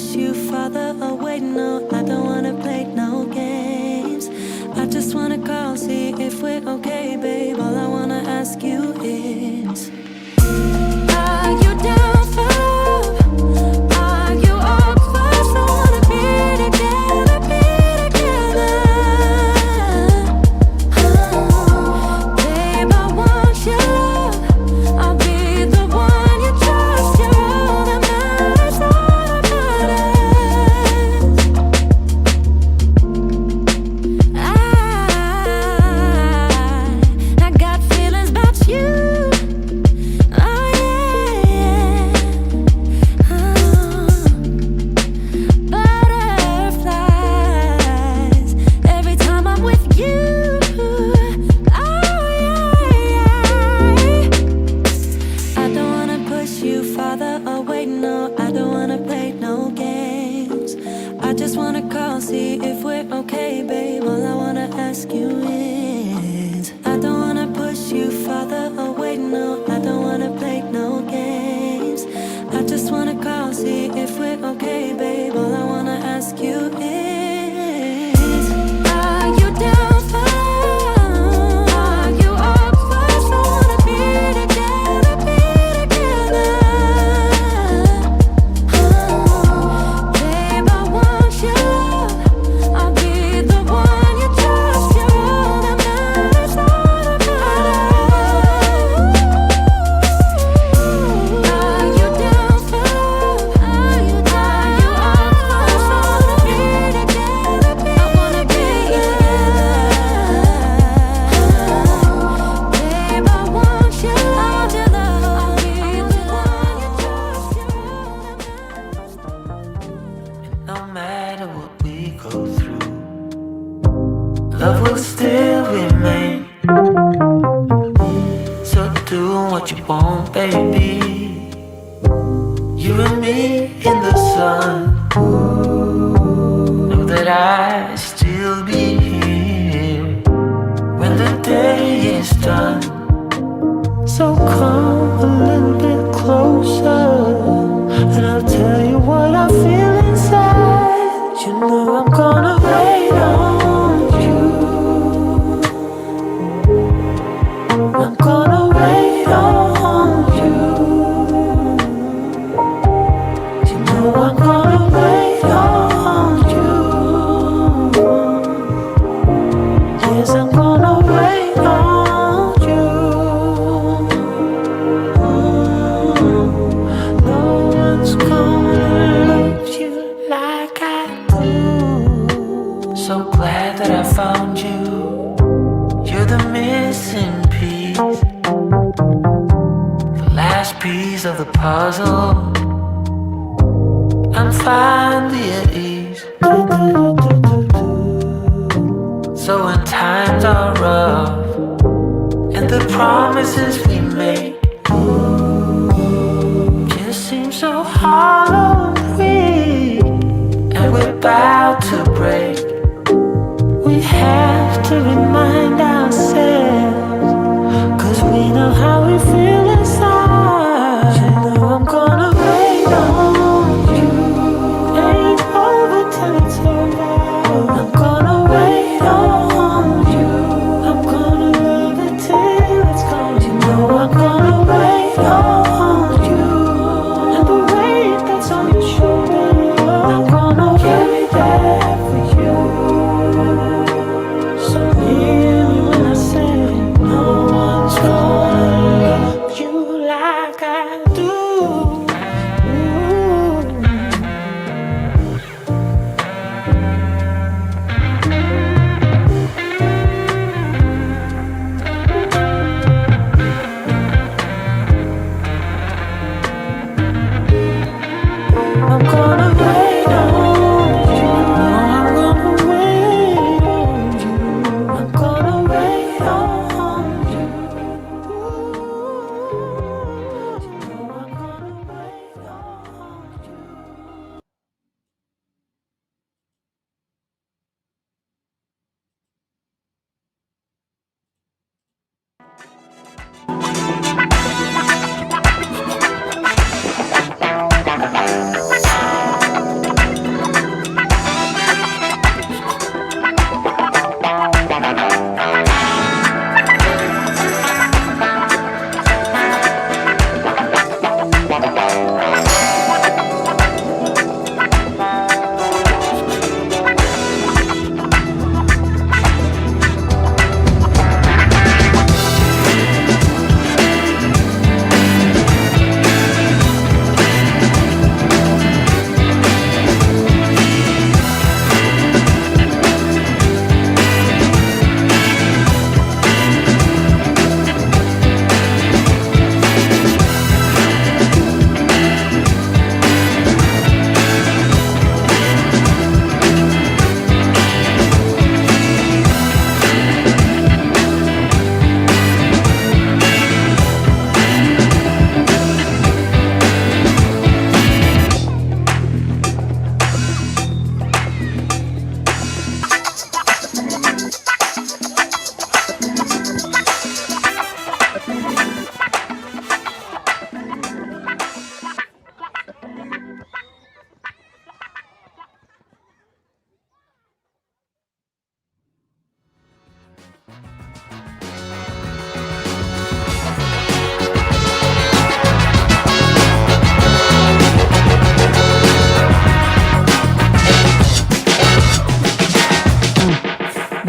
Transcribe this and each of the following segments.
push you farther away. No, I don't wanna play no games. I just wanna call, see if we're okay, babe. All I wanna ask you is, are you down for love? Are you up for us? I wanna be together, be together. Babe, I want your love. I'll be the one you trust. You're all that matters, all that matters. I got feelings about you. Oh yeah, butterflies every time I'm with you. Oh yeah. I don't wanna push you farther away. No, I don't wanna play no games. I just wanna call, see if we're okay, babe. All I wanna ask you is, I don't wanna push you farther away. No, I don't wanna play no games. I just wanna call, see if we're okay, babe. All I wanna ask you is, are you down for love? Are you up for us? I wanna be together, be together. Babe, I want your love. I'll be the one you trust. You're all that matters, all that matters. Are you down for love? Are you up for us? I wanna be together, I wanna be together. Babe, I want your love, your love. I'll be the one you trust. You're all that matters. No matter what we go through, love will still remain. So do what you want, baby. You and me in the sun. Know that I'll still be here when the day is done. So come a little bit closer, and I'll tell you what I feel inside. You know I'm gonna wait on you. I'm gonna wait on you. You know I'm gonna wait on you. Yes, I'm gonna wait on you. No one's gonna love you like I do. So glad that I found you. You're the missing piece, the last piece of the puzzle. I'm finally at ease. So when times are rough and the promises we make just seem so hollow and weak, and we're about to break, we have to remind ourselves, 'cause we know how we feel inside. You know I'm gonna wait on you. Ain't over till it's over. I'm gonna wait on you. I'm gonna love it till it's gone. You know I'm gonna wait on you. And the weight that's on your shoulder, I'm gonna carry that.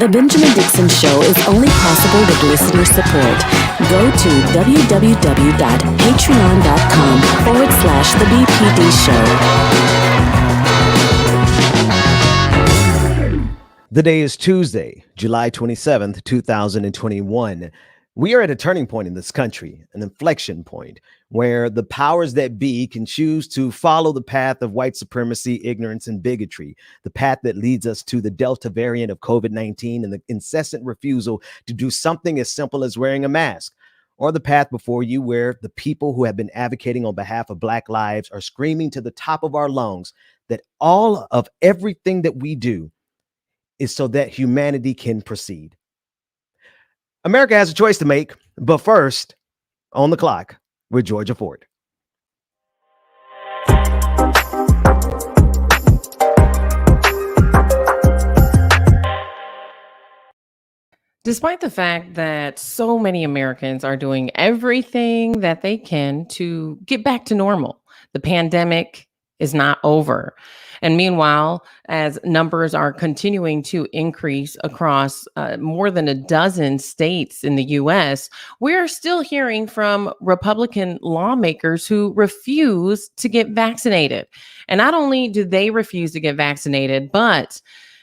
The Benjamin Dixon Show is only possible with listener support. Go to www.patreon.com/The BPD Show. The day is Tuesday, July 27th, 2021. We are at a turning point in this country, an inflection point where the powers that be can choose to follow the path of white supremacy, ignorance, and bigotry, the path that leads us to the Delta variant of COVID-19 and the incessant refusal to do something as simple as wearing a mask, or the path before you where the people who have been advocating on behalf of Black lives are screaming to the top of our lungs that all of everything that we do is so that humanity can proceed. America has a choice to make, but first, on the clock with Georgia Ford. Despite the fact that so many Americans are doing everything that they can to get back to normal, the pandemic is not over. And meanwhile, as numbers are continuing to increase across more than a dozen states in the U.S., we're still hearing from Republican lawmakers who refuse to get vaccinated. And not only do they refuse to get vaccinated, but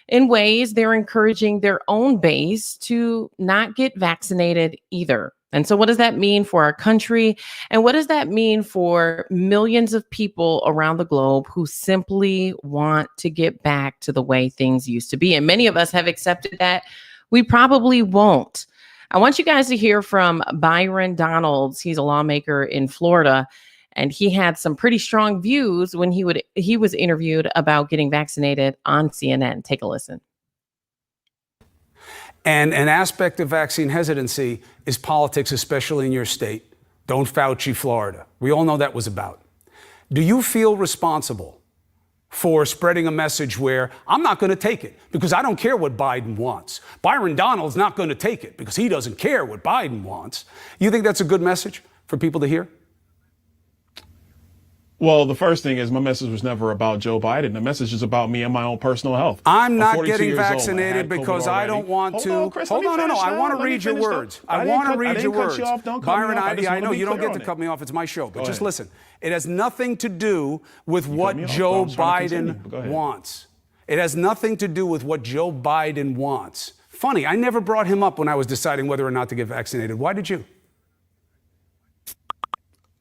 in ways they're encouraging their own base to not get vaccinated either. And so what does that mean for our country? And what does that mean for millions of people around the globe who simply want to get back to the way things used to be? And many of us have accepted that we probably won't. I want you guys to hear from Byron Donalds. He's a lawmaker in Florida, and he had some pretty strong views when he was interviewed about getting vaccinated on CNN. Take a listen. And an aspect of vaccine hesitancy is politics, especially in your state. Don't Fauci, Florida. We all know that was about. Do you feel responsible for spreading a message where I'm not going to take it because I don't care what Biden wants? Byron Donald's not going to take it because he doesn't care what Biden wants. You think that's a good message for people to hear? Well, the first thing is my message was never about Joe Biden. The message is about me and my own personal health. I'm not getting vaccinated because I don't want to. Hold on, no. I want to read your words. I want to read your words. Byron, I know you don't get to cut me off. It's my show. But just listen. It has nothing to do with what Joe Biden wants. It has nothing to do with what Joe Biden wants. Funny, I never brought him up when I was deciding whether or not to get vaccinated. Why did you?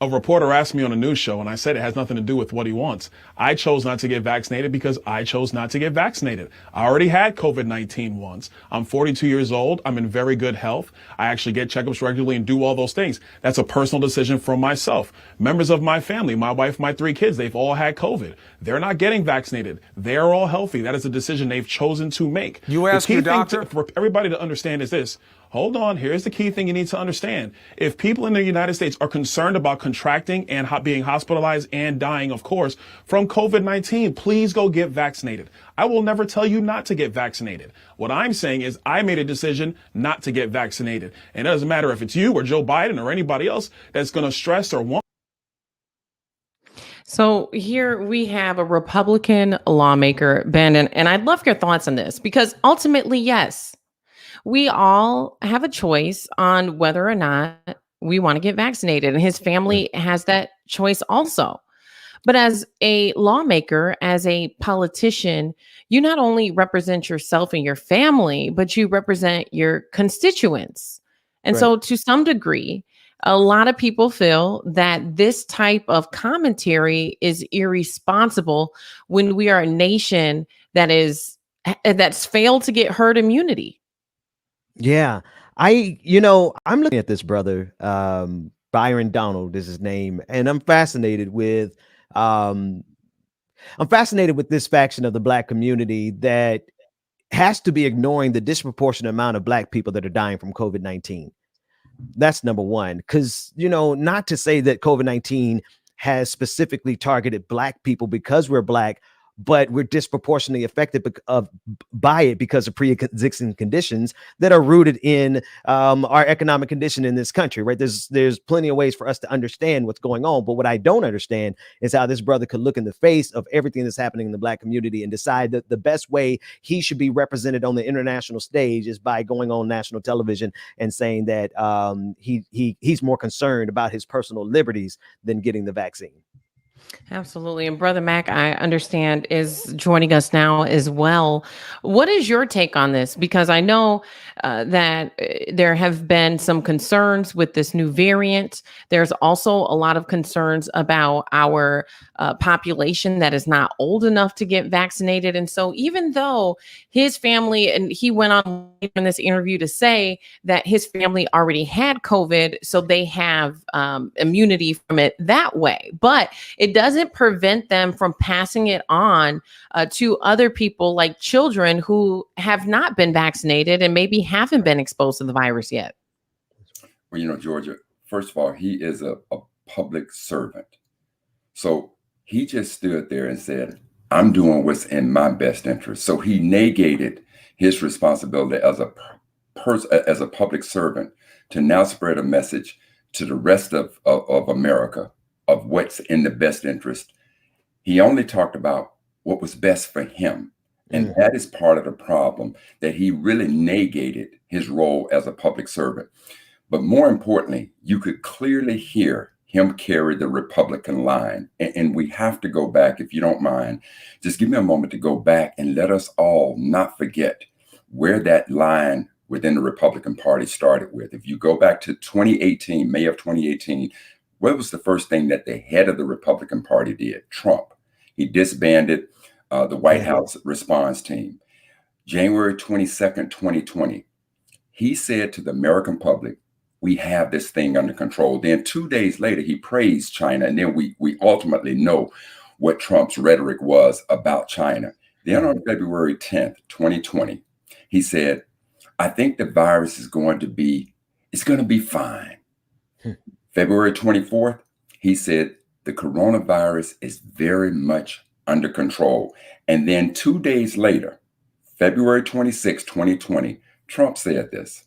A reporter asked me on a news show, and I said it has nothing to do with what he wants. I chose not to get vaccinated because I chose not to get vaccinated. I already had COVID-19 once. I'm 42 years old. I'm in very good health. I actually get checkups regularly and do all those things. That's a personal decision from myself. Members of my family, my wife, my 3 kids, they've all had COVID. They're not getting vaccinated. They're all healthy. That is a decision they've chosen to make. You ask your doctor? For everybody to understand is this. Hold on. Here's the key thing you need to understand. If people in the United States are concerned about contracting and being hospitalized and dying, of course, from COVID-19, please go get vaccinated. I will never tell you not to get vaccinated. What I'm saying is I made a decision not to get vaccinated. And it doesn't matter if it's you or Joe Biden or anybody else that's going to stress or want. So here we have a Republican lawmaker, Ben, and I'd love your thoughts on this because ultimately, yes, we all have a choice on whether or not we want to get vaccinated. And his family has that choice also. But as a lawmaker, as a politician, you not only represent yourself and your family, but you represent your constituents. And so to some degree, a lot of people feel that this type of commentary is irresponsible when we are a nation that's failed to get herd immunity. Yeah, I'm looking at this brother, Byron Donald is his name, and I'm fascinated with this faction of the Black community that has to be ignoring the disproportionate amount of Black people that are dying from COVID-19. That's number one, because, not to say that COVID-19 has specifically targeted Black people because we're Black, but we're disproportionately affected by it because of pre-existing conditions that are rooted in our economic condition in this country, right? There's plenty of ways for us to understand what's going on, but what I don't understand is how this brother could look in the face of everything that's happening in the Black community and decide that the best way he should be represented on the international stage is by going on national television and saying that he's more concerned about his personal liberties than getting the vaccine. Absolutely. And Brother Mac, I understand, is joining us now as well. What is your take on this? Because I know that there have been some concerns with this new variant. There's also a lot of concerns about our population that is not old enough to get vaccinated. And so even though his family, and he went on in this interview to say that his family already had COVID, so they have immunity from it that way. But it doesn't prevent them from passing it on to other people, like children who have not been vaccinated and maybe haven't been exposed to the virus yet. Well, Georgia, first of all, he is a public servant. So he just stood there and said, I'm doing what's in my best interest. So he negated his responsibility as a public servant to now spread a message to the rest of America of what's in the best interest. He only talked about what was best for him. And that is part of the problem, that he really negated his role as a public servant. But more importantly, you could clearly hear him carry the Republican line. And we have to go back, if you don't mind, just give me a moment to go back and let us all not forget where that line within the Republican Party started with. If you go back to 2018, May of 2018, what was the first thing that the head of the Republican Party did? Trump. He disbanded the White House response team. January 22nd, 2020, he said to the American public, we have this thing under control. Then 2 days later, he praised China. And then we ultimately know what Trump's rhetoric was about China. Then on February 10th, 2020, he said, I think the virus is going to be fine. February 24th, he said, the coronavirus is very much under control. And then 2 days later, February 26, 2020, Trump said this.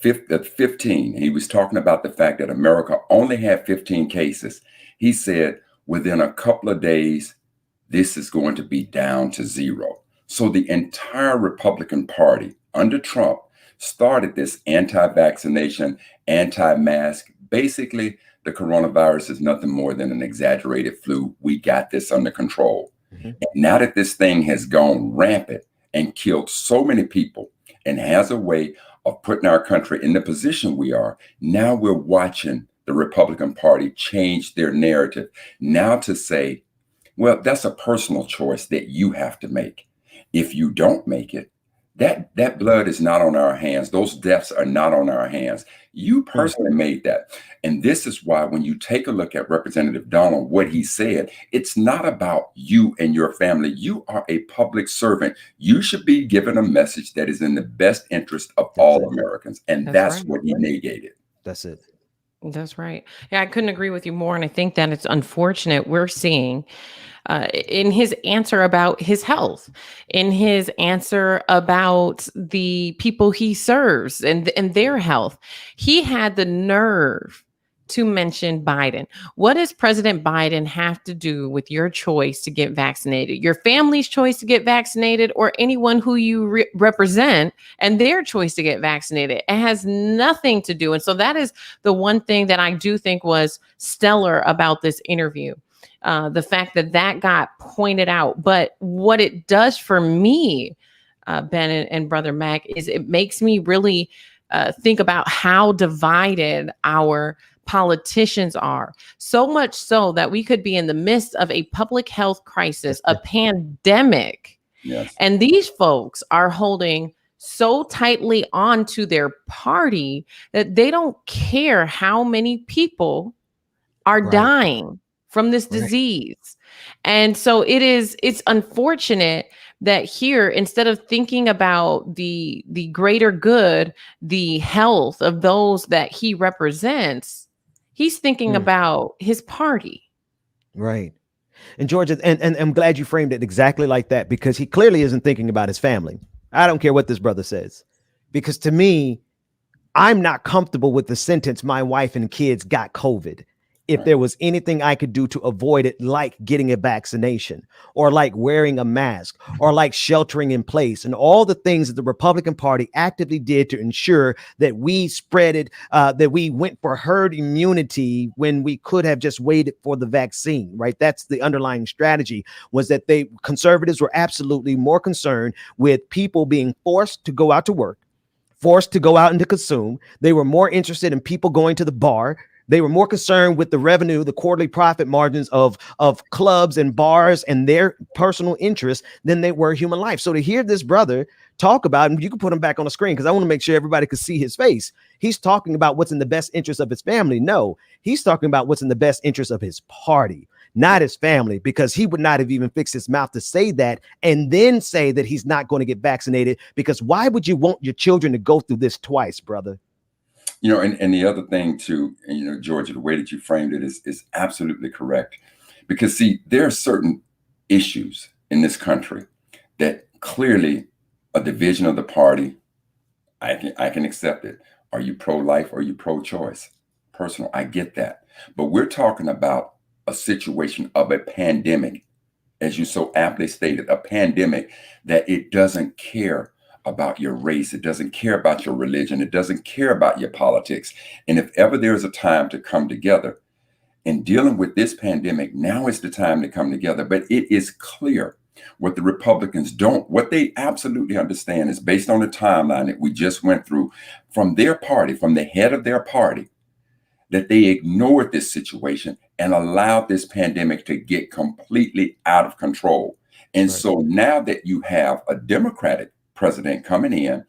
15, he was talking about the fact that America only had 15 cases. He said, within a couple of days, this is going to be down to zero. So the entire Republican Party under Trump started this anti-vaccination, anti-mask. Basically, the coronavirus is nothing more than an exaggerated flu. We got this under control. And now that this thing has gone rampant and killed so many people and has a way of putting our country in the position we are, now we're watching the Republican Party change their narrative now to say, well, that's a personal choice that you have to make. If you don't make it, that blood is not on our hands. Those deaths are not on our hands. You personally made that. And this is why when you take a look at Representative Donald, what he said, it's not about you and your family. You are a public servant. You should be given a message that is in the best interest of all Americans. And that's what he negated. That's it. That's right. Yeah, I couldn't agree with you more. And I think that it's unfortunate we're seeing in his answer about his health, in his answer about the people he serves and their health, he had the nerve to mention Biden. What does President Biden have to do with your choice to get vaccinated, your family's choice to get vaccinated, or anyone who you represent and their choice to get vaccinated? It has nothing to do. And so that is the one thing that I do think was stellar about this interview. The fact that got pointed out. But what it does for me, Ben and Brother Mac, is it makes me really think about how divided our politicians are. So much so that we could be in the midst of a public health crisis, a pandemic. Yes. And these folks are holding so tightly onto their party that they don't care how many people are dying from this disease. And so it's unfortunate that here, instead of thinking about the greater good, the health of those that he represents, he's thinking about his party. Right. And Georgia, and I'm glad you framed it exactly like that, because he clearly isn't thinking about his family. I don't care what this brother says, because to me, I'm not comfortable with the sentence, my wife and kids got COVID. If there was anything I could do to avoid it, like getting a vaccination or like wearing a mask or like sheltering in place, and all the things that the Republican Party actively did to ensure that we spread it, that we went for herd immunity when we could have just waited for the vaccine, right? That's the underlying strategy, was that conservatives were absolutely more concerned with people being forced to go out to work, forced to go out and to consume. They were more interested in people going to the bar. They were more concerned with the revenue, the quarterly profit margins of clubs and bars and their personal interests than they were human life. So to hear this brother talk about, and you can put him back on the screen because I want to make sure everybody can see his face. He's talking about what's in the best interest of his family. No, he's talking about what's in the best interest of his party, not his family, because he would not have even fixed his mouth to say that and then say that he's not going to get vaccinated, because why would you want your children to go through this twice, brother? You know, and the other thing too, you know, Georgia, the way that you framed it is absolutely correct. Because see, there are certain issues in this country that clearly a division of the party, I can accept it. Are you pro-life or are you pro-choice? Personal, I get that. But we're talking about a situation of a pandemic, as you so aptly stated, a pandemic that it doesn't care about your race. It doesn't care about your religion. It doesn't care about your politics. And if ever there is a time to come together in dealing with this pandemic, now is the time to come together. But it is clear what the Republicans what they absolutely understand is, based on the timeline that we just went through from their party, from the head of their party, that they ignored this situation and allowed this pandemic to get completely out of control. And so now that you have a Democratic president coming in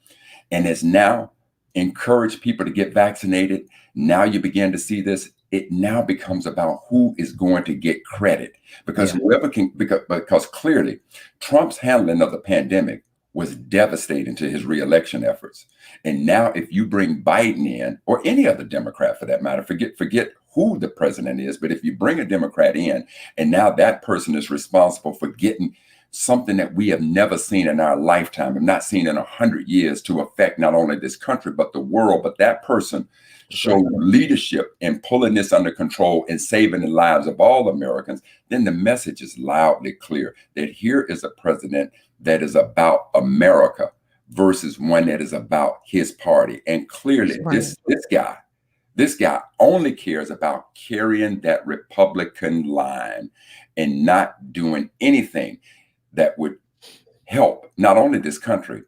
and has now encouraged people to get vaccinated, now you begin to see this. It now becomes about who is going to get credit, because whoever can, because clearly Trump's handling of the pandemic was devastating to his reelection efforts. And now if you bring Biden in, or any other Democrat for that matter, forget who the president is, but if you bring a Democrat in and now that person is responsible for getting something that we have never seen in our lifetime, and not seen in 100 years, to affect not only this country, but the world. But that person showed leadership in pulling this under control and saving the lives of all Americans. Then the message is loudly clear that here is a president that is about America versus one that is about his party. And clearly this guy only cares about carrying that Republican line and not doing anything that would help not only this country.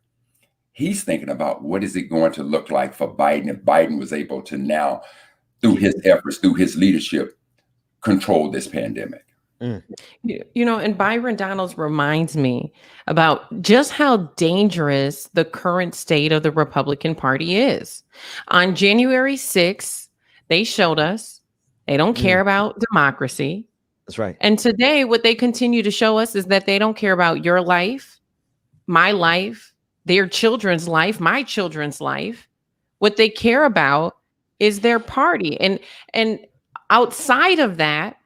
He's thinking about what is it going to look like for Biden if Biden was able to now, through his efforts, through his leadership, control this pandemic. You know, and Byron Donalds reminds me about just how dangerous the current state of the Republican Party is. On January 6th, they showed us they don't care about democracy. That's right. And today, what they continue to show us is that they don't care about your life, my life, their children's life, my children's life. What they care about is their party. And outside of that,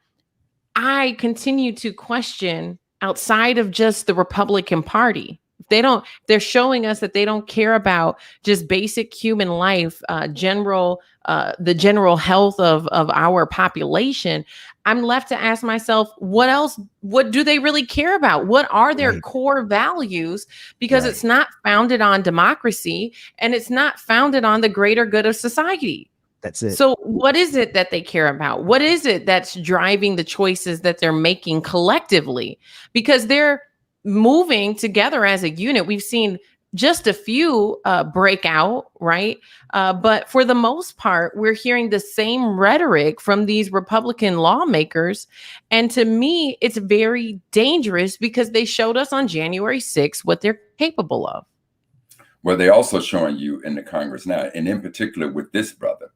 I continue to question, outside of just the Republican Party. They're showing us that they don't care about just basic human life, the general health of our population. I'm left to ask myself, what else? What do they really care about? What are their core values? Because it's not founded on democracy, and it's not founded on the greater good of society. That's it. So what is it that they care about? What is it that's driving the choices that they're making collectively? Because they're moving together as a unit. We've seen just a few break out, right? But for the most part, we're hearing the same rhetoric from these Republican lawmakers. And to me, it's very dangerous, because they showed us on January 6th what they're capable of. Well, they're also showing you in the Congress now, and in particular with this brother.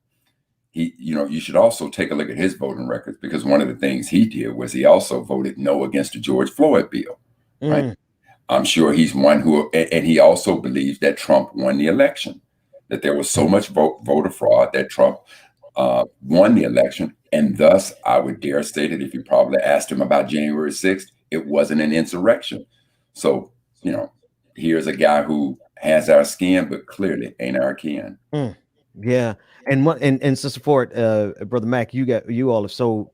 You should also take a look at his voting records, because one of the things he did was he also voted no against the George Floyd bill. Right. I'm sure he's one who, and he also believes that Trump won the election, that there was so much voter fraud that Trump won the election. And thus, I would dare say that if you probably asked him about January 6th, it wasn't an insurrection. So, here's a guy who has our skin, but clearly ain't our kin. Yeah. And to support Brother Mac, you all are so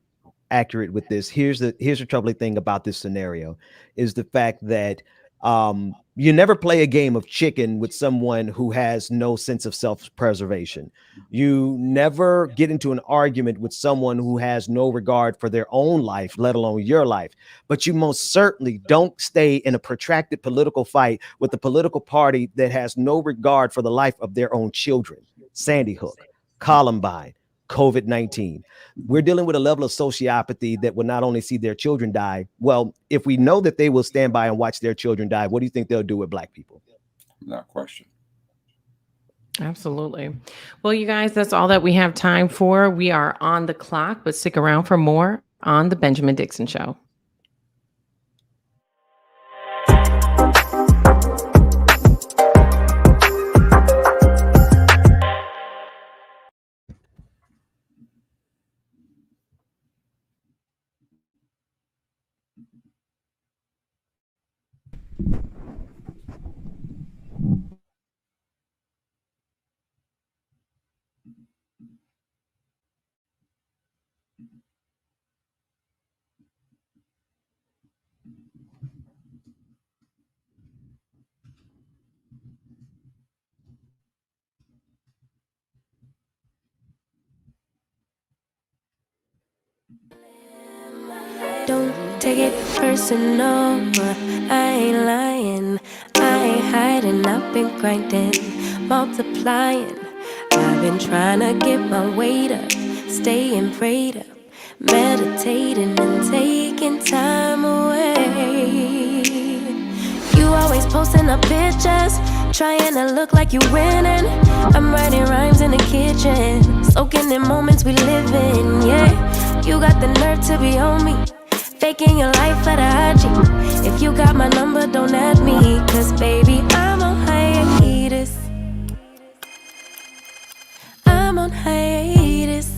accurate with this. Here's the troubling thing about this scenario is the fact that you never play a game of chicken with someone who has no sense of self-preservation. You never get into an argument with someone who has no regard for their own life, let alone your life. But you most certainly don't stay in a protracted political fight with a political party that has no regard for the life of their own children. Sandy Hook, Columbine, COVID-19. We're dealing with a level of sociopathy that will not only see their children die. Well, if we know that they will stand by and watch their children die, what do you think they'll do with Black people? Not question. Absolutely. Well, you guys, that's all that we have time for. We are on the clock, but stick around for more on The Benjamin Dixon Show. Don't take it personal, I ain't lying, I ain't hiding, I've been grinding, multiplying. I've been trying to get my weight up, staying prayed up, meditating and taking time away. You always posting up pictures, trying to look like you winning. I'm writing rhymes in the kitchen, soaking in moments we live in, yeah. You got the nerve to be on me, faking your life for the IG. If you got my number, don't add me, cause baby, I'm on hiatus. I'm on hiatus.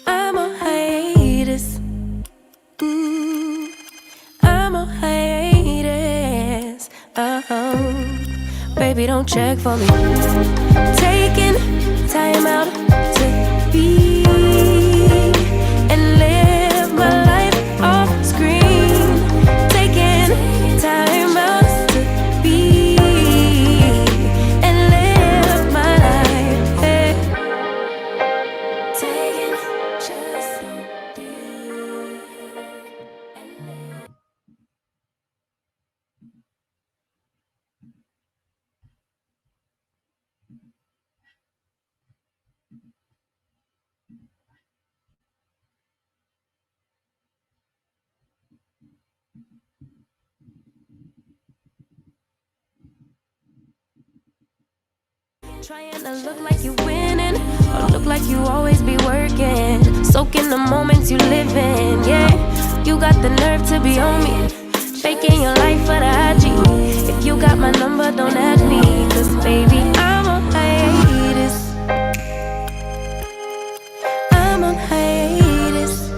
I'm on hiatus. I'm on hiatus. Baby, don't check for me. Taking time out to be and live my life off screen. Taking time out to be and live my life. Hey. Taking just so deep. Trying to look like you winning, or look like you always be working, soaking the moments you live in, yeah. You got the nerve to be on me, faking your life for the IG. If you got my number, don't add me, cause baby, I'm on hiatus. I'm on hiatus.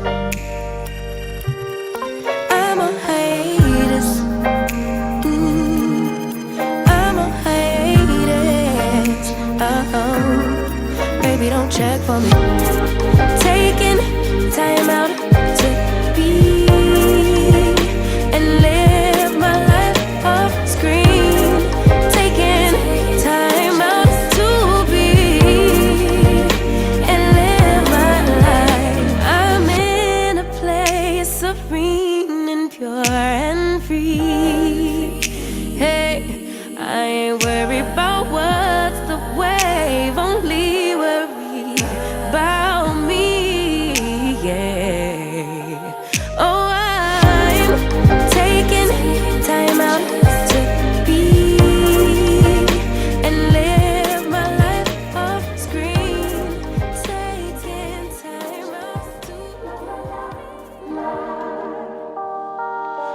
I'm on hiatus. I'm on hiatus. Baby, don't check for me. Taking time out to be and live my life off screen. Taking time out to be and live my life. I'm in a place serene and pure and free. Hey, I ain't worried about what's the wave, only worry about me, yeah. Oh, I'm taking time out to be and live my life off screen. Taking time out to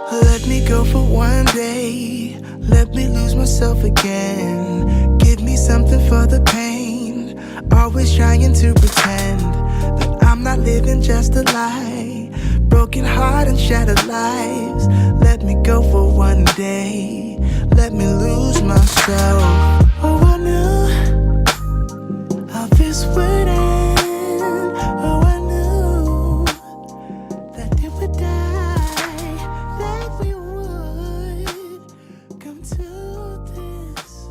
Let me go for one day. Let me lose myself again. Give me something for the pain. Always trying to pretend that I'm not living just a lie. Broken heart and shattered lives. Let me go for one day. Let me lose myself. Oh, I knew how this would end. Oh, I knew that it would die. That we would come to this.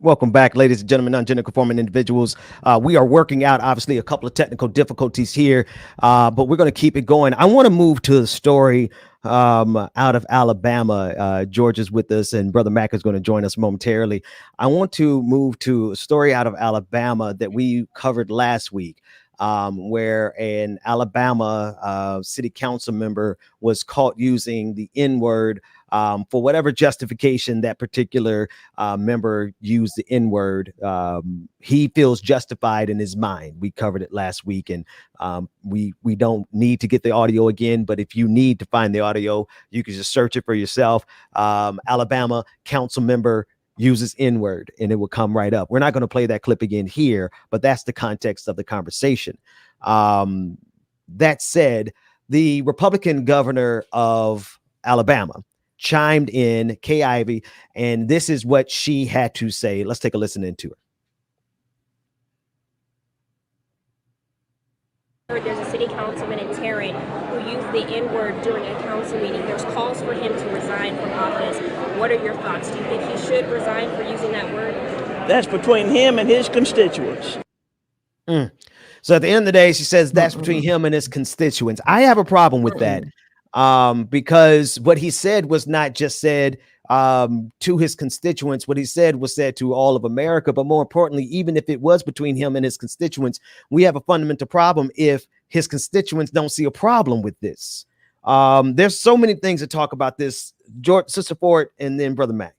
Welcome back, ladies and gentlemen, non-gender conforming individuals. We are working out, obviously, a couple of technical difficulties here, but we're going to keep it going. I want to move to the story out of Alabama. George is with us, and Brother Mac is going to join us momentarily. I want to move to a story out of Alabama that we covered last week, where an Alabama city council member was caught using the N-word for whatever justification that particular member used the N-word. He feels justified in his mind. We covered it last week, and we don't need to get the audio again, but if you need to find the audio, you can just search it for yourself. Alabama council member uses N-word, and it will come right up. We're not going to play that clip again here, but that's the context of the conversation. That said, the Republican governor of Alabama chimed in, Kay Ivey, and this is what she had to say. Let's take a listen into it. There's a city councilman in Tarrant who used the N-word during a council meeting. There's calls for him to resign from office. What are your thoughts? Do you think he should resign for using that word? That's between him and his constituents. So at the end of the day, she says that's between him and his constituents. I have a problem with that. Because what he said was not just said to his constituents. What he said was said to all of America. But more importantly, even if it was between him and his constituents, we have a fundamental problem if his constituents don't see a problem with this. There's so many things to talk about this. George, Sister Ford, and then Brother Mac.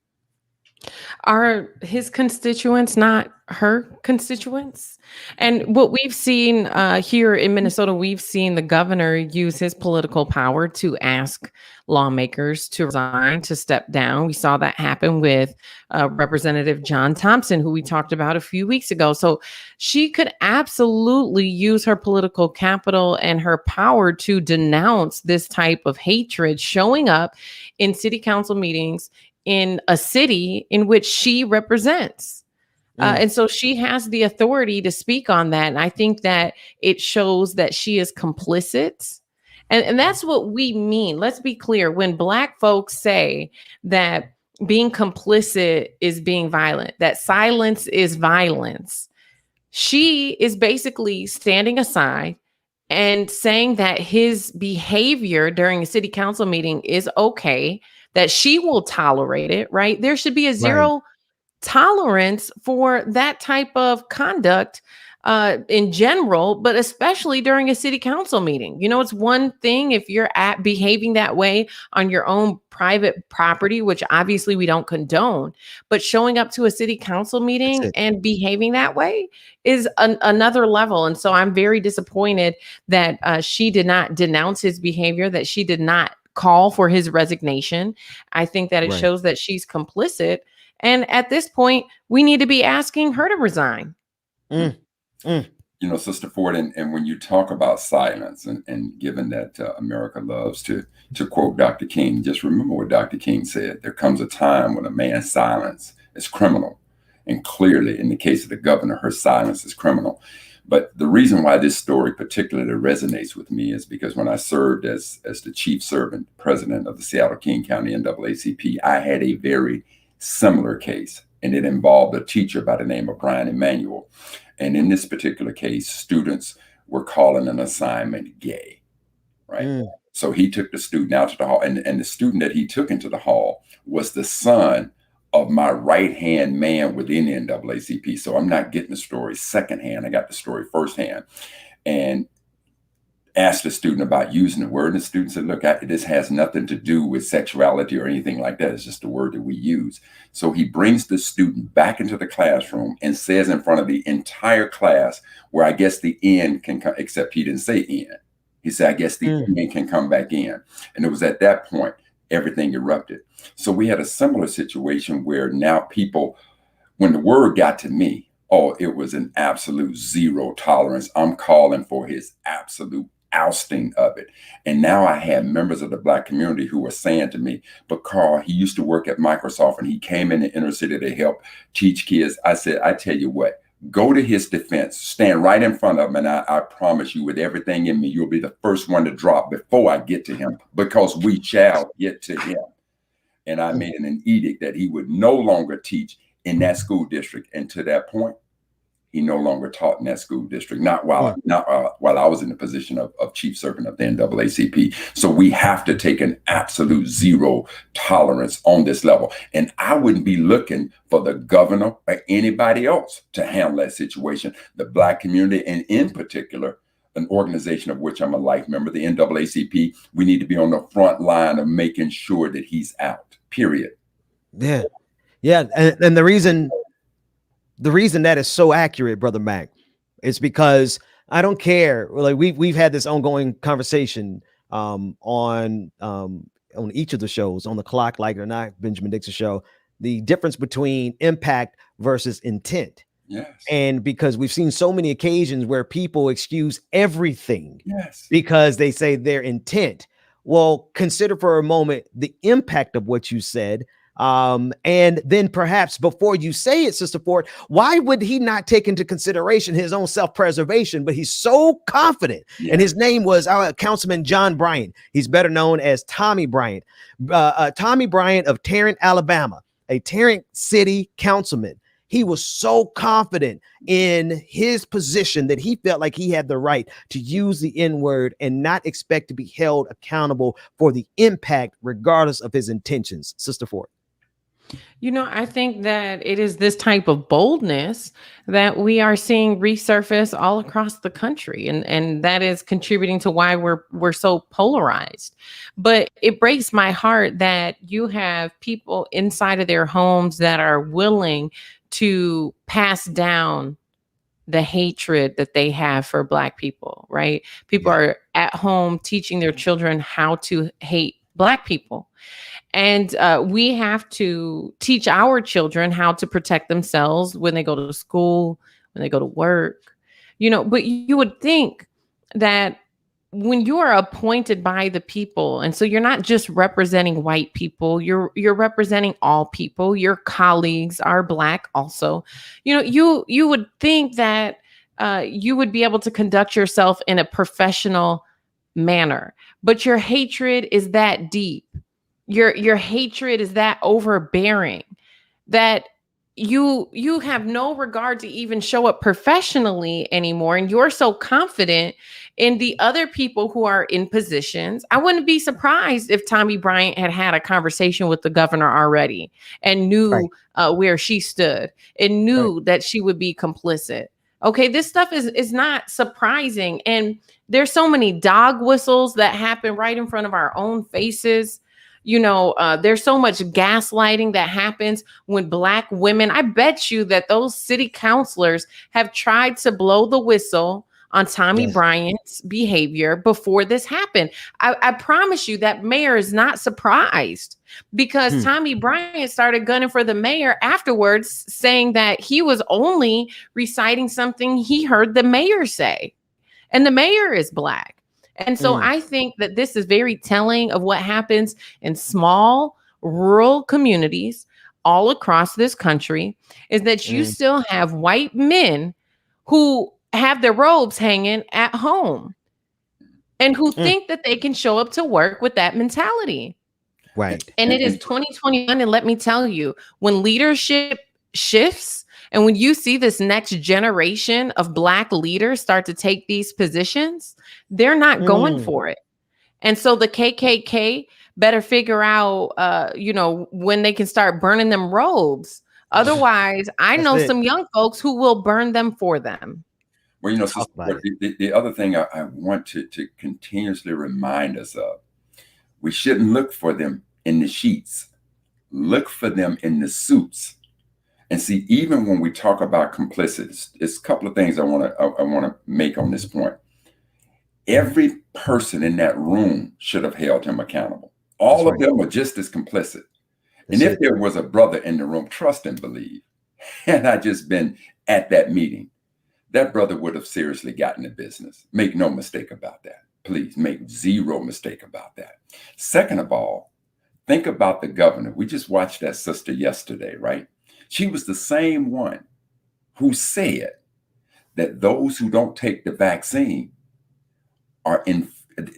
Are his constituents not her constituents? And what we've seen here in Minnesota, we've seen the governor use his political power to ask lawmakers to resign, to step down. We saw that happen with Representative John Thompson, who we talked about a few weeks ago. So she could absolutely use her political capital and her power to denounce this type of hatred showing up in city council meetings in a city in which she represents. And so she has the authority to speak on that. And I think that it shows that she is complicit. And that's what we mean. Let's be clear. When Black folks say that being complicit is being violent, that silence is violence, she is basically standing aside and saying that his behavior during a city council meeting is okay, that she will tolerate it, right? There should be a zero tolerance for that type of conduct in general, but especially during a city council meeting. You know, it's one thing if you're behaving that way on your own private property, which obviously we don't condone, but showing up to a city council meeting and behaving that way is another level. And so I'm very disappointed that she did not denounce his behavior, that she did not call for his resignation. I think that it shows that she's complicit. And at this point, we need to be asking her to resign. You know, Sister Ford, and when you talk about silence, and given that America loves to quote Dr. King, just remember what Dr. King said. There comes a time when a man's silence is criminal. And clearly, in the case of the governor, her silence is criminal. But the reason why this story particularly resonates with me is because when I served as the chief servant president of the Seattle King County NAACP, I had a very similar case, and it involved a teacher by the name of Brian Emanuel. And in this particular case, students were calling an assignment gay, right? So he took the student out to the hall, and the student that he took into the hall was the son of my right-hand man within the NAACP. So I'm not getting the story secondhand. I got the story firsthand. And asked the student about using the word, and the student said, look, this has nothing to do with sexuality or anything like that. It's just a word that we use. So he brings the student back into the classroom and says in front of the entire class, where I guess the N can come, except he didn't say N. He said, I guess the N can come back in. And it was at that point, everything erupted. So we had a similar situation where now people, when the word got to me, oh, it was an absolute zero tolerance. I'm calling for his absolute ousting of it. And now I had members of the Black community who were saying to me, but Carl, he used to work at Microsoft and he came in the inner city to help teach kids. I said, I tell you what, go to his defense, stand right in front of him. And I promise you with everything in me, you'll be the first one to drop before I get to him, because we shall get to him. And I made an edict that he would no longer teach in that school district. And to that point, he no longer taught in that school district, not while I was in the position of chief servant of the NAACP. So we have to take an absolute zero tolerance on this level. And I wouldn't be looking for the governor or anybody else to handle that situation. The Black community, and in particular, an organization of which I'm a life member, the NAACP, we need to be on the front line of making sure that he's out, period. Yeah. Yeah. And the reason that is so accurate, Brother Mac, is because I don't care. Like we've had this ongoing conversation on each of the shows, on the Clock, Like It or Not, Benjamin Dixon show, the difference between impact versus intent. Yes. And because we've seen so many occasions where people excuse everything because they say their intent. Well, consider for a moment the impact of what you said. And then perhaps before you say it, Sister Ford, why would he not take into consideration his own self-preservation? But he's so confident. Yeah. And his name was Councilman John Bryant. He's better known as Tommy Bryant. Tommy Bryant of Tarrant, Alabama, a Tarrant City councilman. He was so confident in his position that he felt like he had the right to use the N-word and not expect to be held accountable for the impact, regardless of his intentions. Sister Ford. You know, I think that it is this type of boldness that we are seeing resurface all across the country. And that is contributing to why we're so polarized. But it breaks my heart that you have people inside of their homes that are willing to pass down the hatred that they have for Black people, right? People are at home teaching their children how to hate Black people. And we have to teach our children how to protect themselves when they go to school, when they go to work, but you would think that when you are appointed by the people, and so you're not just representing white people, you're representing all people, your colleagues are Black also, you would think that you would be able to conduct yourself in a professional manner, but your hatred is that deep. Your hatred is that overbearing that you have no regard to even show up professionally anymore. And you're so confident in the other people who are in positions. I wouldn't be surprised if Tommy Bryant had a conversation with the governor already and knew where she stood and knew that she would be complicit. Okay, this stuff is not surprising. And there's so many dog whistles that happen right in front of our own faces. There's so much gaslighting that happens when Black women. I bet you that those city councilors have tried to blow the whistle on Tommy Bryant's behavior before this happened. I promise you that mayor is not surprised because Tommy Bryant started gunning for the mayor afterwards, saying that he was only reciting something he heard the mayor say. And the mayor is Black. And so I think that this is very telling of what happens in small rural communities all across this country, is that you still have white men who have their robes hanging at home and who think that they can show up to work with that mentality. Right. And it is 2021. And let me tell you, when leadership shifts, and when you see this next generation of Black leaders start to take these positions, they're not going for it. And so the KKK better figure out, when they can start burning them robes. Otherwise, I know some young folks who will burn them for them. Well, the other thing I want to continuously remind us of, we shouldn't look for them in the sheets. Look for them in the suits. And see, even when we talk about complicity, it's a couple of things I want to make on this point. Every person in that room should have held him accountable. All of them are just as complicit. And if there was a brother in the room, trust and believe, had I just been at that meeting, that brother would have seriously gotten the business. Make no mistake about that. Please make zero mistake about that. Second of all, think about the governor. We just watched that sister yesterday, right? She was the same one who said that those who don't take the vaccine are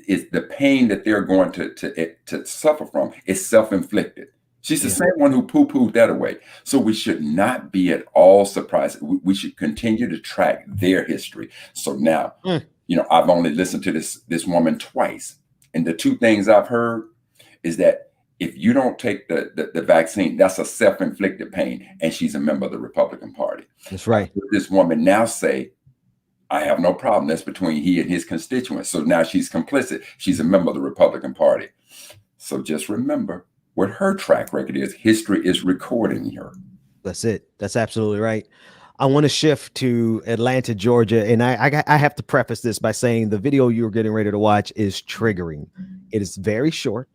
is the pain that they're going to suffer from is self-inflicted. She's the same one who poo-pooed that away. So we should not be at all surprised. We should continue to track their history. So now, I've only listened to this woman twice. And the two things I've heard is that if you don't take the vaccine, that's a self-inflicted pain. And she's a member of the Republican Party. That's right. This woman now say, I have no problem. That's between he and his constituents. So now she's complicit. She's a member of the Republican Party. So just remember what her track record is. History is recording her. That's it. That's absolutely right. I want to shift to Atlanta, Georgia. And I have to preface this by saying the video you're getting ready to watch is triggering. It is very short.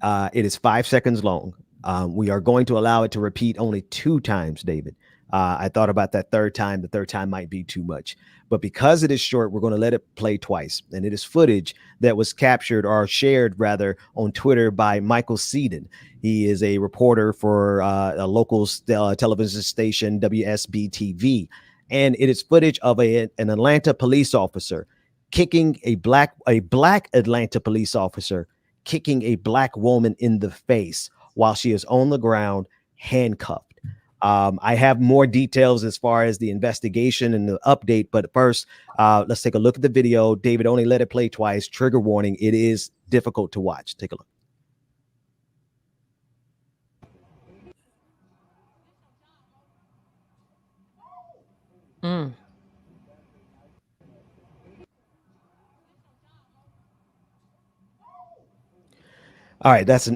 It is 5 seconds long. We are going to allow it to repeat only 2 times, David. I thought about that third time. The third time might be too much. But because it is short, we're going to let it play twice. And it is footage that was captured or shared, rather, on Twitter by Michael Seaton. He is a reporter for a local television station, WSB-TV. And it is footage of an Atlanta police officer kicking a black Atlanta police officer kicking a black woman in the face while she is on the ground, handcuffed. I have more details as far as the investigation and the update, but first, let's take a look at the video. David, only let it play twice. Trigger warning. It is difficult to watch. Take a look. All right, that's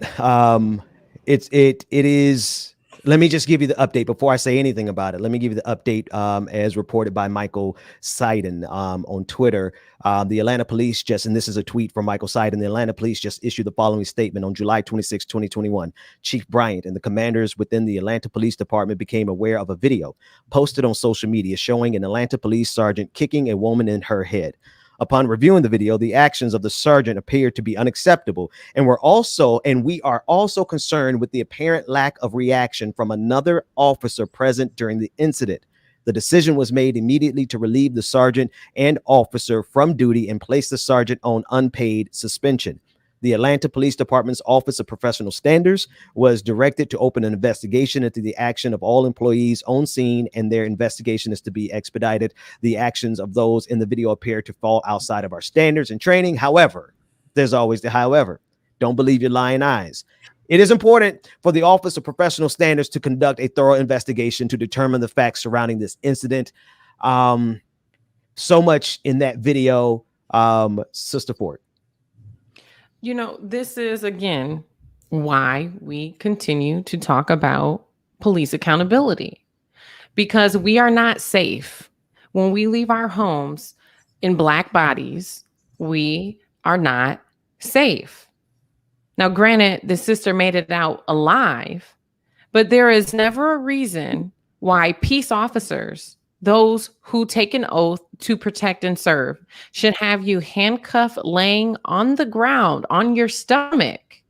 it is. Let me just give you the update before I say anything about it. Let me give you the update as reported by Michael Seaton on Twitter. The Atlanta police and this is a tweet from Michael Seaton, the Atlanta police just issued the following statement on July 26, 2021. Chief Bryant and the commanders within the Atlanta Police Department became aware of a video posted on social media showing an Atlanta police sergeant kicking a woman in her head. Upon reviewing the video, the actions of the sergeant appeared to be unacceptable, and we are also concerned with the apparent lack of reaction from another officer present during the incident. The decision was made immediately to relieve the sergeant and officer from duty and place the sergeant on unpaid suspension. The Atlanta Police Department's Office of Professional Standards was directed to open an investigation into the action of all employees on scene, and their investigation is to be expedited. The actions of those in the video appear to fall outside of our standards and training. However, there's always the however. Don't believe your lying eyes. It is important for the Office of Professional Standards to conduct a thorough investigation to determine the facts surrounding this incident. So much in that video, Sister Ford. This is, again, why we continue to talk about police accountability, because we are not safe. When we leave our homes in black bodies, we are not safe. Now, granted, the sister made it out alive, but there is never a reason why peace officers, those who take an oath to protect and serve, should have you handcuffed, laying on the ground on your stomach,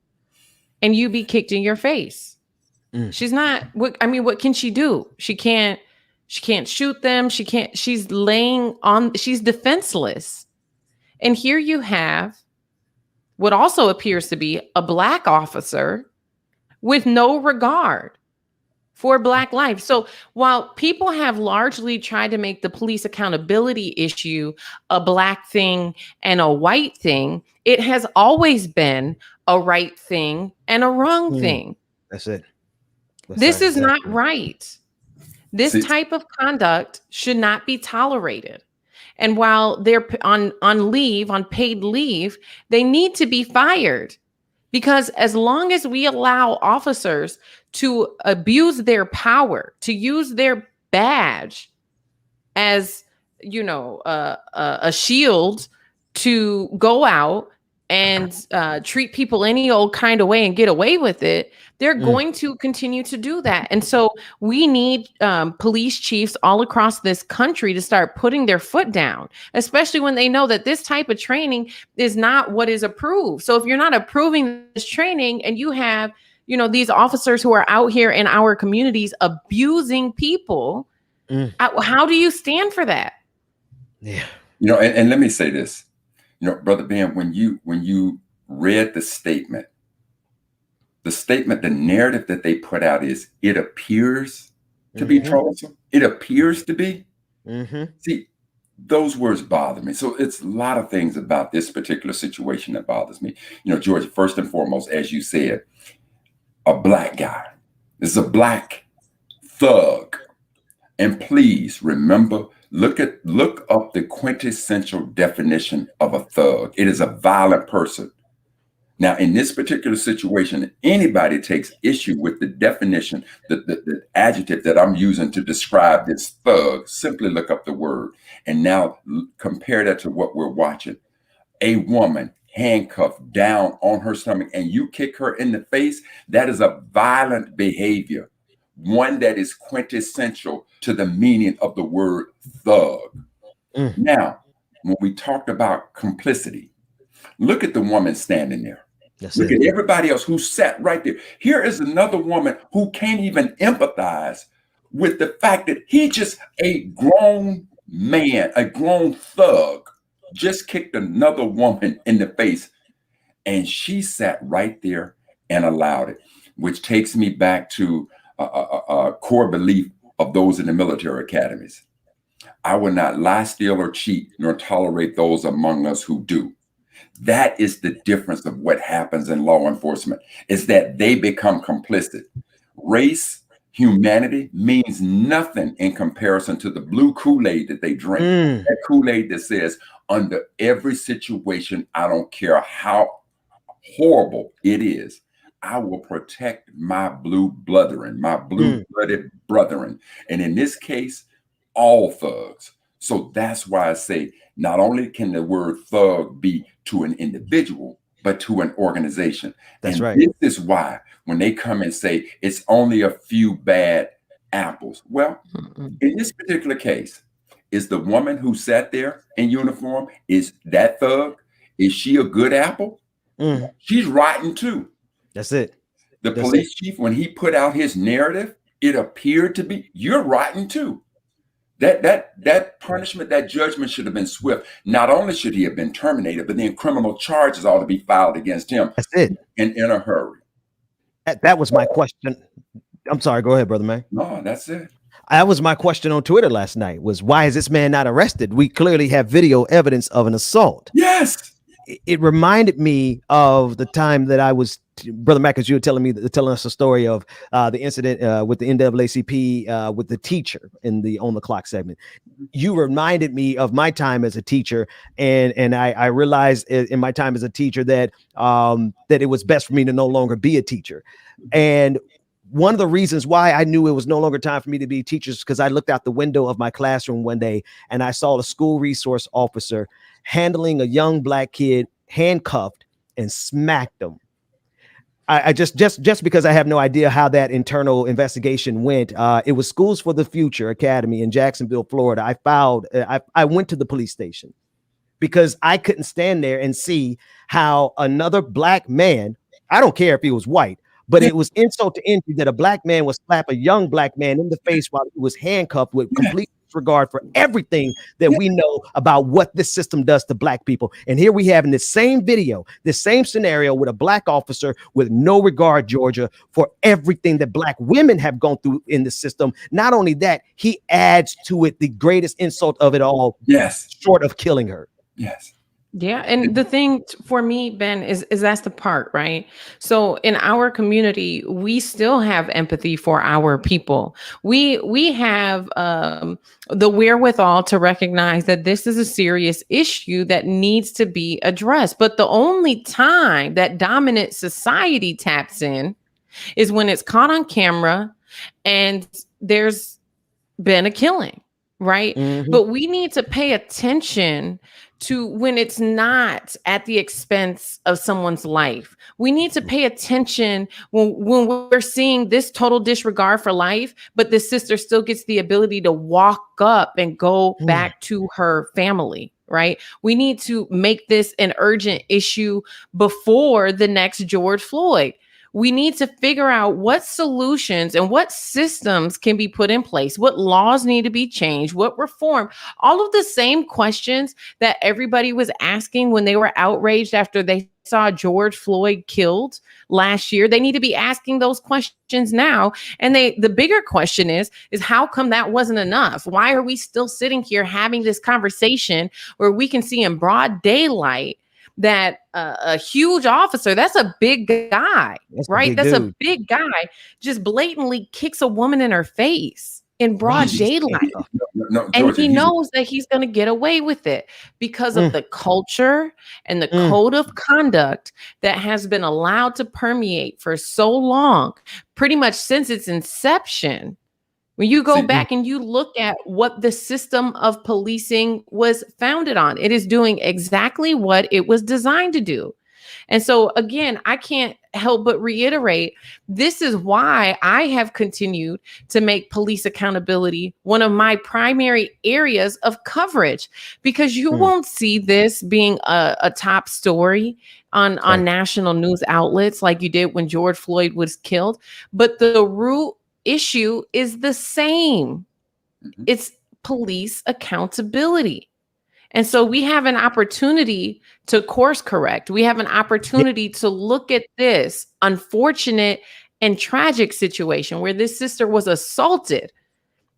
and you be kicked in your face. She's not. What can she do? She can't shoot them. She's laying on. She's defenseless. And here you have what also appears to be a black officer with no regard for black life. So while people have largely tried to make the police accountability issue a black thing and a white thing, it has always been a right thing and a wrong thing. That's it. This is not right. This type of conduct should not be tolerated. And while they're on leave, on paid leave, they need to be fired. Because as long as we allow officers to abuse their power, to use their badge as, a shield to go out and treat people any old kind of way and get away with it, they're going to continue to do that. And so we need police chiefs all across this country to start putting their foot down, especially when they know that this type of training is not what is approved. So if you're not approving this training and you have, these officers who are out here in our communities abusing people, how do you stand for that? Yeah. And let me say this. Brother Ben, when you read the statement, the narrative that they put out is, it appears to be troublesome. It appears to be. See, those words bother me. So it's a lot of things about this particular situation that bothers me. George, first and foremost, as you said, a black guy. This is a black thug. And please remember, look up the quintessential definition of a thug. It is a violent person. Now, in this particular situation, anybody takes issue with the definition, the adjective that I'm using to describe this thug, simply look up the word. And now compare that to what we're watching. A woman handcuffed down on her stomach and you kick her in the face. That is a violent behavior. One that is quintessential to the meaning of the word thug. Now, when we talked about complicity, look at the woman standing there. Look at everybody else who sat right there. Here is another woman who can't even empathize with the fact that a grown man, a grown thug, just kicked another woman in the face. And she sat right there and allowed it, which takes me back to a core belief of those in the military academies. I will not lie, steal, or cheat, nor tolerate those among us who do. That is the difference of what happens in law enforcement, is that they become complicit. Race, humanity means nothing in comparison to the blue Kool-Aid that they drink. That Kool-Aid that says, under every situation, I don't care how horrible it is, I will protect my blue-blooded brethren. And in this case, all thugs. So that's why I say, not only can the word thug be to an individual, but to an organization. That's right. This is why when they come and say it's only a few bad apples. Well, in this particular case, is the woman who sat there in uniform, is that thug? Is she a good apple? She's rotten too. That's it. The police chief, when he put out his narrative, it appeared to be, you're rotten too. That punishment, that judgment should have been swift. Not only should he have been terminated, but then criminal charges ought to be filed against him. That's it. And in a hurry. That was my question. I'm sorry. Go ahead, Brother May. No, that's it. That was my question on Twitter last night, was why is this man not arrested? We clearly have video evidence of an assault. Yes. It reminded me of the time that I was, Brother Mac, as you were telling us a story of the incident with the NAACP with the teacher in the On the Clock segment. You reminded me of my time as a teacher, and I realized in my time as a teacher that that it was best for me to no longer be a teacher. And one of the reasons why I knew it was no longer time for me to be a teacher is because I looked out the window of my classroom one day and I saw the school resource officer handling a young black kid, handcuffed, and smacked him. I just because I have no idea how that internal investigation went. It was Schools for the Future Academy in Jacksonville, Florida. I went to the police station because I couldn't stand there and see how another black man, I don't care if he was white, but it was insult to injury that a black man would slap a young black man in the face while he was handcuffed with complete disregard for everything that we know about what this system does to black people. And here we have in this same video, this same scenario with a black officer with no regard, Georgia, for everything that black women have gone through in the system. Not only that, he adds to it the greatest insult of it all. Yes. Short of killing her. Yes. Yeah. And the thing for me, Ben, is that's the part, right? So in our community, we still have empathy for our people. We have the wherewithal to recognize that this is a serious issue that needs to be addressed. But the only time that dominant society taps in is when it's caught on camera and there's been a killing. Right. But we need to pay attention to when it's not at the expense of someone's life. We need to pay attention when we're seeing this total disregard for life, but this sister still gets the ability to walk up and go back to her family, right? We need to make this an urgent issue before the next George Floyd. We need to figure out what solutions and what systems can be put in place, what laws need to be changed, what reform, all of the same questions that everybody was asking when they were outraged after they saw George Floyd killed last year. They need to be asking those questions now. And the bigger question is how come that wasn't enough? Why are we still sitting here having this conversation where we can see in broad daylight that a huge officer, that's a big guy, right? That's a big guy, just blatantly kicks a woman in her face in broad daylight. And he knows that he's going to get away with it because of the culture and the code of conduct that has been allowed to permeate for so long, pretty much since its inception. When you go back and you look at what the system of policing was founded on, it is doing exactly what it was designed to do. And so, again, I can't help but reiterate, this is why I have continued to make police accountability one of my primary areas of coverage, because you won't see this being a top story on national news outlets like you did when George Floyd was killed. But the root issue is the same. It's police accountability. And so we have an opportunity to course correct. We have an opportunity to look at this unfortunate and tragic situation where this sister was assaulted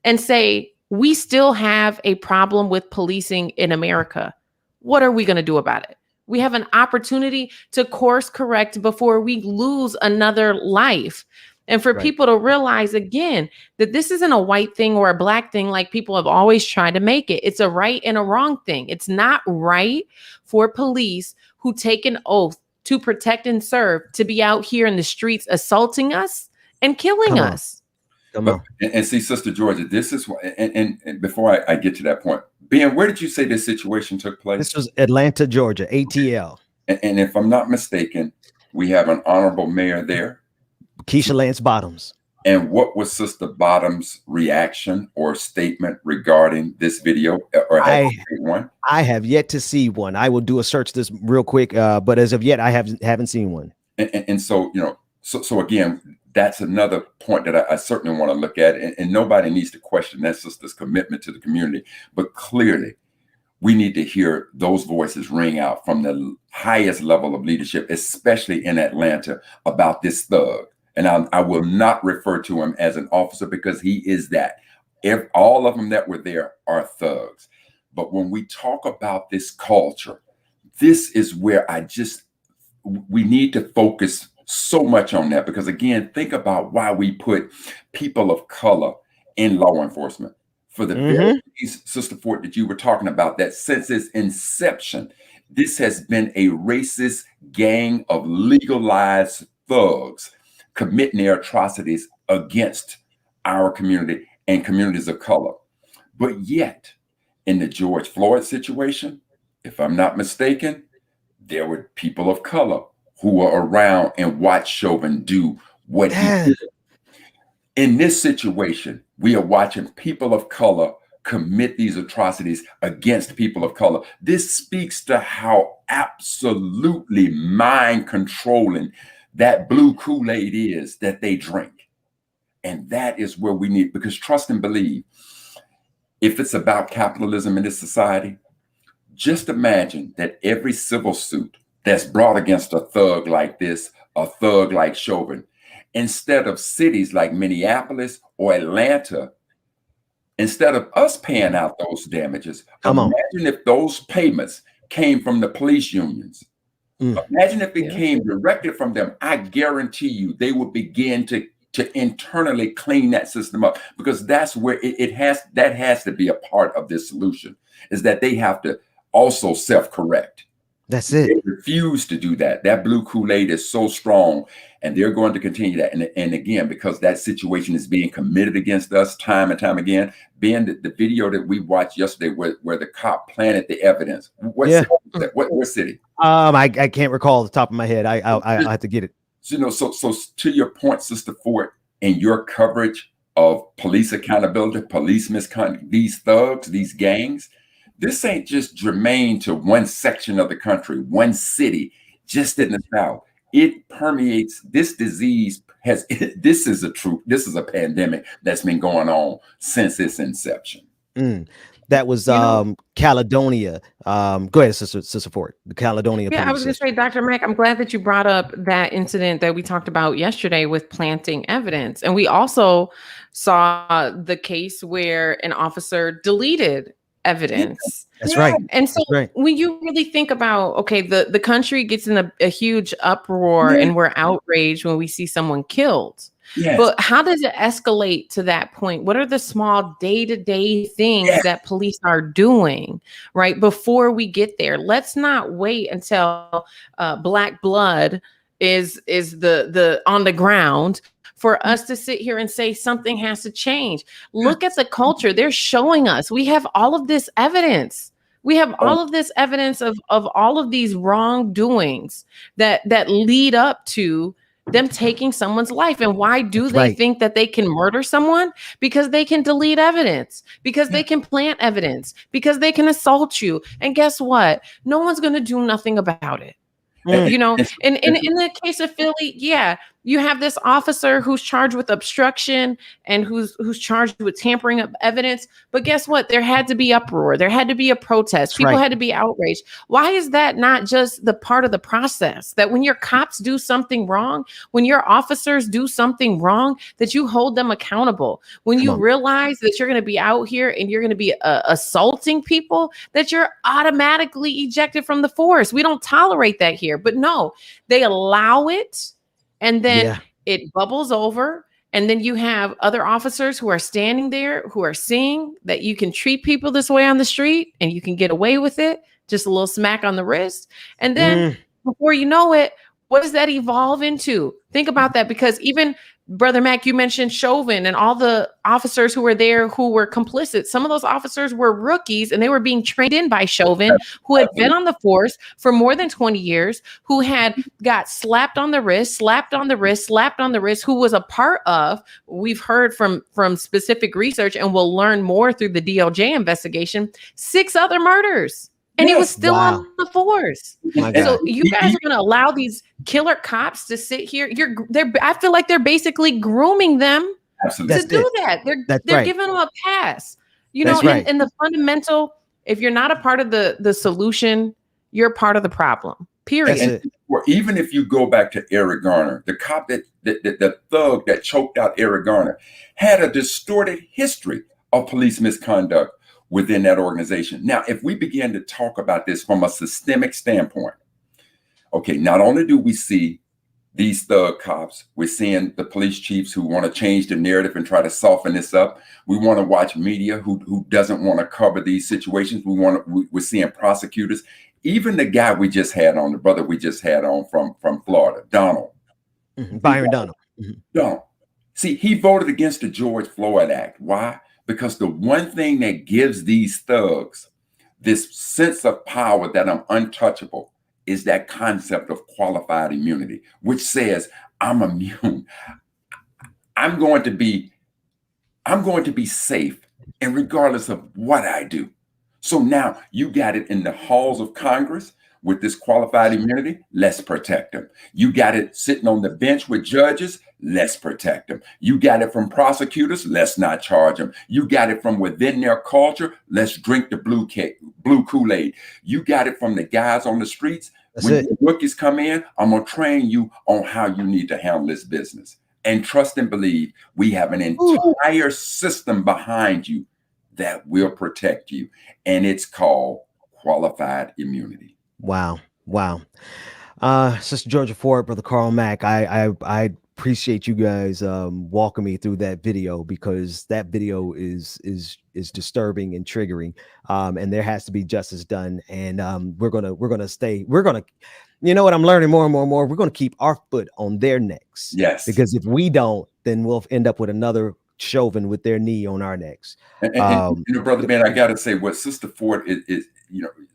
and say, we still have a problem with policing in America. What are we going to do about it? We have an opportunity to course correct before we lose another life. And for people to realize, again, that this isn't a white thing or a black thing like people have always tried to make it. It's a right and a wrong thing. It's not right for police who take an oath to protect and serve to be out here in the streets assaulting us and killing us. Come on. And see, Sister Georgia, this is what, and before I get to that point, Ben, where did you say this situation took place? This was Atlanta, Georgia, ATL. And if I'm not mistaken, we have an honorable mayor there. Keisha Lance Bottoms. And what was Sister Bottoms' reaction or statement regarding this video? Or have you seen one? I have yet to see one. I will do a search this real quick, but as of yet, I haven't seen one. And so, you know, so again, that's another point that I certainly want to look at. And nobody needs to question that sister's commitment to the community. But clearly, we need to hear those voices ring out from the highest level of leadership, especially in Atlanta, about this thug. And I will not refer to him as an officer because he is that. If all of them that were there are thugs. But when we talk about this culture, this is where we need to focus so much on that. Because again, think about why we put people of color in law enforcement. For the very reason, Sister Ford, that you were talking about, that since its inception, this has been a racist gang of legalized thugs committing their atrocities against our community and communities of color. But yet, in the George Floyd situation, if I'm not mistaken, there were people of color who were around and watched Chauvin do what he did. In this situation, we are watching people of color commit these atrocities against people of color. This speaks to how absolutely mind-controlling that blue Kool-Aid is that they drink. And that is where we need, because trust and believe, if it's about capitalism in this society, just imagine that every civil suit that's brought against a thug like this, a thug like Chauvin, instead of cities like Minneapolis or Atlanta, instead of us paying out those damages, imagine if those payments came from the police unions. Imagine if it came directly from them. I guarantee you they would begin to internally clean that system up, because that's where that has to be a part of this solution, is that they have to also self-correct. That's it. They refuse to do that. That blue Kool-Aid is so strong, and they're going to continue that. And again, because that situation is being committed against us time and time again, being the video that we watched yesterday where the cop planted the evidence. What city was that? What city? I can't recall the top of my head. I have to get it. So to your point, Sister Ford, in your coverage of police accountability, police misconduct, these thugs, these gangs, this ain't just germane to one section of the country, one city, just in the South. It permeates. This disease this is a pandemic that's been going on since its inception. That was Caledonia. Go ahead, Sister Ford. The Caledonia. Yeah, I was going to say, Dr. Mack, I'm glad that you brought up that incident that we talked about yesterday with planting evidence. And we also saw the case where an officer deleted evidence. That's right. And so when you really think about, okay, the country gets in a huge uproar and we're outraged when we see someone killed. Yes. But how does it escalate to that point? What are the small day-to-day things that police are doing, right, before we get there? Let's not wait until black blood is the on the ground for us to sit here and say something has to change. Look at the culture. They're showing us. We have all of this evidence. We have all of this evidence of all of these wrongdoings that lead up to them taking someone's life. And why do they think that they can murder someone? Because they can delete evidence, because they can plant evidence, because they can assault you. And guess what? No one's going to do nothing about it. You know, in the case of Philly, you have this officer who's charged with obstruction and who's charged with tampering up evidence. But guess what? There had to be uproar. There had to be a protest. People had to be outraged. Why is that not just the part of the process? That when your cops do something wrong, when your officers do something wrong, that you hold them accountable. When you realize that you're going to be out here and you're going to be assaulting people, that you're automatically ejected from the force. We don't tolerate that here. But no, they allow it, and then it bubbles over. And then you have other officers who are standing there who are seeing that you can treat people this way on the street and you can get away with it. Just a little smack on the wrist. And then before you know it, what does that evolve into? Think about that, because even Brother Mac, you mentioned Chauvin and all the officers who were there who were complicit. Some of those officers were rookies and they were being trained in by Chauvin, who had been on the force for more than 20 years, who had got slapped on the wrist, slapped on the wrist, who was a part of, we've heard from specific research and we'll learn more through the DOJ investigation, 6 other murders. And he was still on the force. So you guys are going to allow these killer cops to sit here. I feel like they're basically grooming them to do that. They're giving them a pass. You know, in the fundamental, if you're not a part of the solution, you're part of the problem. Period. Or even if you go back to Eric Garner, the cop the thug that choked out Eric Garner had a distorted history of police misconduct within that organization. Now, if we begin to talk about this from a systemic standpoint, okay, not only do we see these thug cops, we're seeing the police chiefs who want to change the narrative and try to soften this up. We want to watch media who doesn't want to cover these situations. We're seeing prosecutors, even the guy we just had on, the brother we just had on from Florida, Donald. Byron Donald. Donald. See, he voted against the George Floyd Act. Why? Because the one thing that gives these thugs this sense of power that I'm untouchable is that concept of qualified immunity, which says I'm immune. I'm going to be safe, and regardless of what I do. So now you got it in the halls of Congress with this qualified immunity. Let's protect them. You got it sitting on the bench with judges. Let's protect them. You got it from prosecutors. Let's not charge them. You got it from within their culture. Let's drink the blue Kool-Aid. You got it from the guys on the streets. When the rookies come in, I'm going to train you on how you need to handle this business. And trust and believe, we have an entire system behind you that will protect you. And it's called qualified immunity. Wow. Sister Georgia Ford, Brother Carl Mack, I appreciate you guys walking me through that video, because that video is disturbing and triggering, and there has to be justice done. And we're gonna you know what, I'm learning more and more. We're gonna keep our foot on their necks. Yes. Because if we don't, then we'll end up with another Chauvin with their knee on our necks. And Brother Ben, I gotta say, what Sister Ford is,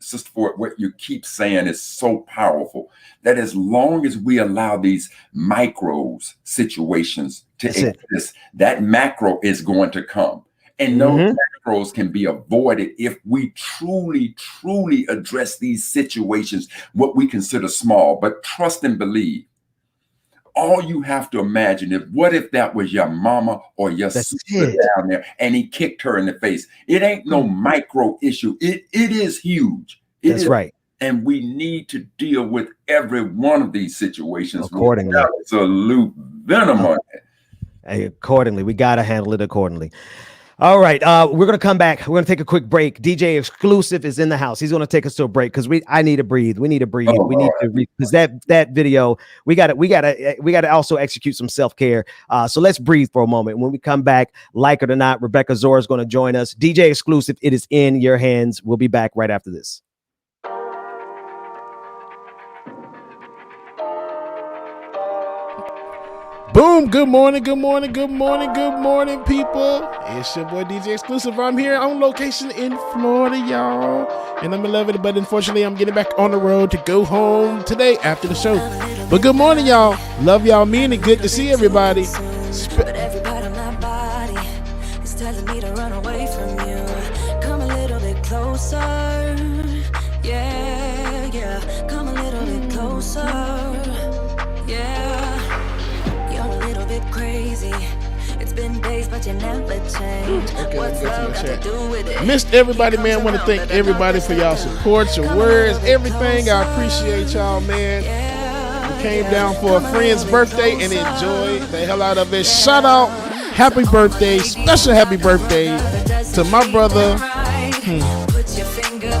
Sister Ford, what you keep saying is so powerful, that as long as we allow these micros situations to exist, that macro is going to come. And those macros can be avoided if we truly address these situations, what we consider small, but trust and believe. All you have to imagine is, what if that was your mama or your sister down there and he kicked her in the face? It ain't no micro issue. It is huge. That's right. And we need to deal with every one of these situations accordingly. With absolute venom on it. Accordingly. We got to handle it accordingly. All right, we're going to come back. We're going to take a quick break. DJ Exclusive is in the house. He's going to take us to a break because I need to breathe. We need to breathe. We need to because that video, we got to also execute some self-care. So let's breathe for a moment. When we come back, like it or not, Rebecca Zora is going to join us. DJ Exclusive, it is in your hands. We'll be back right after this. Boom, good morning, people. It's your boy DJ Exclusive. I'm here on location in Florida, y'all. And I'm in love with it, but unfortunately I'm getting back on the road to go home today after the show. But good morning, y'all. Love y'all, mean it. Good to see everybody. But every part of my body is telling me to run away from you. Come a little bit closer. Yeah. Come a little bit closer. Yeah. Crazy. It's been days, but you never change. What's love got to do with it? Missed everybody, man. Want to thank everybody for y'all support, your words, everything. I appreciate y'all, man. We came down for a friend's birthday and enjoyed the hell out of it. Shout out, happy birthday, special happy birthday to my brother,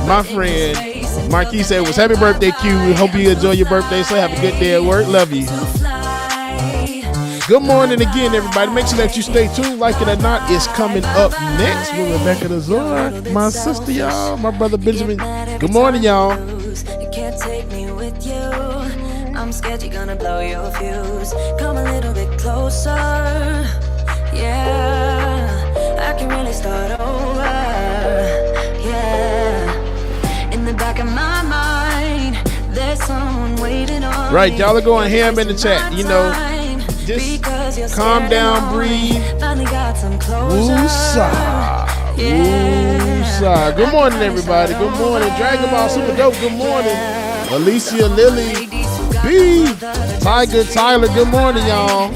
my friend. Marquis said it was happy birthday, Q. We hope you enjoy your birthday. So have a good day at work. Love you. Good morning again, everybody. Make sure that you stay tuned. Like it or not, it's coming up next with Rebecca Zora, my sister, y'all, my brother Benjamin. Good morning, y'all. You can't take me with you. I'm scared you're gonna blow your fuse. Come a little bit closer. Yeah, I can really start over. Yeah, in the back of my mind, there's someone waiting on. Right, y'all are going ham in the chat. You know, just calm down, breathe. Woosah. Woosah. Good morning, everybody. Good morning. Dragon Ball Super Dope. Good morning. Alicia, Lily, B, Tiger, Tyler. Good morning, y'all.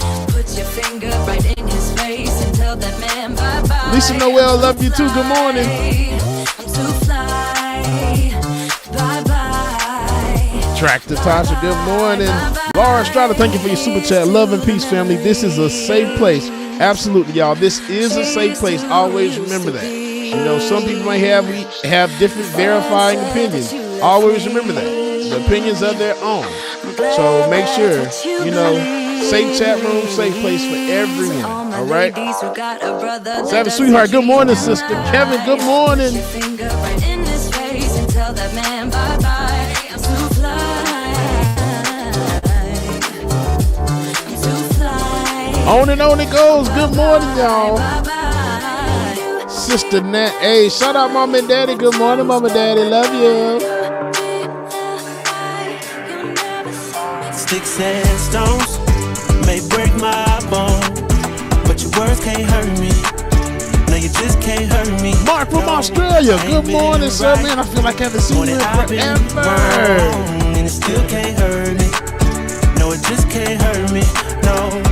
Lisa Noel, love you too. Good morning. Tractor Tasha, good morning. Laura Estrada, thank you for your super chat. Love and peace, family. This is a safe place. Absolutely, y'all. This is a safe place. Always remember that. You know, some people might have different verifying opinions. Always remember that. The opinions of their own. So make sure, you know, safe chat room, safe place for everyone. All right? Savage Sweetheart, good morning, sister. Kevin, good morning. On and on it goes. Good morning, y'all. Sister Nat. Hey, shout out Mom and Daddy. Good morning, Mom and Daddy. Love you. Sticks and stones may break my bone, but your words can't hurt me. No, you just can't hurt me. Mark from Australia. Good morning, sir. Man, I feel like I haven't seen you forever. And it still can't hurt me. No, it just can't hurt me. No.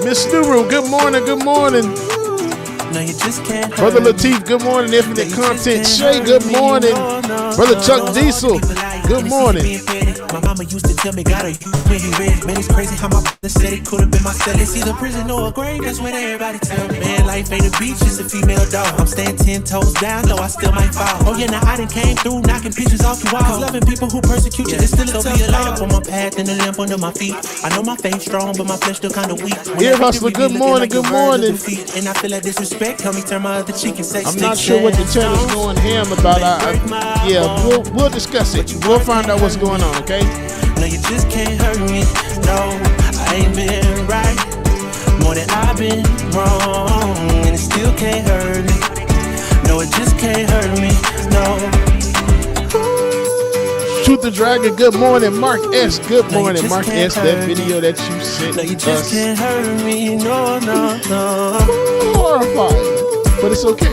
Miss Nuru, good morning, good morning. No, you just can't. Brother Lateef, good morning. Infinite Content Shay, good morning. Brother Chuck Diesel, good morning. My mama used to tell me, gotta you when he ready. Man, it's crazy how my brother said it could have been my cell. It's either prison or a grave, that's what everybody tell me. Man, life ain't a beach, it's a female dog. I'm staying 10 toes down, though I still might fall. Oh yeah, now I done came through, knocking pictures off your wall. Cause loving people who persecute you, it's still a tough be a light up on my path and a lamp under my feet. I know my faith strong, but my flesh still kinda weak. Ear Hustler, good morning, good morning. And I feel like disrespect, help me turn my other cheek and say I'm not sure what the chat is going ham about. We'll discuss it. We'll find out what's going on, okay? No, you just can't hurt me. No, I ain't been right. More than I've been wrong. And it still can't hurt me. No, it just can't hurt me. No. Shoot the Dragon, good morning. Mark S, good morning. Mark S, that video that you sent no, you just us. Can't hurt me. No. Horrifying. But it's okay.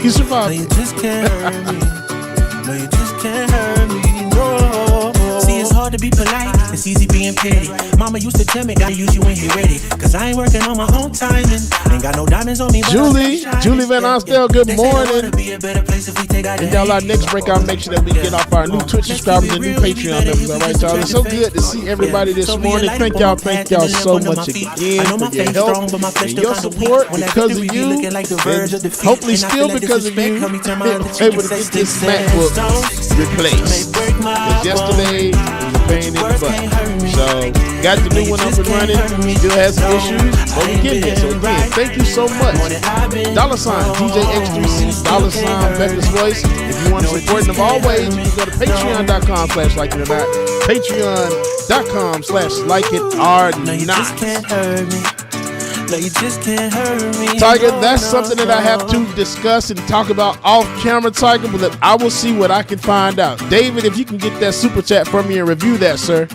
We survived. No, you just can't hurt me. No, you just can't hurt me. No. See, it's hard to be polite. It's easy being petty. Mama used to tell me, gotta use you when you're ready. Cause I ain't working on my own timing. Ain't got no diamonds on me. Julie Van Ostel, good morning. And y'all, our next break, I'll make sure that we get off our new Twitch subscribers and new Patreon members. All right, y'all. It's so good to see everybody this morning. Thank y'all so much again for your help and your support. Because of you, and hopefully still because of you, able to get this MacBook replaced. Because yesterday it was a pain in the butt. So got the new one up and running. Still has some issues, but we get there. So again, thank you so much. $DJX3C, Becca's Voice. If you want to support them always, you can go to patreon.com/likeItOrNot. Patreon.com/likeItOrNot. No, you just can't hurt me. Tiger, that's something that I have to discuss and talk about off camera, Tiger, but I will see what I can find out. David, if you can get that super chat for me and review that, sir.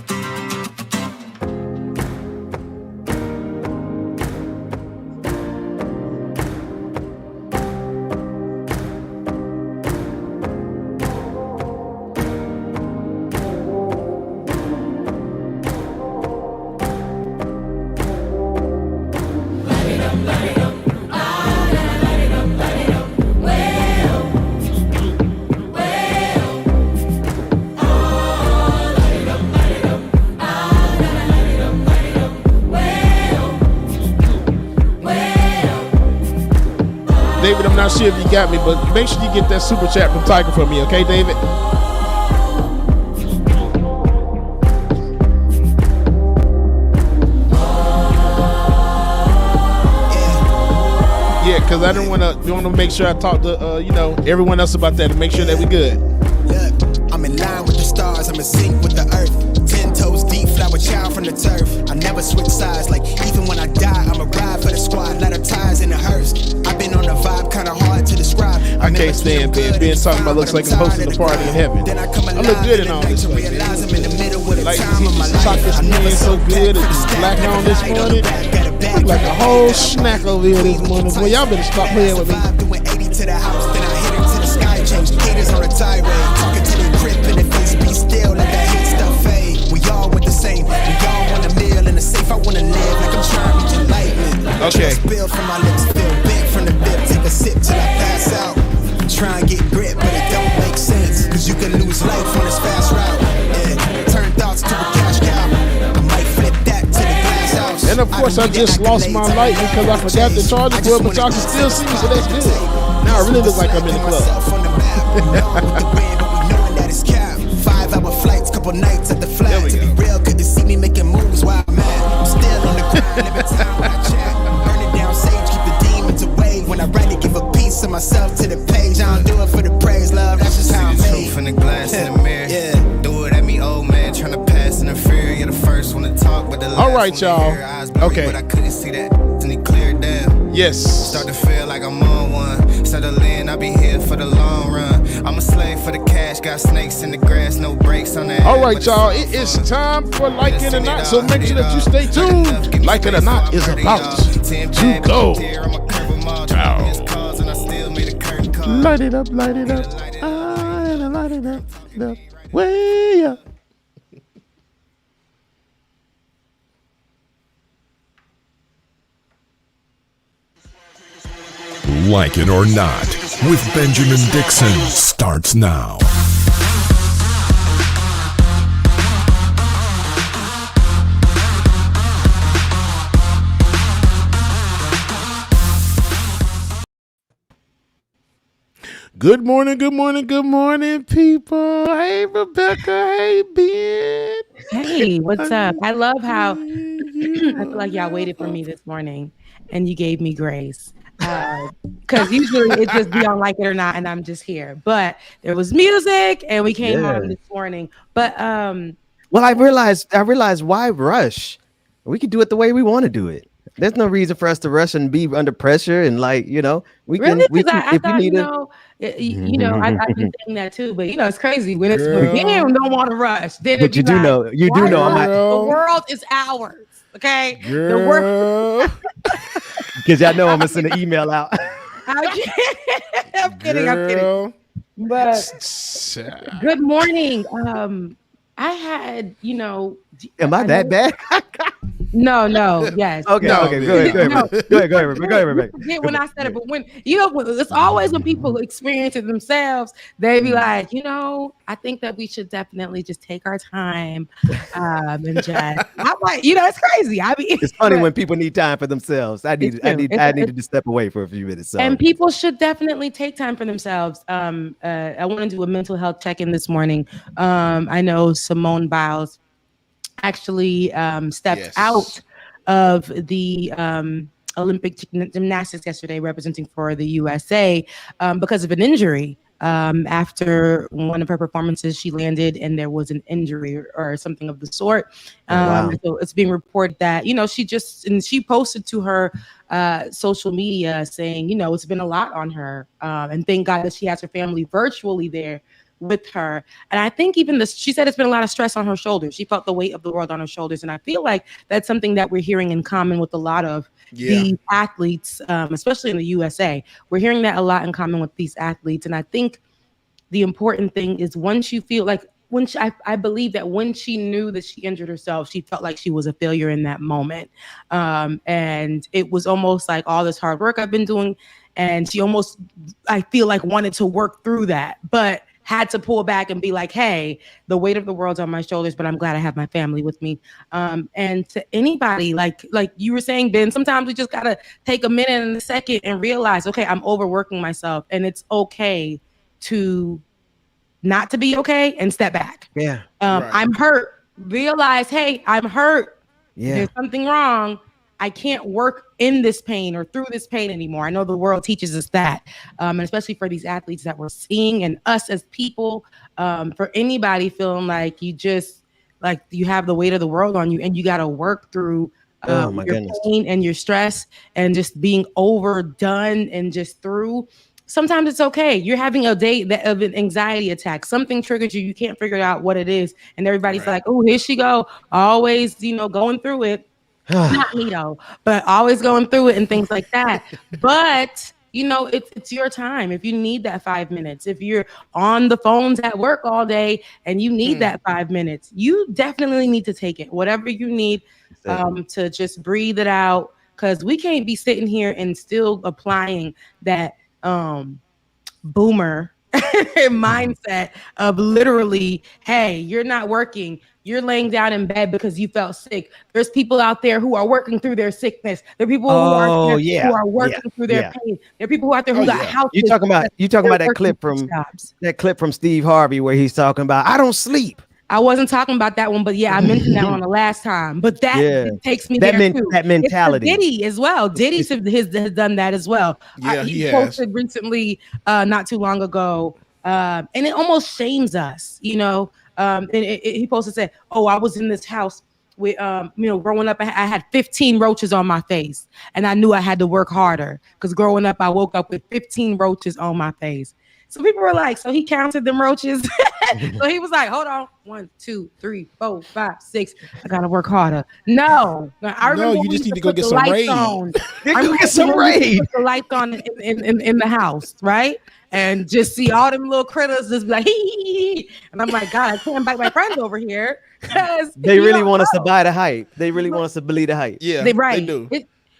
David, I'm not sure if you got me, but make sure you get that super chat from Tiger for me, okay, David? Yeah, because I don't want to make sure I talk to everyone else about that and make sure that we good. Look, I'm in line with the stars, I'm in sync with the earth. 10 toes deep, flower child from the turf. I never switch sides, like even when I die, I'm a ride for the squad. Let her ties in the hearse. I've been on the vibe, kinda hard to describe. I can't stand being talking about looks like I'm hosting a party in heaven. I look good in all this stuff. Like this chocolate smear is so good, it's black on this morning. Look like a whole snack over here this morning. Boy, y'all better stop playing with me. Doing 80 to the house, then I hit it to the sky. Change haters on a tirade, talking to the crib in the face, be still, let that hate stuff fade. We all want the same, we all want a meal in the safe. I wanna live like I'm trying to reach enlightenment. Okay. Spill from my lips, feel big from the bib. Take a sip till I pass out. Try and get grip, but it don't make sense. Cause you can lose life on this fast route. Yeah. Turn thoughts to a cash cow. I might flip that to the glass house. And of course, I just lost my light because I forgot to charge it for it, but y'all can still see me, so that's good. Now I really look like I'm in the club. 5-hour flights, couple nights at the flat. To be real, couldn't see me making moves while I'm mad. I'm still on the grind every time when I chat. Burning down sage, keep the demons away. When I write it, give a piece of myself to the page. I don't do it for the praise, love. That's just how I'm made. Truth in the glass in the mirror. Yeah. Do it at me, old man, trying to pass in the fear. You're the first one to talk, but the last all right, y'all. Okay. But I couldn't see that, and it cleared down. Yes. Start to feel like I'm on one. Settle in, I'll be here for the long run. I'm a slave for the cash, got snakes in the grass, no brakes on that. All right, y'all, it is time for Like It or Not, so make sure that you stay tuned. Like It or Not is about to go. Ciao. Light it up, light it up. Light it up, way up. Like It or Not with Benjamin Dixon starts now. Good morning, people. Hey, Rebecca. Hey, Ben. Hey, what's up? I love how I feel like y'all waited for me this morning and you gave me grace. Because usually it just be on Like It or Not, and I'm just here. But there was music and we came on this morning. But well, I realized why rush? We could do it the way we want to do it. There's no reason for us to rush and be under pressure and we really, can because I if we thought need I've been saying that too. But it's crazy when Ben don't want to rush. Then but you do know the world is ours. Okay, the world. Because y'all know I'm gonna send an email out. I'm kidding. But good morning. I had, Am I that bad? No, yes. Okay, no. okay, go ahead, Rebecca. When I said it, but when it's always when people experience it themselves, they be like, I think that we should definitely just take our time, and just. I'm like, it's crazy. It's funny when people need time for themselves. I needed to step away for a few minutes. So. And people should definitely take time for themselves. I want to do a mental health check-in this morning. I know Simone Biles actually stepped out of the Olympic gymnastics yesterday, representing for the USA because of an injury. After one of her performances, she landed and there was an injury or something of the sort. Wow. So it's being reported that, she posted to her social media saying, it's been a lot on her. And thank God that she has her family virtually there with her. And I think she said it's been a lot of stress on her shoulders. She felt the weight of the world on her shoulders. And I feel like that's something that we're hearing in common with a lot of the athletes, especially in the USA. We're hearing that a lot in common with these athletes. And I think the important thing is once you feel like, I believe that when she knew that she injured herself, she felt like she was a failure in that moment. And it was almost like all this hard work I've been doing. And she almost, I feel like, wanted to work through that, but had to pull back and be like, hey, the weight of the world's on my shoulders, but I'm glad I have my family with me. And to anybody, like you were saying, Ben, sometimes we just got to take a minute and a second and realize, okay, I'm overworking myself, and it's okay to not to be okay and step back. Yeah. I'm hurt. Realize, hey, I'm hurt. Yeah. There's something wrong. I can't work in this pain or through this pain anymore. I know the world teaches us that, and especially for these athletes that we're seeing and us as people, for anybody feeling like you have the weight of the world on you and you got to work through your pain and your stress and just being overdone and just through. Sometimes it's okay. You're having a day of an anxiety attack. Something triggered you. You can't figure out what it is. And everybody's like, oh, here she go. Always, going through it. Not me though, but always going through it and things like that. But it's your time. If you need that 5 minutes, if you're on the phones at work all day and you need that 5 minutes, you definitely need to take it. Whatever you need to just breathe it out, because we can't be sitting here and still applying that boomer mindset of literally, hey, you're not working. You're laying down in bed because you felt sick. There's people out there who are working through their sickness. There are people who are working through their pain. There are people out there who got houses. You talking about that clip from Steve Harvey where he's talking about, I don't sleep. I wasn't talking about that one, but I mentioned that one the last time. But that takes me there too. That mentality. It's Diddy as well. Diddy has done that as well. Yeah, he posted recently, not too long ago, and it almost shames us, and he posted, said, "Oh, I was in this house with, growing up, I had 15 roaches on my face, and I knew I had to work harder because growing up, I woke up with 15 roaches on my face." So people were like, so he counted them roaches. So he was like, hold on. 1, 2, 3, 4, 5, 6. I got to work harder. No. I remember you just need to go get some raid. Go get some raid. Put the lights on in the house, right? And just see all them little critters just be like, hee. And I'm like, God, I can't bite my friends over here. Because they really want us to buy the hype. They really want us to believe the hype. Yeah, they do.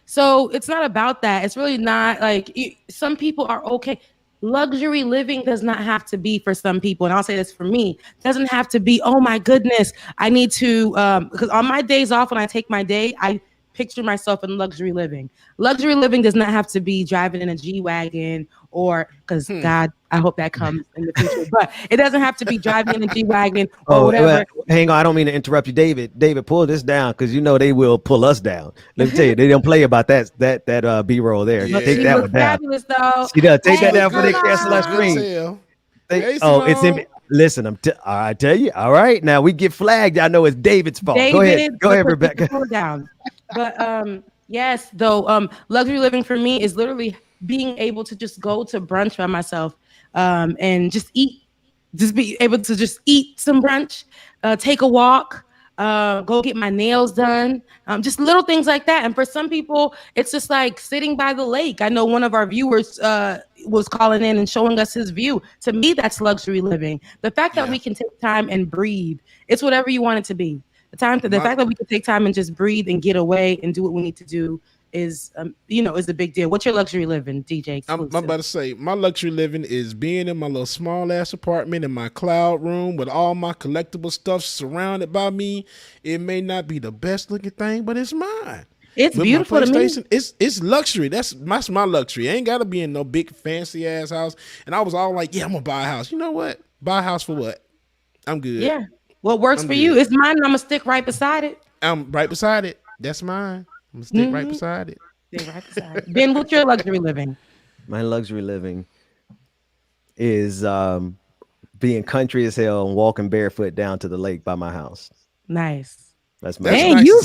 So it's not about that. It's really not like some people are okay. Luxury living does not have to be for some people. And I'll say this for me, it doesn't have to be, oh my goodness, I need to, because on my days off, when I take my day, I picture myself in luxury living. Luxury living does not have to be driving in a G-Wagon or because God, I hope that comes in the future, but it doesn't have to be driving in a G-Wagon or whatever. Well, hang on. I don't mean to interrupt you, David. David, pull this down because you know they will pull us down. Let me tell you, they don't play about that B-roll there. Yeah. Take She that was one down. fabulous, though. See that? Take that Hey, down for they cancel our Simone. screen. It's in. Listen, I tell you. All right, now we get flagged. I know it's David's fault. Go ahead, Rebecca. Pull it down. But yes, though, luxury living for me is literally being able to just go to brunch by myself, and just be able to just eat some brunch, take a walk, go get my nails done, just little things like that. And for some people, it's just like sitting by the lake. I know one of our viewers was calling in and showing us his view. To me, that's luxury living. The fact that we can take time and breathe, it's whatever you want it to be. The fact that we can take time and just breathe and get away and do what we need to do is is a big deal. What's your luxury living, DJ? I'm about to say my luxury living is being in my little small ass apartment in my cloud room with all my collectible stuff surrounded by me. It may not be the best looking thing, but it's mine. It's beautiful to me. It's luxury. That's my luxury. I ain't got to be in no big fancy ass house. And I was all like, yeah, I'm gonna buy a house. You know what? Buy a house for what? I'm good. Yeah. What works for you? It's mine. And I'm gonna stick right beside it. I'm right beside it. That's mine. I'm gonna stick right beside it. Stick right beside it. Ben, what's your luxury living? My luxury living is being country as hell and walking barefoot down to the lake by my house. Nice. That's my and you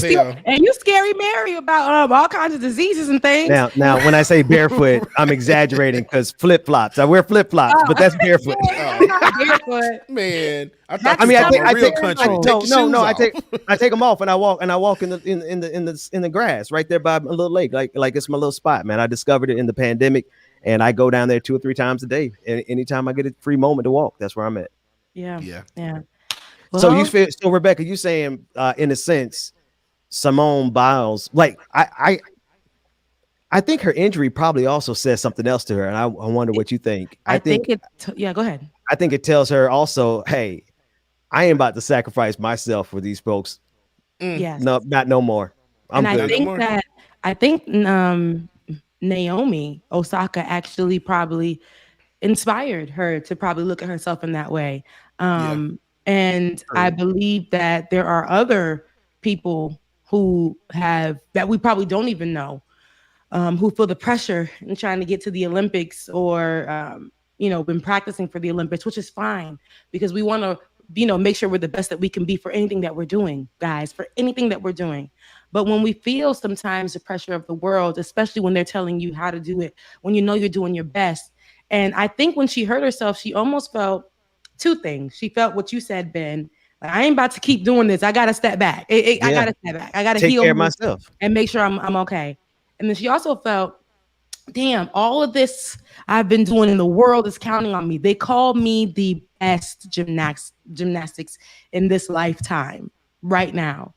scary Mary about all kinds of diseases and things. Now when I say barefoot, I'm exaggerating because flip-flops. I wear flip-flops, but that's barefoot. Barefoot. Man, I take them off and I walk in the grass right there by a little lake, like it's my little spot, man. I discovered it in the pandemic, and I go down there 2 or 3 times a day. And anytime I get a free moment to walk, that's where I'm at. Yeah. Well, so Rebecca, you saying in a sense, Simone Biles, like I think her injury probably also says something else to her, and I wonder what you think. I think go ahead. I think it tells her also, hey, I ain't about to sacrifice myself for these folks. Yes. No, not no more. I think Naomi Osaka actually probably inspired her to probably look at herself in that way. And I believe that there are other people that we probably don't even know, who feel the pressure in trying to get to the Olympics or, been practicing for the Olympics, which is fine because we want to, make sure we're the best that we can be for anything that we're doing, guys, for anything that we're doing. But when we feel sometimes the pressure of the world, especially when they're telling you how to do it, when you know you're doing your best. And I think when she hurt herself, she almost felt 2 things. She felt what you said, Ben. Like, I ain't about to keep doing this. I got to step back. I got to step back. I got to take heal care of myself and make sure I'm okay. And then she also felt, damn, all of this I've been doing and the world is counting on me. They call me the best gymnastics in this lifetime right now.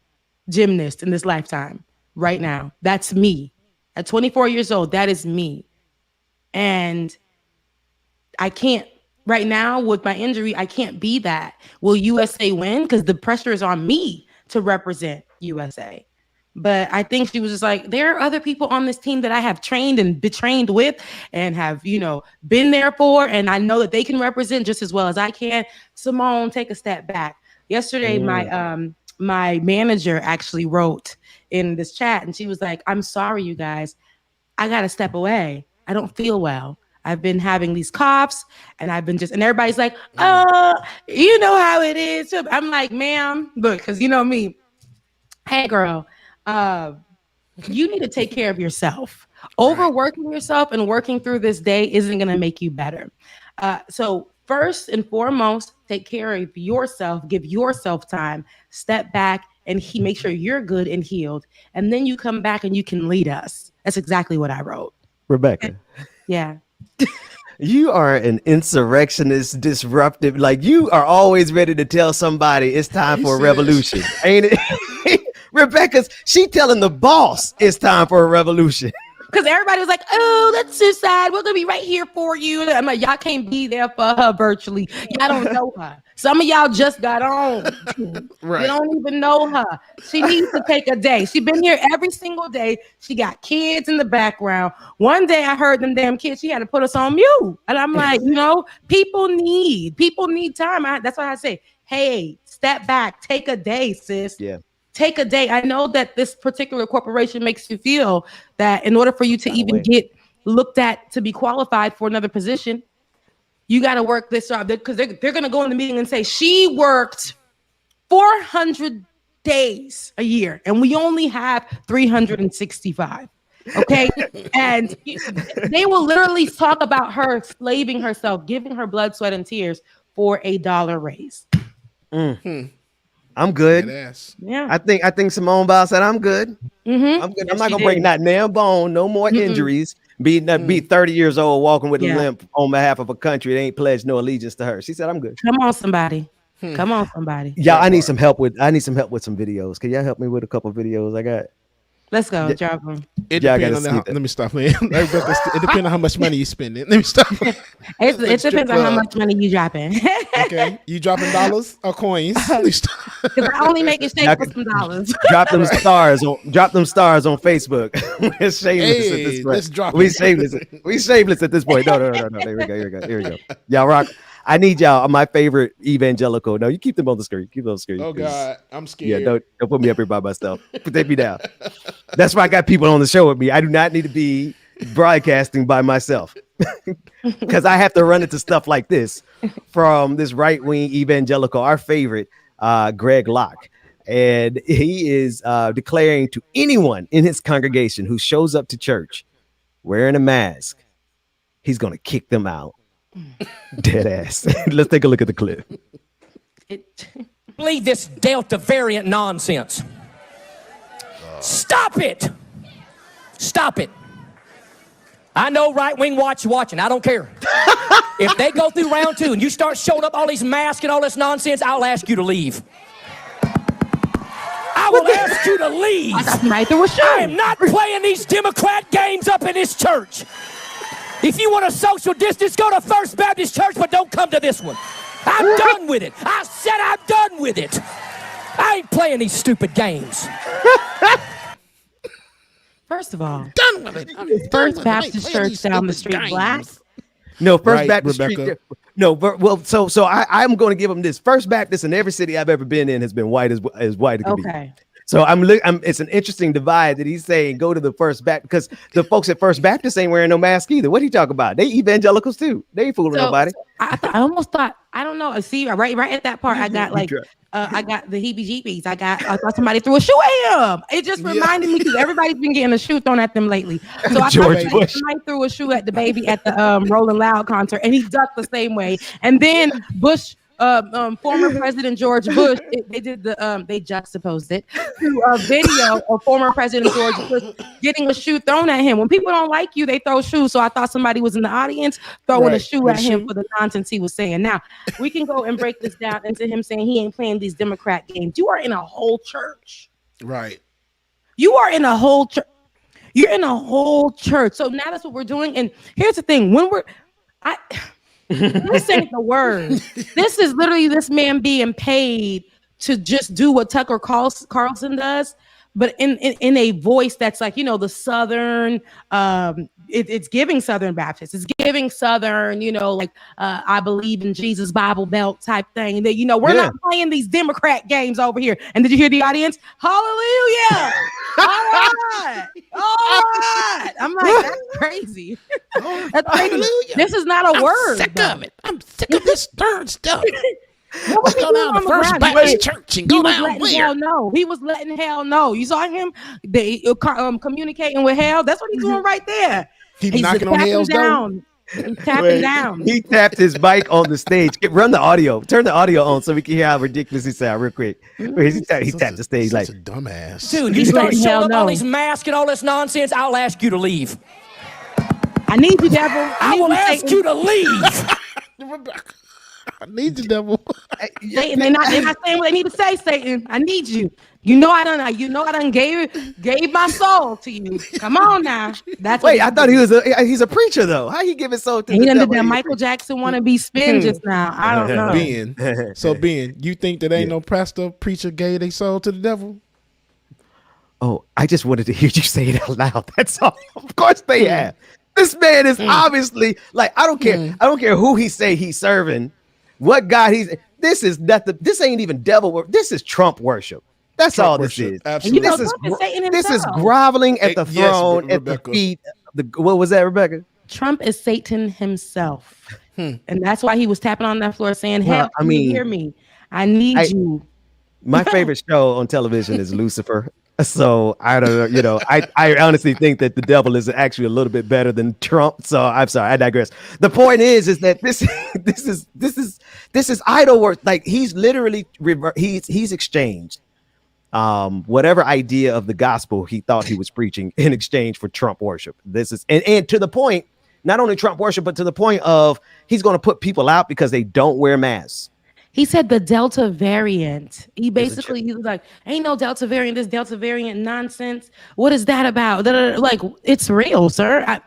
Gymnast in this lifetime right now. That's me. At 24 years old, that is me. And I can't. Right now, with my injury, I can't be that. Will USA win? Because the pressure is on me to represent USA. But I think she was just like, there are other people on this team that I have trained and been trained with and have, been there for. And I know that they can represent just as well as I can. Simone, take a step back. Yesterday, my manager actually wrote in this chat and she was like, I'm sorry, you guys. I got to step away. I don't feel well. I've been having these coughs and and everybody's like, you know how it is. I'm like, ma'am, look, because you know me. Hey, girl, you need to take care of yourself. Overworking yourself and working through this day isn't going to make you better. So first and foremost, take care of yourself, give yourself time, step back and make sure you're good and healed. And then you come back and you can lead us. That's exactly what I wrote. Rebecca. Yeah. You are an insurrectionist, disruptive. Like you are always ready to tell somebody it's time for a revolution, ain't it? Rebecca's she telling the boss it's time for a revolution. Because everybody was like, oh, that's so sad. We're going to be right here for you. I'm like, y'all can't be there for her virtually. Y'all don't know her. Some of y'all just got on. Right. You don't even know her. She needs to take a day. She's been here every single day. She got kids in the background. One day I heard them damn kids, she had to put us on mute. And I'm like, people need time. That's why I say, hey, step back, take a day, sis. Yeah. Take a day. I know that this particular corporation makes you feel that in order for you to even get looked at to be qualified for another position, you got to work this job, because they're going to go in the meeting and say she worked 400 days a year and we only have 365. Okay. And they will literally talk about her slaving herself, giving her blood, sweat, and tears for $1 raise. I'm good. Yeah. I think Simone Biles said I'm good. I'm good. I'm not gonna break not damn bone. No more injuries. Be 30 years old walking with a limp on behalf of a country that ain't pledged no allegiance to her. She said I'm good. Come on, somebody. Come on, somebody. Yeah, I need some help with some videos. Can y'all help me with a couple videos I got? Let's go. Drop them. It depends on let me stop playing. It depends on how much money you spending. Let me stop. It depends on how much money you dropping. Okay, you dropping dollars or coins? Because I only make it shake for some dollars. Drop them stars on Facebook. We're shameless at this point. Let's drop We shameless at this point. No. Here we go. Y'all rock. I need y'all. My favorite evangelical. No, you keep them on the screen. Keep them on the screen. Oh God, I'm scared. Yeah, don't put me up here by myself. Take me down. That's why I got people on the show with me. I do not need to be broadcasting by myself because I have to run into stuff like this from this right-wing evangelical, our favorite, Greg Locke. And he is declaring to anyone in his congregation who shows up to church wearing a mask, he's going to kick them out. Dead ass. Let's take a look at the clip. Believe this Delta variant nonsense. Stop it. Stop it. I know right-wing watching. I don't care. If they go through round 2 and you start showing up all these masks and all this nonsense, I'll ask you to leave. I will ask you to leave. I am not playing these Democrat games up in this church. If you want a social distance, go to First Baptist Church, but don't come to this one. I'm done with it. I said I'm done with it. I ain't playing these stupid games. First of all, done with it. First Baptist Church down the street, black. No, First Baptist Street. No, well, so I'm going to give them this. First Baptist in every city I've ever been in has been white as white as can be. So it's an interesting divide that he's saying go to the First Baptist because the folks at First Baptist ain't wearing no mask either. What are you talking about? They evangelicals too. They ain't fooling nobody. I almost thought, I don't know. See, right at that part, I got I got the heebie-jeebies. I thought somebody threw a shoe at him. It just reminded me because everybody's been getting a shoe thrown at them lately. So I thought somebody threw a shoe at the baby at the Rolling Loud concert, and he ducked the same way. And then Bush. Former President George Bush, they juxtaposed it to a video of former President George Bush getting a shoe thrown at him. When people don't like you, they throw shoes. So I thought somebody was in the audience throwing a shoe at him for the nonsense he was saying. Now we can go and break this down into him saying he ain't playing these Democrat games. You are in a whole church, right? You are in a whole church. You're in a whole church. So now that's what we're doing. And here's the thing: this ain't the word. This is literally this man being paid to just do what Tucker Carlson does, but in a voice that's like, the Southern, it's giving Southern Baptist. It's giving Southern, I believe in Jesus Bible Belt type thing. And that, we're not playing these Democrat games over here. And did you hear the audience? Hallelujah. All right. I'm like, that's crazy. That's crazy. Hallelujah. This is not a word. I'm sick of it. I'm sick of this stern stuff. Let's go down to First Baptist Church and go down where? No, he was letting hell know. You saw him communicating with hell. That's what he's doing right there. He's knocking on hell's door. He's tapping down. He tapped his mic on the stage. Run the audio. Turn the audio on so we can hear how ridiculous he sounds real quick. He tapped the stage like a dumbass. Dude, you start showing up all these masks and all this nonsense, I'll ask you to leave. I need you, devil. I will ask you to leave. I need you, devil. Satan, they're not saying what they need to say, Satan. I need you. You know I done gave my soul to you. Come on now. Wait, I thought he's a preacher though. How he give his soul to the he done did devil? that Michael Jackson wannabe spin just now. I don't know. Ben, you think that ain't no pastor preacher gave their soul to the devil? Oh, I just wanted to hear you say it out loud. That's all. Of course they have. This man is obviously like, I don't care. I don't care who he say he's serving, what God this ain't even devil worship. This is Trump worship. That's all this is. Absolutely. This is groveling at the throne, at the feet. What was that, Rebecca? Trump is Satan himself. And that's why he was tapping on that floor saying, "Help, can you hear me? I need you." My favorite show on television is Lucifer. So I don't know, I honestly think that the devil is actually a little bit better than Trump. So I'm sorry, I digress. The point is that this is idol work. Like he's literally he's exchanged whatever idea of the gospel he thought he was preaching in exchange for Trump worship. This is and to the point, not only Trump worship, but to the point of he's going to put people out because they don't wear masks. He said the Delta variant. He was like, ain't no Delta variant, this Delta variant nonsense. What is that about? Like, it's real, sir.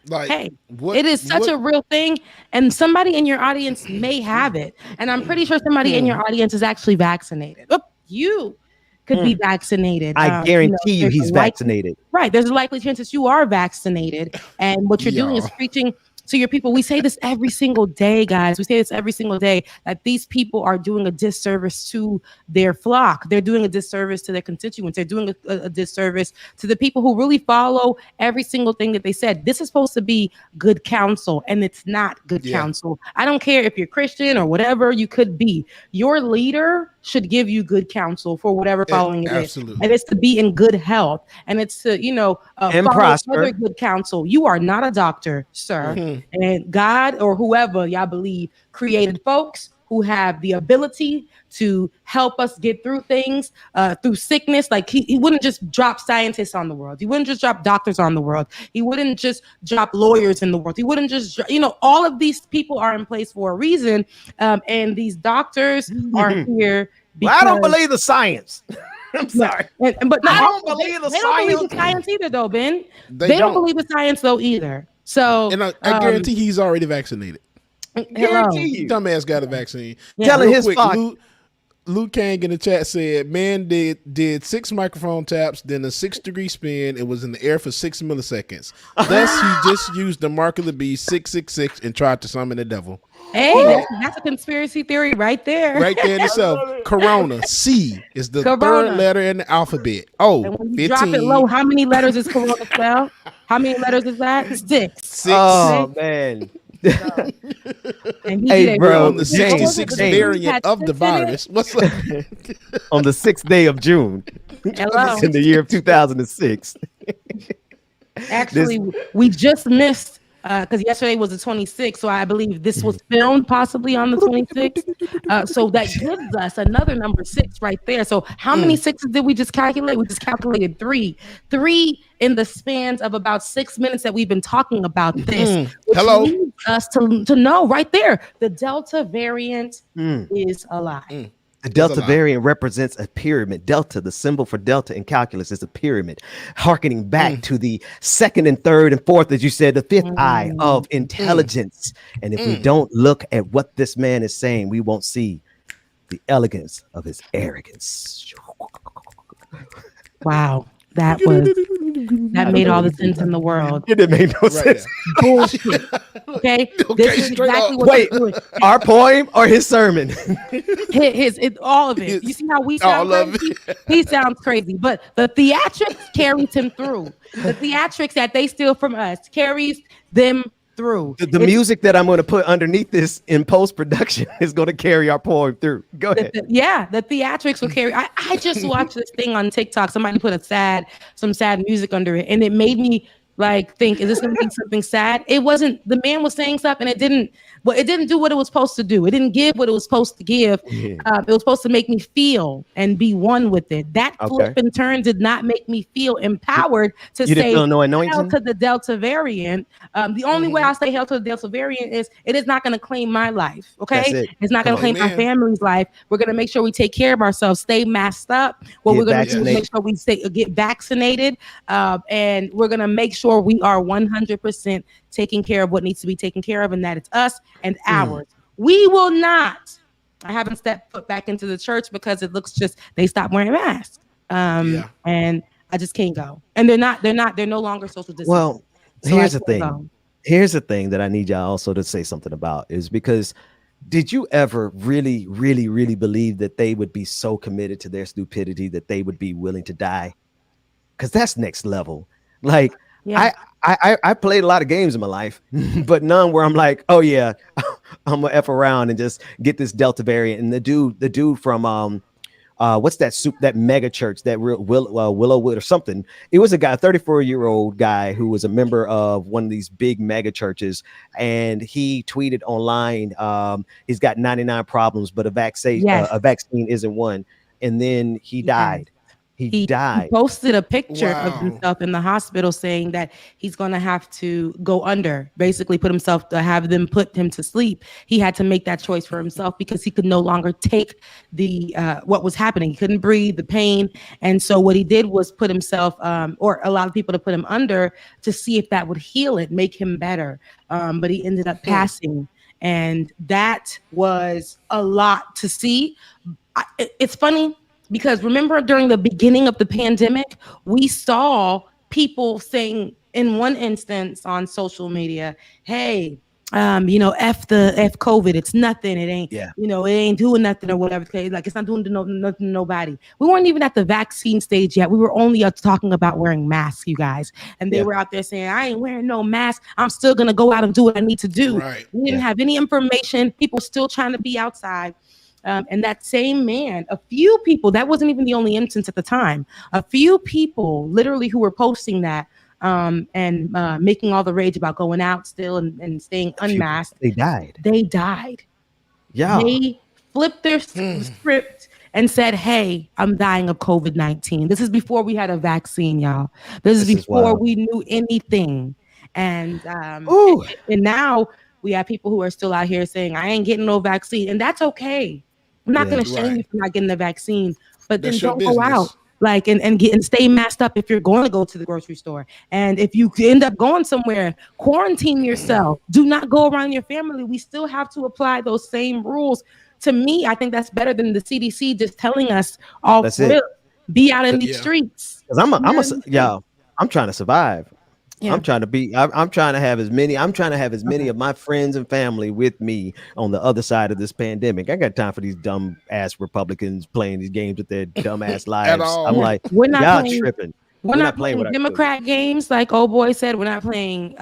It is such a real thing. And somebody in your audience may have it. And I'm pretty sure somebody in your audience is actually vaccinated. You could be vaccinated. I guarantee you he's vaccinated. Right. There's a likely chance that you are vaccinated. And what you're doing is preaching to your people. We say this every single day, guys. We say this every single day, that these people are doing a disservice to their flock. They're doing a disservice to their constituents. They're doing a disservice to the people who really follow every single thing that they said. This is supposed to be good counsel, and it's not good counsel. I don't care if you're Christian or whatever you could be. Your leader should give you good counsel for whatever following it is. And it's to be in good health. And it's to, and follow prosper. other good counsel. You are not a doctor, sir. And God or whoever y'all believe created folks who have the ability to help us get through things, through sickness. Like he wouldn't just drop scientists on the world. He wouldn't just drop doctors on the world. He wouldn't just drop lawyers in the world. He wouldn't just, all of these people are in place for a reason. And these doctors are here because I don't believe the science. I'm sorry. But I don't believe the science. They don't believe the science either, though, Ben. They don't believe the science, though, either. So, and I guarantee he's already vaccinated. Guarantee you. Dumbass got a vaccine. Telling his flock. Luke Kang in the chat said, man did 6 microphone taps, then a 6-degree spin. It was in the air for 6 milliseconds. Thus, he just used the mark of the beast 666 and tried to summon the devil. Hey, that's a conspiracy theory right there. Right there in itself. Corona. C is the third letter in the alphabet. Oh, and when you 15. Drop it low, how many letters is Corona spelled? How many letters is that? 6. Oh, man. Hey, bro, on the 66th variant of the virus. What's up? On the 6th day of June. Hello. In the year of 2006. Actually, we just missed because yesterday was the 26th, so I believe this was filmed possibly on the 26th. So that gives us another number 6 right there. So how many 6s did we just calculate? We just calculated 3. 3 in the spans of about 6 minutes that we've been talking about this. Which leads us to know right there, the Delta variant is a lie. The Delta variant represents a pyramid. Delta, the symbol for Delta in calculus, is a pyramid, harkening back to the 2nd and 3rd and 4th, as you said, the 5th eye of intelligence. And if we don't look at what this man is saying, we won't see the elegance of his arrogance. Wow. That made all the sense in the world. It didn't make no sense. Bullshit. Okay? This is exactly what Wait, our poem or his sermon? All of it. You see how we sound crazy? He sounds crazy, but the theatrics carries him through. The theatrics that they steal from us carries them through. The music that I'm going to put underneath this in post-production is going to carry our poem through. Go ahead. The theatrics will carry. I just watched this thing on TikTok. Somebody put some sad music under it, and it made me like think, is this going to be something sad? It wasn't. The man was saying stuff, and it didn't do what it was supposed to do. It didn't give what it was supposed to give. It was supposed to make me feel and be one with it. That flip and turn did not make me feel empowered to say feel no anointing? hell to the Delta variant. The only way I'll say hell to the Delta variant is it is not going to claim my life. Okay, it's not going to claim my family's life. We're going to make sure we take care of ourselves, stay masked up. What we're going to do is make sure we get vaccinated, and we're going to make sure we are 100% taking care of what needs to be taken care of, and that it's us and ours. We will not. I haven't stepped foot back into the church because it looks just they stopped wearing masks, and I just can't go. And they're no longer social distancing. Well, here's the thing. Here's the thing that I need y'all also to say something about is because did you ever really, really, really believe that they would be so committed to their stupidity that they would be willing to die? Because that's next level. Like, I played a lot of games in my life, but none where I'm like, oh yeah, I'm gonna F around and just get this Delta variant. And the dude from what's that mega church, that Willowwood or something. It was a guy, 34-year-old guy who was a member of one of these big mega churches, and he tweeted online, he's got 99 problems, but a vaccine isn't one. And then he died. He died. He posted a picture of himself in the hospital saying that he's going to have to go under, basically have them put him to sleep. He had to make that choice for himself because he could no longer take the what was happening. He couldn't breathe, the pain. And so what he did was put himself, or a lot of people to put him under to see if that would heal it, make him better. But he ended up passing. And that was a lot to see. It's funny, because remember during the beginning of the pandemic, we saw people saying in one instance on social media, hey, F COVID, it's nothing. It ain't, it ain't doing nothing or whatever. Like it's not doing nothing to nobody. We weren't even at the vaccine stage yet. We were only talking about wearing masks, you guys. And they were out there saying, I ain't wearing no mask. I'm still going to go out and do what I need to do. Right. We didn't have any information. People still trying to be outside. And that same man, a few people, that wasn't even the only instance at the time, a few people literally who were posting that and making all the rage about going out still and staying unmasked. They died. Yeah. They flipped their script and said, hey, I'm dying of COVID-19. This is before we had a vaccine, y'all. This is before we knew anything. And now we have people who are still out here saying, I ain't getting no vaccine. And that's okay. I'm not going to shame you for not getting the vaccine, but then don't go out and stay masked up if you're going to go to the grocery store. And if you end up going somewhere, quarantine yourself. Do not go around your family. We still have to apply those same rules. To me, I think that's better than the CDC just telling us all be out in these streets. Because I'm trying to survive. Yeah. I'm trying to have as many of my friends and family with me on the other side of this pandemic. I got time for these dumb ass Republicans playing these games with their dumb ass lives. I'm like, y'all tripping. We're not playing Democrat games, like old boy said. We're not playing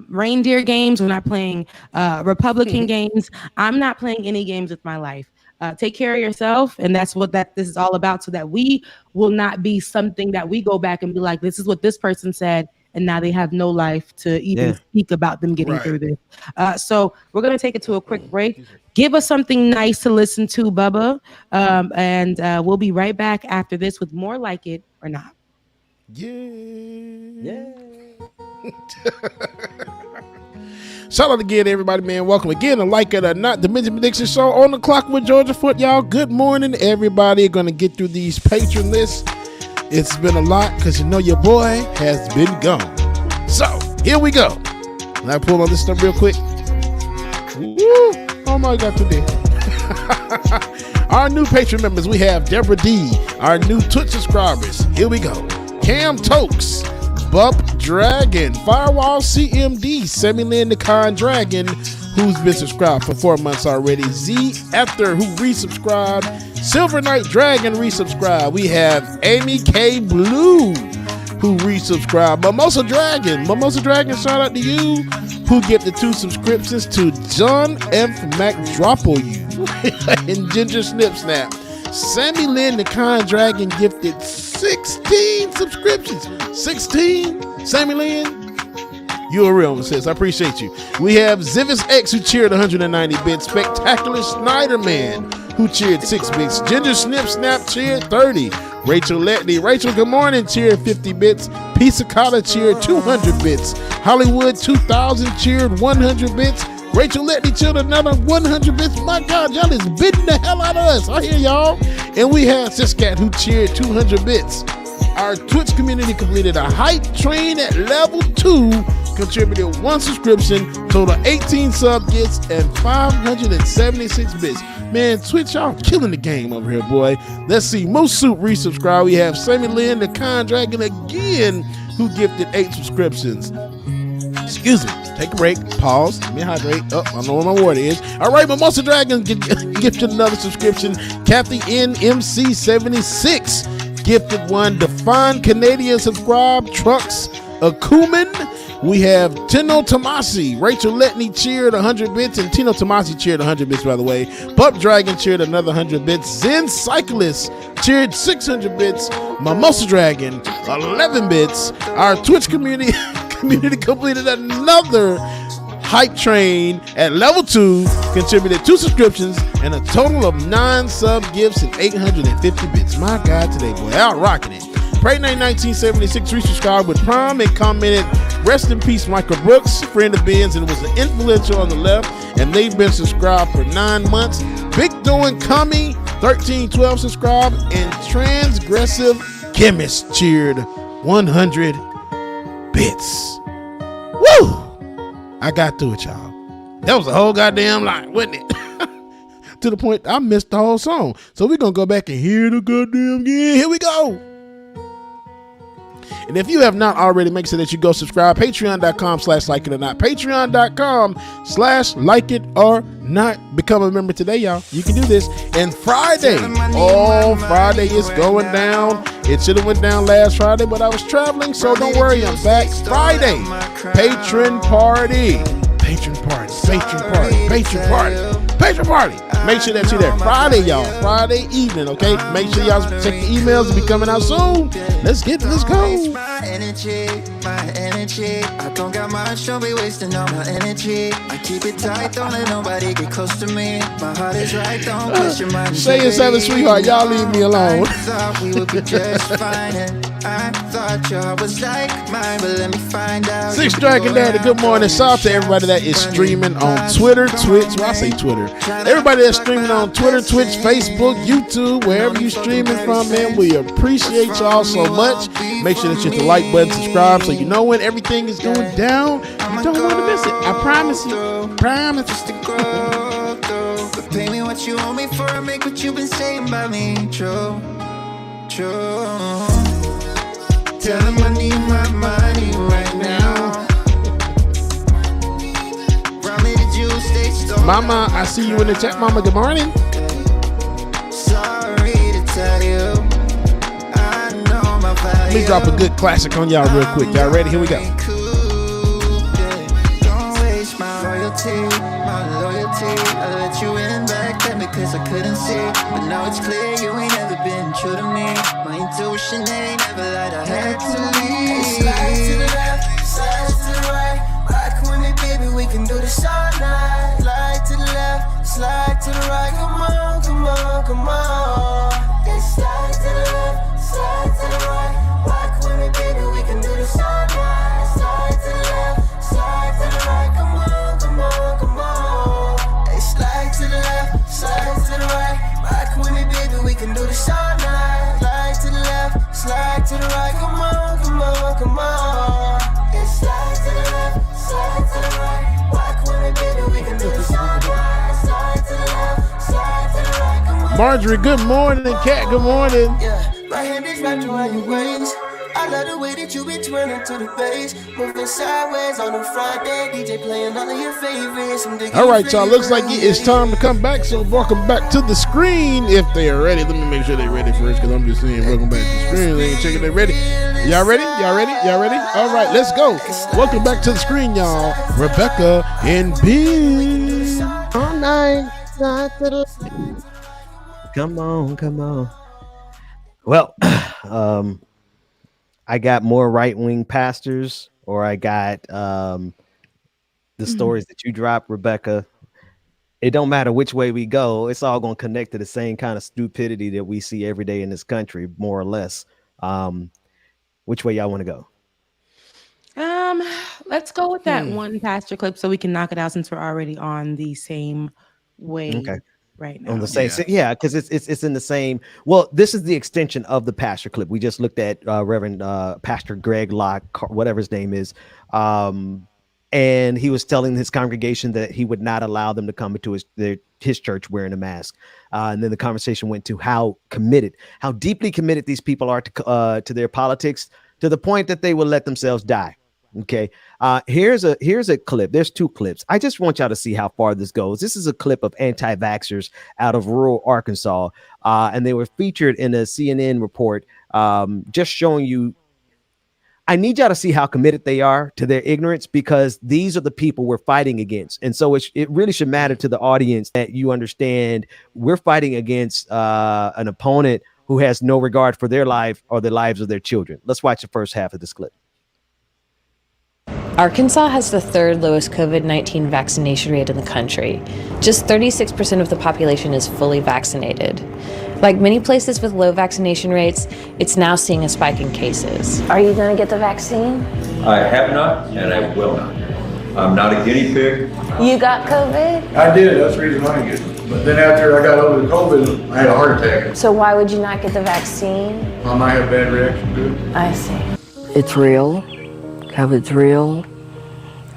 reindeer games. We're not playing Republican games. I'm not playing any games with my life. Take care of yourself, and that's what this is all about, so that we will not be something that we go back and be like, this is what this person said, and now they have no life to even speak about them getting through this. So we're going to take it to a quick break. Give us something nice to listen to, Bubba, and we'll be right back after this with more Like It or Not. Yeah. Shout out again, everybody, man. Welcome again to Like It or Not, the Benjamin Dixon Show on the clock with Georgia Foot, y'all. Good morning, everybody. Going to get through these patron lists. It's been a lot because your boy has been gone. So here we go. Can I pull on this stuff real quick? Woo. Oh my God, today. Our new patron members, we have Deborah D. Our new Twitch subscribers. Here we go. Cam Tokes, Bump Dragon, Firewall CMD, Semi Lynn the Con Dragon, who's been subscribed for 4 months already. Z After, who resubscribed. Silver Knight Dragon resubscribed. We have Amy K. Blue, who resubscribed. Mimosa Dragon, shout out to you, who get the 2 subscriptions to John F. McDropple and Ginger Snip Snap. Sammy Lynn the Con Dragon gifted 16 subscriptions. 16? Sammy Lynn? You're a real one, sis. I appreciate you. We have Zivis X, who cheered 190 bits. Spectacular Snyderman, who cheered 6 bits. Ginger Snip Snap cheered 30. Rachel Letney. Rachel, good morning, cheered 50 bits. Pizza Cotta cheered 200 bits. Hollywood 2000 cheered 100 bits. Rachel Letney cheered another 100 bits. My God, y'all is bidding the hell out of us. I hear y'all. And we have Siscat, who cheered 200 bits. Our Twitch community completed a hype train at level 2, contributed 1 subscription, total 18 sub gifts, and 576 bits. Man, Twitch, y'all killing the game over here, boy. Let's see. Moose Soup resubscribe. We have Sammy Lynn, the Con Dragon again, who gifted 8 subscriptions. Excuse me. Take a break. Pause. Let me hydrate. Oh, I know where my water is. All right, Mimosa Dragon gifted another subscription. Kathy NMC76 gifted 1. Define Canadian subscribe. Trucks Akuman. We have Tino Tomasi. Rachel Letney cheered 100 bits, and Tino Tomasi cheered 100 bits, by the way. Pup Dragon cheered another 100 bits. Zen Cyclist cheered 600 bits. Mimosa Dragon 11 bits. Our Twitch community completed another hype train at level 2, contributed 2 subscriptions and a total of 9 sub gifts and 850 bits. My God, today, boy, out rocking it. Pray Night 1976 resubscribed with Prime and commented, "Rest in peace, Michael Brooks, friend of Ben's," and it was an influential on the left, and they've been subscribed for 9 months. Big Doing Kami 1312 subscribed, and Transgressive Chemist cheered 100 bits. Woo! I got through it, y'all. That was a whole goddamn line, wasn't it? To the point I missed the whole song. So we're going to go back and hear the goddamn again. Here we go. And if you have not already, make sure that you go subscribe. Patreon.com/LikeItOrNot. Patreon.com/LikeItOrNot. Become a member today, y'all. You can do this. And Friday, Friday is going down. It should have went down last Friday, but I was traveling, so don't worry, I'm back. Friday, patron party. Patron party. Patron party. Patron party. Patron party. Make sure that you're there. Friday, y'all. Friday evening, okay? Make sure y'all check the emails. It'll be coming out soon. Let's go. My energy. I don't got much, don't be wasting all my energy. I keep it tight, don't let nobody get close to me. My heart is right, don't question my Say it, seven, sweetheart. Y'all leave me alone. I thought we would be just fine, and I thought your heart was like mine, but let me find out. Six Dragon Daddy, good morning. Shout out to everybody that is streaming on Twitter, Twitch. Well, I say Twitter. Everybody that's streaming on Twitter, Twitch, Facebook, YouTube, wherever you streaming from, man, we appreciate y'all so much. Make sure that you hit the like button, subscribe, so you know when everything is going down. You don't want to miss it. I promise you. Promise. But pay me what you owe me for, I make what you've been saying about me true. Tell them I need my money right now. Mama, I see you in the chat. Mama, good morning. Sorry to tell you, I know my value. Let me drop a good classic on y'all real quick. Y'all ready? Here we go. Don't waste my loyalty. I let you in back then because I couldn't see, but now it's clear you ain't never been true to me. My intuition ain't never lied, I had to leave. Slide to the left, slide to the right. Rock with me, baby, we can do this all night. Slide to the left, slide to the right. Come on, come on, come on. Yeah, slide to the left, slide to the right. Rock with me, baby, we can do this all night. Slide to the left, slide to the right. Come on, come on, come on. Hey, slide to the left, slide to the right. Rock with me, baby, we can do this all night. Slide to the left, slide to the right. Come on, come on, come on. Yeah, slide to the left, slide to the right. Rock with me, baby, we can do this all night. Slide to the left, slide to the right. Come on. Marjorie, good morning. Kat, good morning. Yeah, my hand is wrapped around your waist. I love the way that you be twirling to the bass. Moving sideways on a Friday. DJ playing all of your favorites. All right, y'all. Looks like it's time to come back. So welcome back to the screen. If they are ready, let me make sure they're ready first, because I'm just saying welcome back to the screen. They ain't checking they're ready. Y'all ready? Y'all ready? Y'all ready? All right, let's go. Welcome back to the screen, y'all. Rebecca and Ben. All night. Come on. Well, I got more right-wing pastors or I got the stories that you dropped, Rebecca. It don't matter which way we go, it's all going to connect to the same kind of stupidity that we see every day in this country, more or less. Which way y'all want to go? Let's go with that one pastor clip so we can knock it out since we're already on the same wave right now. On the same, because it's in the same. Well, this is the extension of the pastor clip. We just looked at Reverend Pastor Greg Locke, whatever his name is, and he was telling his congregation that he would not allow them to come into his church wearing a mask. And then the conversation went to how deeply committed these people are to their politics, to the point that they will let themselves die. Okay. Here's a clip. There's two clips. I just want y'all to see how far this goes. This is a clip of anti-vaxxers out of rural Arkansas. And they were featured in a CNN report, just showing you. I need y'all to see how committed they are to their ignorance, because these are the people we're fighting against. And so it really should matter to the audience that you understand we're fighting against an opponent who has no regard for their life or the lives of their children. Let's watch the first half of this clip. Arkansas has the third lowest COVID-19 vaccination rate in the country. Just 36% of the population is fully vaccinated. Like many places with low vaccination rates, it's now seeing a spike in cases. Are you going to get the vaccine? I have not, and I will not. I'm not a guinea pig. You got COVID? I did, that's the reason I didn't get it. But then after I got over the COVID, I had a heart attack. So why would you not get the vaccine? I might have a bad reaction to it. I see. It's real. COVID's real.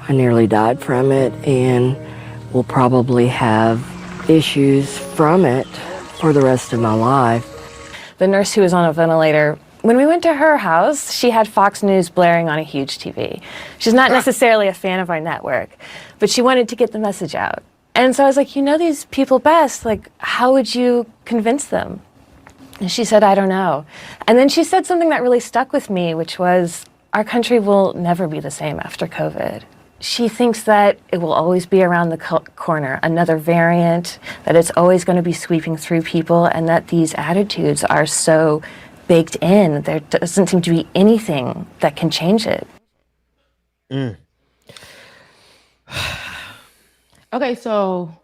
I nearly died from it and will probably have issues from it for the rest of my life. The nurse who was on a ventilator, when we went to her house, she had Fox News blaring on a huge TV. She's not necessarily a fan of our network, but she wanted to get the message out. And so I was like, you know these people best, like, how would you convince them? And she said, I don't know. And then she said something that really stuck with me, which was, our country will never be the same after COVID. She thinks that it will always be around the corner, another variant, that it's always going to be sweeping through people, and that these attitudes are so baked in. There doesn't seem to be anything that can change it. Okay, so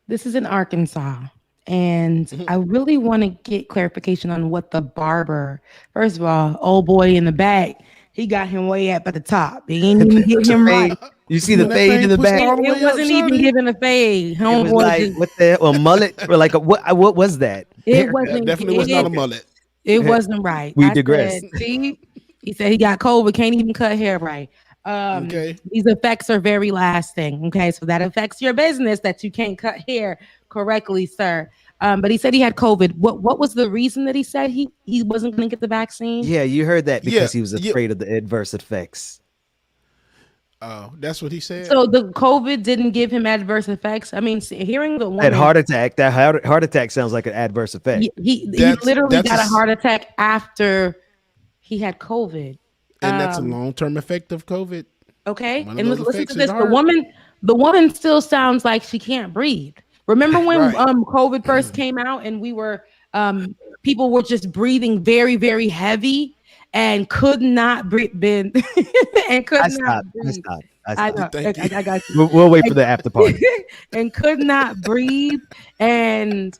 this is in Arkansas, and I really want to get clarification on what the barber, first of all, old boy in the back, he got him way up at the top. He ain't even get him right. You see the fade in the back? It wasn't even giving a fade. It was like, what the hell? A mullet? Or like, what was that? It wasn't. Definitely was not a mullet. It wasn't right. We digress. See, he said he got COVID, can't even cut hair right. These effects are very lasting. Okay, so that affects your business that you can't cut hair correctly, sir. But he said he had COVID. What was the reason that he said he wasn't going to get the vaccine? Yeah, you heard that because he was afraid of the adverse effects. Oh, that's what he said. So the COVID didn't give him adverse effects. I mean, hearing the woman, that heart attack sounds like an adverse effect. He literally got a heart attack after he had COVID, and that's a long-term effect of COVID. Okay, and listen to this: the woman still sounds like she can't breathe. Remember when COVID first came out and we were people were just breathing very, very heavy and could not breathe and could not breathe. I got you. We'll wait for the after party. And could not breathe. And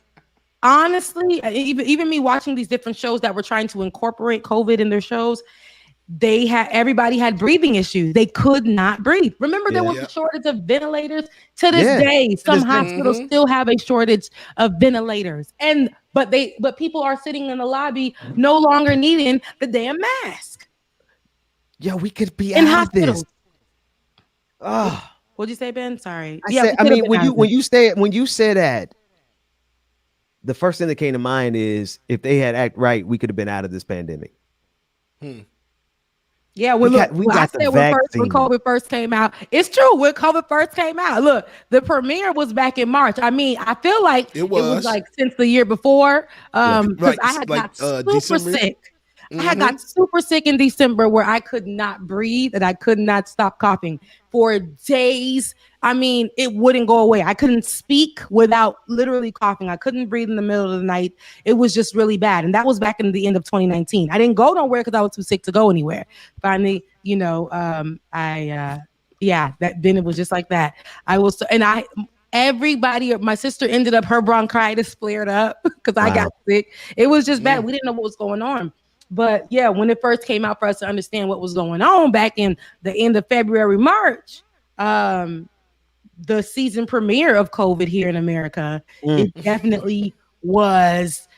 honestly, even me watching these different shows that were trying to incorporate COVID in their shows, everybody had breathing issues. They could not breathe. Remember, there was a shortage of ventilators. To this day, some hospitals still have a shortage of ventilators. But people are sitting in the lobby no longer needing the damn mask. Yeah, we could be in out hospitals. Of this. Oh, what'd you say, Ben? Sorry. When you said that, the first thing that came to mind is if they had act right, we could have been out of this pandemic. Yeah, when COVID first came out, it's true. When COVID first came out, look, the premiere was back in March. I mean, I feel like it was like since the year before. Because I had got super sick. I had got super sick in December where I could not breathe and I could not stop coughing for days. I mean, it wouldn't go away. I couldn't speak without literally coughing. I couldn't breathe in the middle of the night. It was just really bad. And that was back in the end of 2019. I didn't go nowhere because I was too sick to go anywhere. Finally, then it was just like that. Everybody, my sister ended up, her bronchitis flared up because I got sick. It was just bad. We didn't know what was going on. But yeah, when it first came out for us to understand what was going on back in the end of February, March, the season premiere of COVID here in America, it definitely was.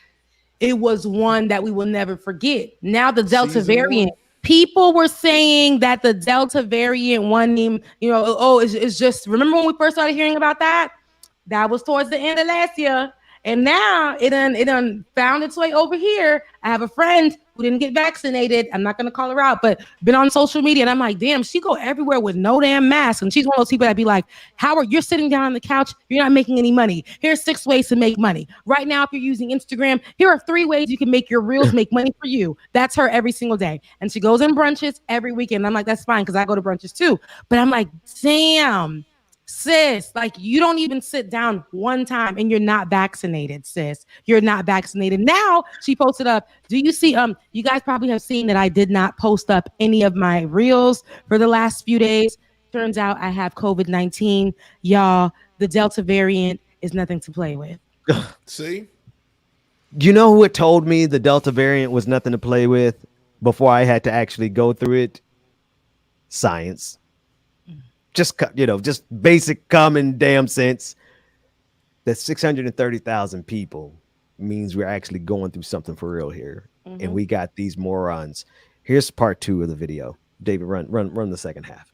It was one that we will never forget. Now the Delta variant, people were saying that the Delta variant it's just, remember when we first started hearing about that? That was towards the end of last year. And now it done found its way over here. I have a friend who didn't get vaccinated. I'm not going to call her out, but been on social media. And I'm like, damn, she go everywhere with no damn mask. And she's one of those people that be like, Howard, you're sitting down on the couch. You're not making any money. Here's 6 ways to make money. Right now, if you're using Instagram, here are 3 ways you can make your reels make money for you. That's her every single day. And she goes in brunches every weekend. I'm like, that's fine because I go to brunches too. But I'm like, damn. Sis, like you don't even sit down one time and you're not vaccinated, sis. You're not vaccinated. Now she posted up. Do you see? You guys probably have seen that I did not post up any of my reels for the last few days. Turns out I have COVID-19. Y'all, the Delta variant is nothing to play with. See? You know who had told me the Delta variant was nothing to play with before I had to actually go through it? Science. Just basic common damn sense that 630,000 people means we're actually going through something for real here. And we got these morons. Here's part 2 of the video. David, run the second half.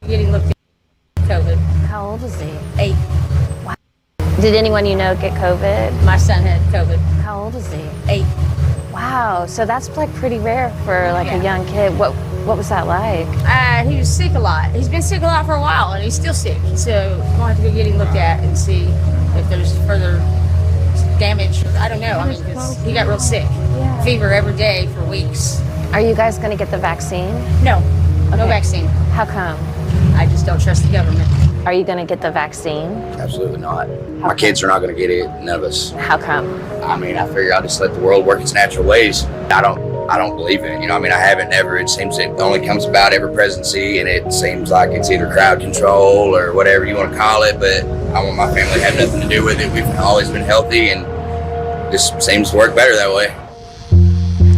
Getting looked at COVID. How old is he? 8. Wow. Did anyone you know get COVID? My son had COVID. How old is he? 8. Wow, so that's like pretty rare for like a young kid. What was that like? He was sick a lot. He's been sick a lot for a while, and he's still sick. So we'll have to go get him looked at and see if there's further damage. I don't know. I mean, because he got real sick. Yeah. Fever every day for weeks. Are you guys going to get the vaccine? No, no Okay. vaccine. How come? I just don't trust the government. Are you going to get the vaccine? Absolutely not. My kids are not going to get it. None of us. How come? I mean, I figure I'll just let the world work its natural ways. I don't believe in it. I haven't never. It seems it only comes about every presidency, and it seems like it's either crowd control or whatever you want to call it. But I want my family to have nothing to do with it. We've always been healthy, and just seems to work better that way.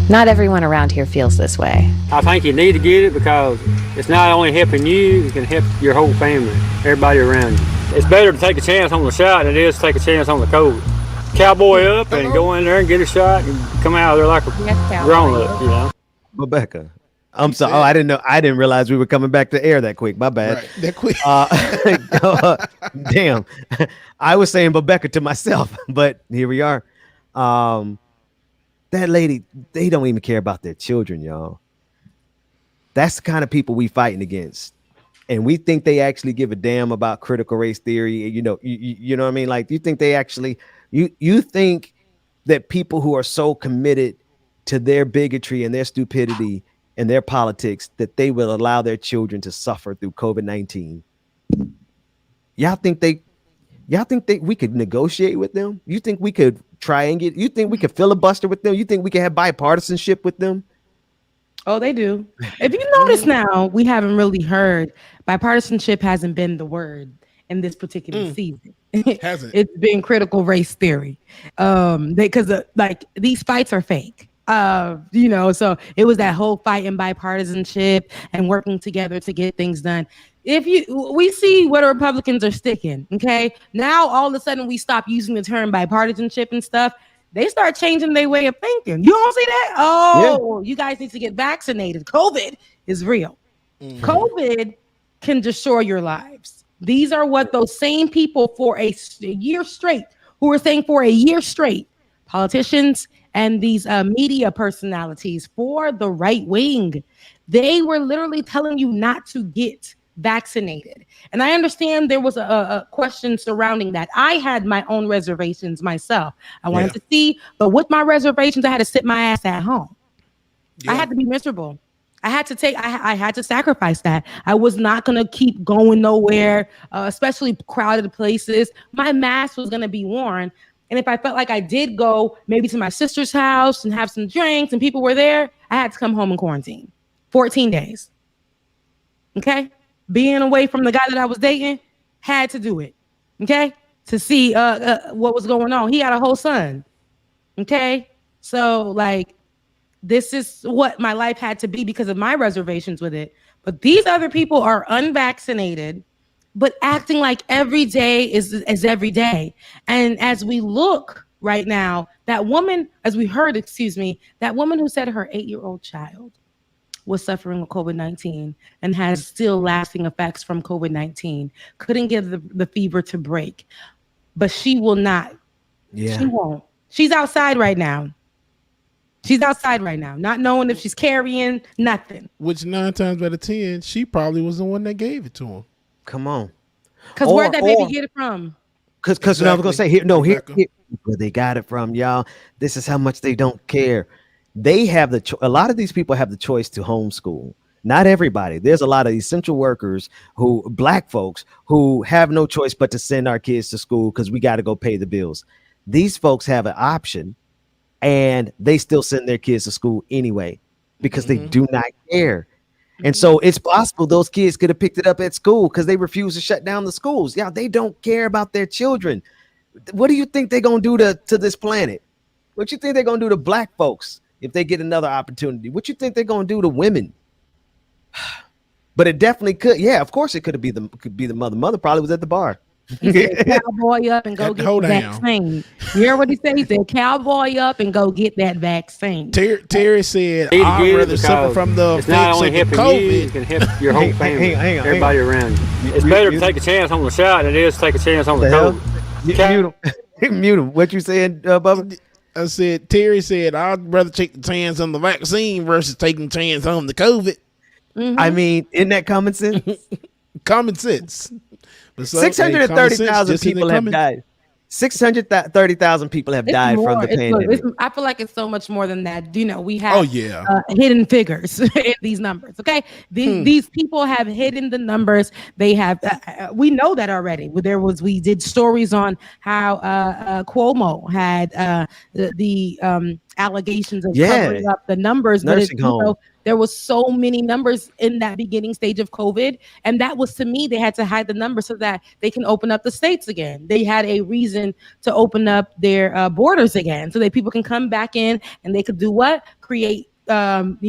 Not everyone around here feels this way. I think you need to get it because it's not only helping you, it can help your whole family, everybody around you. It's better to take a chance on the shot than it is to take a chance on the COVID. Cowboy up and go in there and get a shot and come out of there like a grown up, Rebecca, I'm sorry. Oh, I didn't realize we were coming back to air that quick. My bad. Right, that quick. Damn. I was saying Rebecca to myself, but here we are. That lady, they don't even care about their children, y'all. That's the kind of people we fighting against. And we think they actually give a damn about critical race theory. You know what I mean? Like, you think they actually, you think that people who are so committed to their bigotry and their stupidity and their politics that they will allow their children to suffer through COVID-19. Y'all think we could negotiate with them? You think we could triangulate? You think we could filibuster with them? You think we could have bipartisanship with them? Oh, they do. If you notice now, we haven't really heard bipartisanship hasn't been the word in this particular season. Hasn't. It's been critical race theory. Because like these fights are fake. So it was that whole fight in bipartisanship and working together to get things done. We see where the Republicans are sticking. Okay, now all of a sudden we stop using the term bipartisanship and stuff. They start changing their way of thinking. You don't see that? Oh, yeah. You guys need to get vaccinated. COVID is real. Mm-hmm. COVID can destroy your lives. These are what those same people for a year straight, who were saying for a year straight, politicians and these media personalities for the right wing, they were literally telling you not to get vaccinated. And I understand there was a question surrounding that. I had my own reservations myself. I wanted to see, but with my reservations, I had to sit my ass at home. I had to be miserable. I had to sacrifice that. I was not going to keep going nowhere, especially crowded places. My mask was going to be worn. And if I felt like I did go maybe to my sister's house and have some drinks and people were there, I had to come home and quarantine 14 days. Okay. Being away from the guy that I was dating, had to do it. Okay. To see what was going on. He had a whole son. Okay. So like, this is what my life had to be because of my reservations with it. But these other people are unvaccinated, but acting like every day is every day. And as we look right now, that woman, as we heard, that woman who said her 8-year-old child was suffering with COVID-19 and has still lasting effects from COVID-19, couldn't get the fever to break, but she will not. Yeah. She won't. She's outside right now. She's outside right now, not knowing if she's carrying nothing. Which 9 times out of 10, she probably was the one that gave it to him. Come on. Because where'd that baby get it from? Because exactly. I was gonna say here where they got it from, y'all. This is how much they don't care. They have a lot of these people have the choice to homeschool. Not everybody. There's a lot of essential workers black folks who have no choice but to send our kids to school because we got to go pay the bills. These folks have an option. And they still send their kids to school anyway because they do not care. And so it's possible those kids could have picked it up at school because they refuse to shut down the schools. Yeah, they don't care about their children. What do you think they're going to do to this planet? What you think they're going to do to black folks if they get another opportunity? What you think they're going to do to women? But it definitely could. Yeah, of course it could be the mother. Mother probably was at the bar. He said, cowboy up and go get the vaccine. You hear what he said? He said, cowboy up and go get that vaccine. Terry said, I'd rather suffer from the it's not only helping COVID. you, it can help your whole family, everybody around you. It's better to take a chance on the shot than it is to take a chance on the COVID. Mute him. What you saying, Bubba? I said, Terry said, I'd rather take the chance on the vaccine versus taking the chance on the COVID. Mm-hmm. I mean, isn't that common sense? Common sense. 630,000 people have died. 630,000 people have died from the pandemic. I feel like it's so much more than that. You know, we have hidden figures in these numbers. Okay, these people have hidden the numbers. They have. We know that already. We did stories on how Cuomo had the allegations of covering up the numbers, nursing home. There was so many numbers in that beginning stage of COVID. And that was, to me, they had to hide the numbers so that they can open up the states again. They had a reason to open up their borders again so that people can come back in and they could do what? Create, because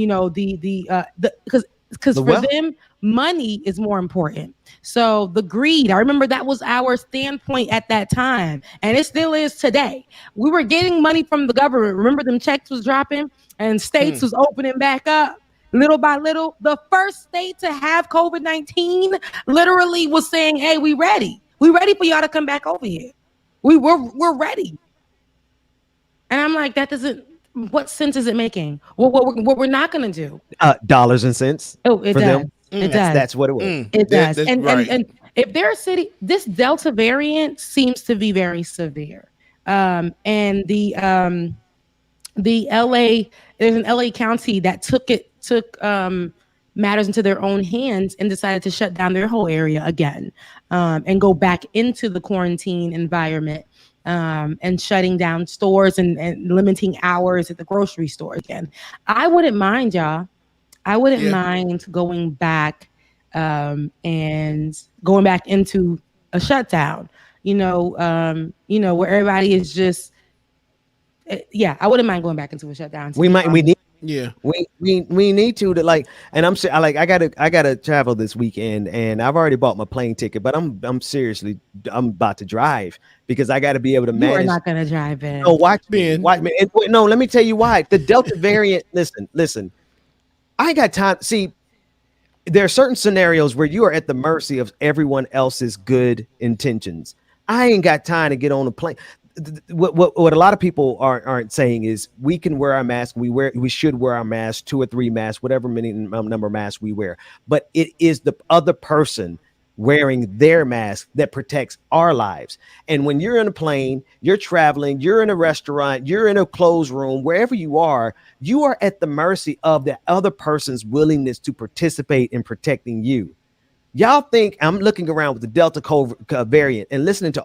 for them, money is more important. So the greed, I remember that was our standpoint at that time. And it still is today. We were getting money from the government. Remember them checks was dropping and states was opening back up. Little by little, the first state to have COVID-19 literally was saying, hey, we ready. We ready for y'all to come back over here. We're ready. And I'm like, what sense is it making? What we're not going to do? Dollars and cents. Oh, it does. Them. It does. That's what it was. It does. And if there's this Delta variant seems to be very severe. And the LA, there's an LA county that took matters into their own hands and decided to shut down their whole area again, and go back into the quarantine environment, and shutting down stores and limiting hours at the grocery store again. I wouldn't mind, y'all. I wouldn't mind going back and going back into a shutdown, where everybody is just, I wouldn't mind going back into a shutdown. We need to like, and I'm I gotta travel this weekend, and I've already bought my plane ticket, but I'm about to drive because I got to be able to manage. You are not gonna drive in. No, watch me. No, let me tell you why. The Delta variant. Listen. I ain't got time. See, there are certain scenarios where you are at the mercy of everyone else's good intentions. I ain't got time to get on a plane. What a lot of people aren't saying is we can wear our mask. We should wear our mask, 2 or 3 masks, whatever many number of masks we wear. But it is the other person wearing their mask that protects our lives. And when you're in a plane, you're traveling, you're in a restaurant, you're in a closed room, wherever you are at the mercy of the other person's willingness to participate in protecting you. Y'all think I'm looking around with the Delta COVID variant and listening to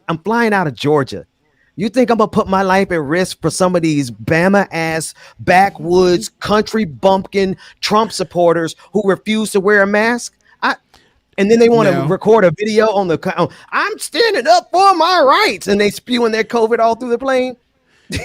I'm flying out of Georgia. You think I'm gonna put my life at risk for some of these Bama ass backwoods country bumpkin Trump supporters who refuse to wear a mask? And then they want to record a video on I'm standing up for my rights, and they spewing their COVID all through the plane.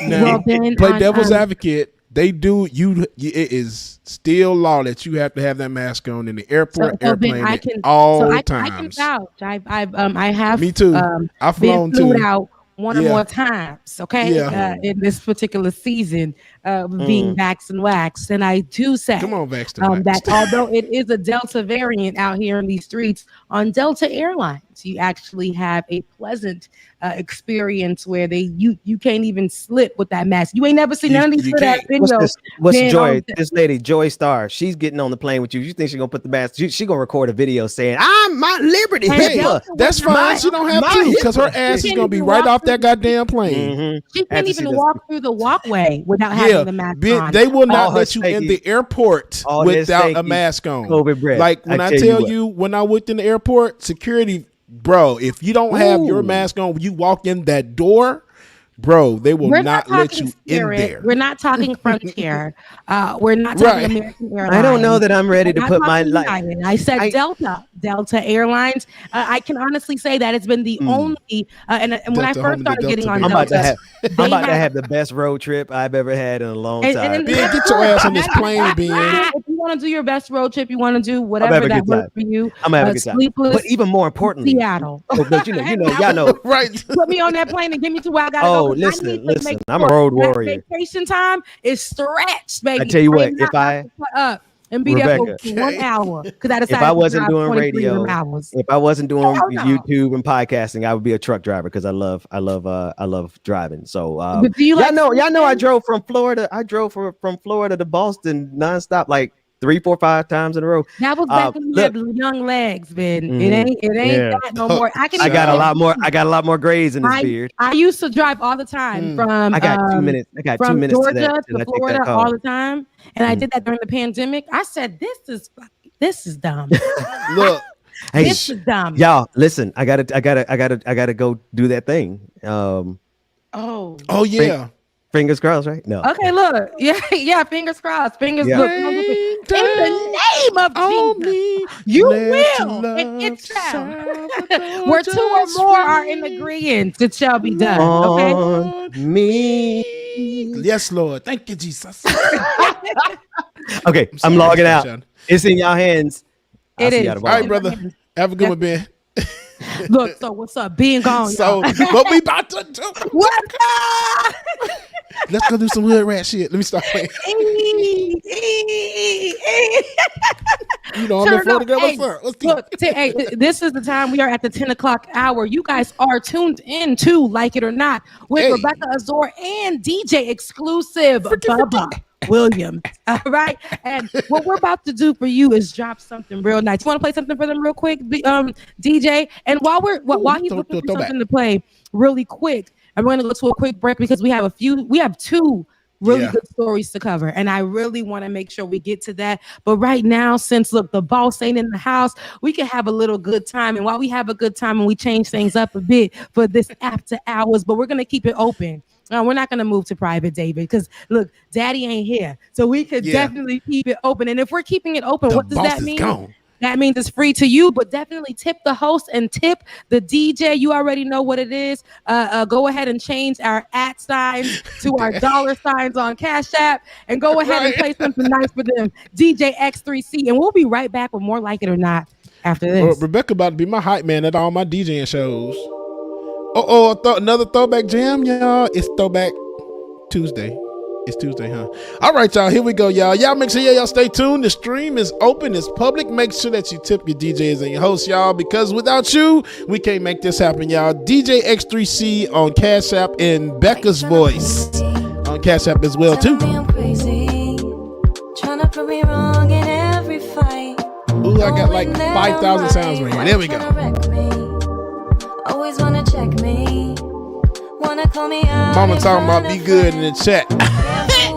Now, play devil's advocate. They do it is still law that you have to have that mask on in the airport, airplane, I times. I can vouch. I have. Me too. I've flown been flued too. out one or more times. Okay, in this particular season, being vaxxed and waxed, and I do say, come on, vaxxed and waxed. that although it is a Delta variant out here in these streets, on Delta Airlines, you actually have a pleasant experience where you can't even slip with that mask. You ain't never seen none of these videos. What's Joy? This lady, Joy Star, she's getting on the plane with you. You think she's gonna put the mask? She gonna record a video saying, "I'm my liberty." Hey, that's fine. She don't have to, because her ass is gonna be right off that goddamn plane. Mm-hmm. She can't even walk through the walkway without having the mask on. They will not let you in the airport without a mask on. Like when I tell you, when I worked in the airport, security, bro, if you don't have your mask on when you walk in that door, bro, they will not let you in there. We're not talking Frontier. We're not talking American Airlines. I don't know that I'm ready to put my life. I said Delta Airlines. I can honestly say that it's been the only. And when I first started getting on Delta, I'm about to have the best road trip I've ever had in a long time. Ben, get your ass on this plane, Ben. If you want to do your best road trip, you want to do whatever that works for you. I'm gonna have a good time. But even more importantly, Seattle. But y'all know, right? Put me on that plane and get me to where I gotta go. Listen, I'm a road warrior. Vacation time is stretched, baby. I tell you what, if I and be there for 1 hour, because if I wasn't doing radio, if I wasn't doing YouTube and podcasting, I would be a truck driver because I love driving. So y'all know I drove from Florida. I drove from Florida to Boston nonstop, like 3, 4, 5 times in a row. That was back when you had young legs, Ben. It ain't that no more. I got a lot more grays in this beard. I used to drive all the time from I got 2 minutes. I got 2 minutes Georgia to Florida all the time, and I did that during the pandemic. I said, "This is dumb." Look, hey, this is dumb. Y'all, listen. I gotta go do that thing. Oh yeah. Fingers crossed, right? No. Okay, look. Yeah, fingers crossed. Fingers look. In the name of Jesus, you will. And it shall. Where 2 or more are in agreement, it shall be done. Okay. On me. Yes, Lord. Thank you, Jesus. Okay, I'm logging out. It's in y'all hands. It is. All right, brother. Have a good one, Ben. Look, so what's up? Being gone. So what we about to do? What? Let's go do some hood rat shit. Let me start playing. You know, I'm in Florida, girl. What's up? Let's look, hey, this is the time. We are at the 10 o'clock hour. You guys are tuned in to Like It or Not with Rebecca Azor and DJ exclusive Bubba Williams. All right. And what we're about to do for you is drop something real nice. You want to play something for them real quick, DJ? And while he's looking for something to play really quick, I'm going to go to a quick break because we have 2 really good stories to cover. And I really want to make sure we get to that. But right now, since look, the boss ain't in the house, we can have a little good time. And while we have a good time and we change things up a bit for this after hours, but we're going to keep it open. We're not going to move to private, David, because look, Daddy ain't here. So we could definitely keep it open. And if we're keeping it open, what does that mean? Gone. That means it's free to you, but definitely tip the host and tip the DJ. You already know what it is. Go ahead and change our @ signs to our $signs on Cash App and go ahead and play something nice for them. DJ X3C. And we'll be right back with more Like It or Not after this. Rebecca about to be my hype man at all my DJing shows. Another throwback jam, y'all. It's Throwback Tuesday. It's Tuesday, huh? All right, y'all. Here we go, y'all. Y'all make sure y'all stay tuned. The stream is open. It's public. Make sure that you tip your DJs and your hosts, y'all, because without you, we can't make this happen, y'all. DJ X3C on Cash App and Becca's voice on Cash App as well, too. Trying to put me wrong in every fight. Ooh, I got like 5,000 sounds right here. There we go. Always wanna check me. Wanna call me out. Mama talking about be good in the chat.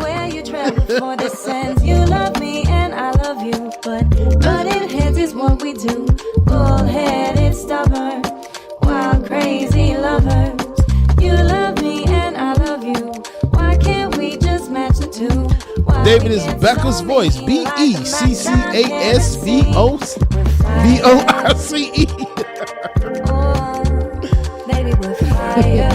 Where you travel for the sense. You love me and I love you, but butting heads is what we do. Bullheaded, stubborn, wild, crazy lovers. You love me and I love you. Why can't we just match the two? Why David is Becca's voice. BECCASVORCE. Baby, we're fire.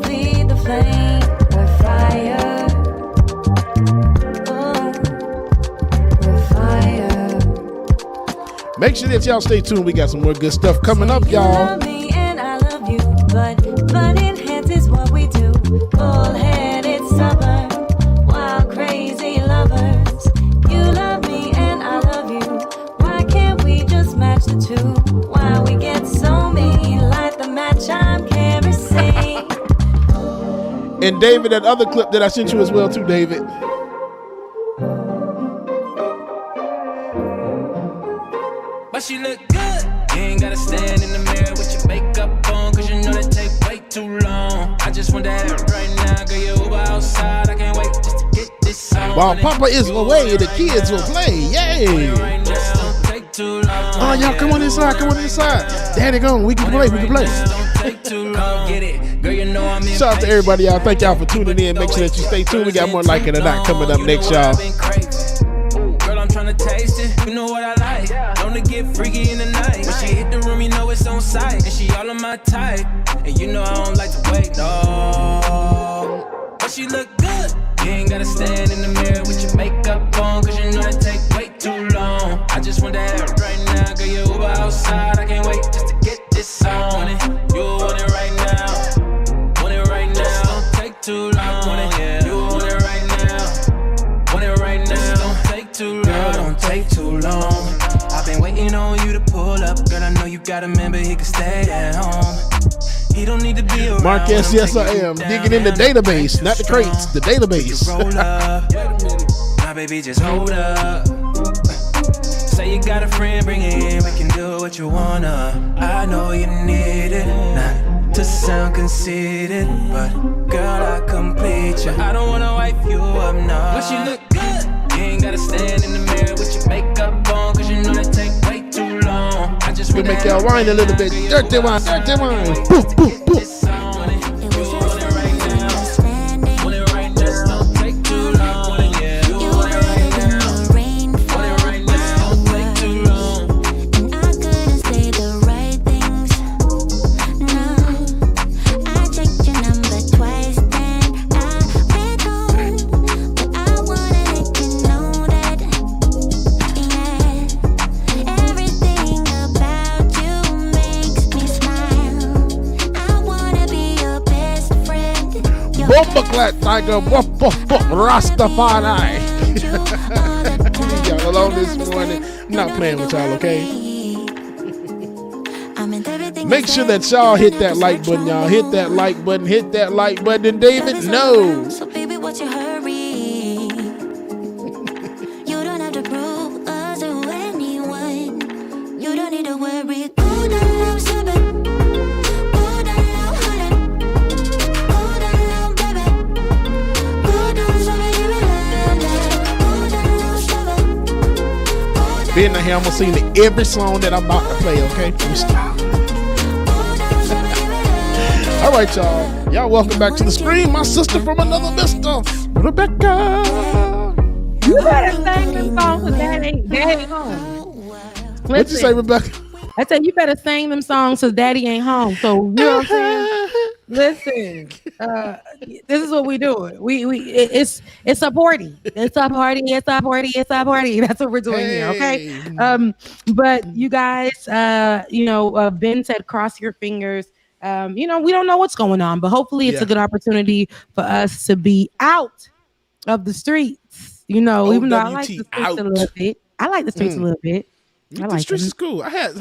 Feed the flame. We're fire. We're fire. Make sure that y'all stay tuned. We got some more good stuff coming up, y'all. You love me and I love you, but butting heads is what we do. Bullheaded, stubborn, wild, crazy lovers. You love me and I love you. Why can't we just match the two? Why we get so mean? Light the match I'm kerosene. And David, that other clip that I sent you as well too, David. But she look good. You ain't gotta stand in the mirror with your makeup on, cause you know that take way too long. I just want that right now, girl, you Uber outside. I can't wait just to get this song. While Papa is away, the kids will play. Yay! Oh, y'all come on inside, come on inside. Daddy gone, we can play, we can play. Shout out to everybody, y'all. Thank y'all for tuning in. Make sure that you stay tuned. We got more Like It or Not coming up next, y'all. Girl, I'm tryna taste it. You know what I like. Known to get freaky in the night. When she hit the room, you know it's on sight. And she all on my type. And you know I don't like to wait, no. But she look good. You ain't gotta stand in the mirror with your makeup on, cause you know that take way too long. I just want that right now. Girl, you Uber outside. I can't wait just to get this song. You want it right now. Want it right now. Don't take too long. Yeah. You want it right now. Want it right now. Don't take too long. Girl, don't take too long. I've been waiting on you to pull up. Girl, I know you got a member, he can stay at home. He don't need to be around. Marcus, yes I am. Digging in the database, not the crates, the database. Roll up. My baby, just hold up. Say you got a friend, bring it in. We can do what you wanna. I know you need it. Not to sound conceited, but girl, I complete you. I don't wanna wipe you up now. But you look good. You ain't gotta stand in the mirror with your makeup on, cause you know that take way too long. I just We make y'all whine a little bit. Dirty wine, dirty wine. Boop, boop, boop. Bomba Tiger, Rastafari. Y'all alone this morning. I'm not playing with y'all, okay? Make sure that y'all hit that like button, y'all. Hit that like button, hit that like button. And David, no. So baby, what's your hurry? You don't have to prove us to anyone. You don't need to worry. Go down low, seven. Go down low, honey. Go down low, baby. Go down, seven, give me love. Go down low, seven. Being here, I'm gonna sing every song that I'm about to play, okay? All right, y'all. Y'all welcome back to the screen. My sister from another mister, Rebecca. You better sing them songs because Daddy ain't home. What'd you say, Rebecca? I said you better sing them songs because Daddy ain't home. So you know what I'm saying? Listen, this is what we do. It's a party. It's a party. It's a party. It's a party. That's what we're doing here. Okay. But you guys, Ben said, cross your fingers. We don't know what's going on, but hopefully it's a good opportunity for us to be out of the streets. Even though I like the streets a little bit. I like the streets a little bit. The streets is cool. I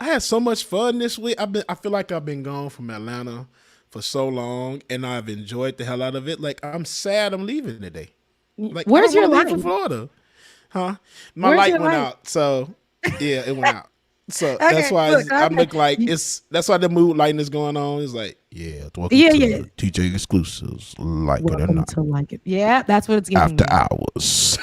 had so much fun this week. I feel like I've been gone from Atlanta for so long, and I've enjoyed the hell out of it. Like, I'm sad I'm leaving today. Like, where's your life life in Florida? Huh? My Where's light your went light? out. So yeah, it went out. So Okay, that's why look, I'm okay. looking like that's why the mood lighting is going on. It's like, yeah, welcome Yeah, to yeah. TJ Exclusives, like it or Welcome not. to Like It. Yeah, that's what it's giving After me. hours.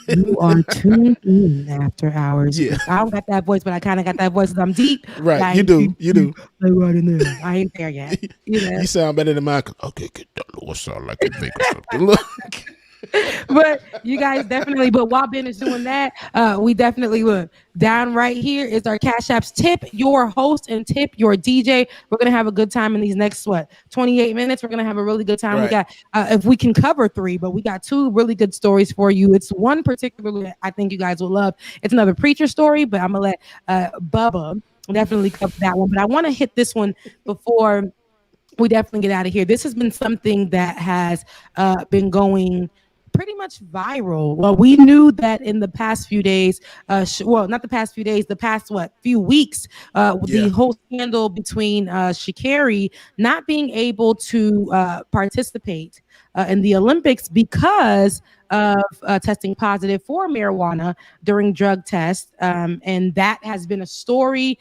You are tuned in after hours. Yeah. I don't got that voice, but I kind of got that voice. 'Cause I'm deep. Right, but I you ain't do, deep, you do. like right in there. I ain't there yet. You know. You sound better than mine. Okay, get that little sound like you think or something. Look. But you guys definitely, but while Ben is doing that, we definitely look down right here is our Cash Apps. Tip your host and tip your DJ. We're gonna have a good time in these next 28 minutes. We're gonna have a really good time. We Right. got if we can cover 3, but we got 2 really good stories for you. It's one particularly that I think you guys will love. It's another preacher story, but I'm gonna let Bubba definitely cover that one. But I want to hit this one before we definitely get out of here. This has been something that has been going pretty much viral. Well, we knew that in the past few days, not the past few days, the past few weeks, the whole scandal between Sha'Carri not being able to participate in the Olympics because of testing positive for marijuana during drug tests, and that has been a story.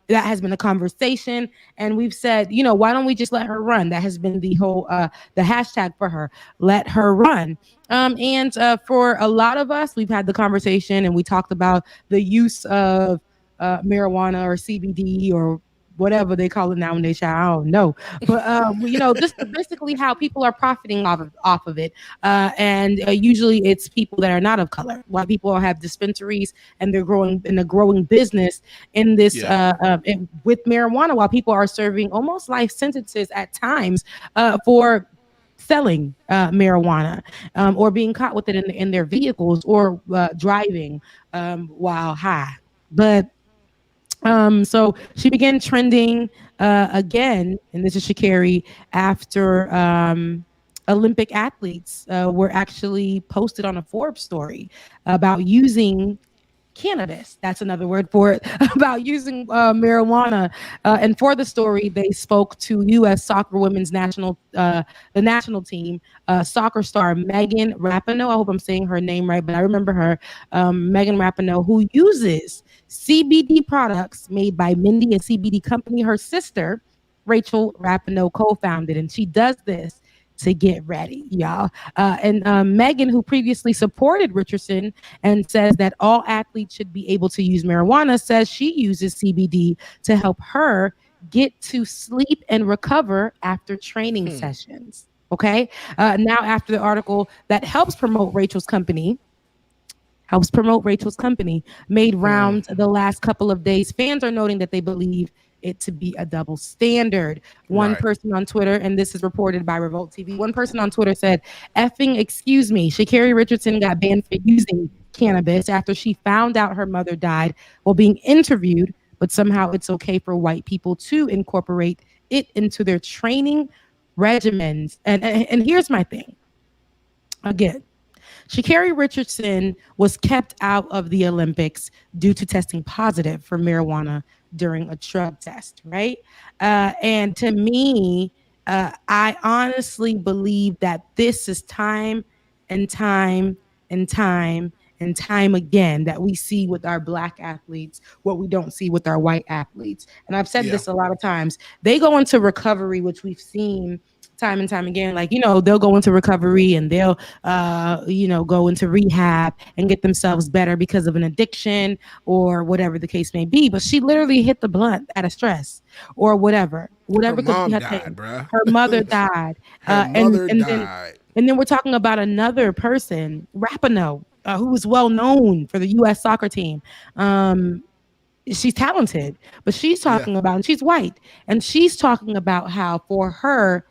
That has been a conversation, and we've said, why don't we just let her run? That has been the whole the hashtag for her. Let her run. And for a lot of us, we've had the conversation and we talked about the use of marijuana or CBD or whatever they call it nowadays. I don't know, but just basically how people are profiting off of it, and usually it's people that are not of color. White people have dispensaries and they're growing in a growing business in this with marijuana, while people are serving almost life sentences at times for selling marijuana or being caught with it in their vehicles or driving while high. But so she began trending again, and this is Sha'Carri, after Olympic athletes were actually posted on a Forbes story about using cannabis. That's another word for it, about using marijuana. And for the story, they spoke to U.S. soccer women's the national team, soccer star Megan Rapinoe. I hope I'm saying her name right, but I remember her, Megan Rapinoe, who uses CBD products made by Mindy, a CBD company her sister, Rachel Rapinoe, co-founded. And she does this to get ready, y'all. And Megan, who previously supported Richardson and says that all athletes should be able to use marijuana, says she uses CBD to help her get to sleep and recover after training sessions. Okay. Now, after the article that helps promote Rachel's company, made rounds the last couple of days, fans are noting that they believe it to be a double standard. One person on Twitter, and this is reported by Revolt TV, one person on Twitter said, "Effing excuse me, Sha'Carri Richardson got banned for using cannabis after she found out her mother died while being interviewed, but somehow it's okay for white people to incorporate it into their training regimens." And here's my thing. Again, Sha'Carri Richardson was kept out of the Olympics due to testing positive for marijuana during a drug test, right? And to me, I honestly believe that this is time and time and time and time again that we see with our Black athletes what we don't see with our white athletes. And I've said this a lot of times. They go into recovery, which we've seen time and time again. Like, they'll go into recovery and they'll go into rehab and get themselves better because of an addiction or whatever the case may be. But she literally hit the blunt out of stress or whatever Her could mom be her died, thing. bruh. Her mother died. Her mother died. And then we're talking about another person, Rapinoe, who was well known for the U.S. soccer team. She's talented, but she's talking about, and she's white, and she's talking about how for her,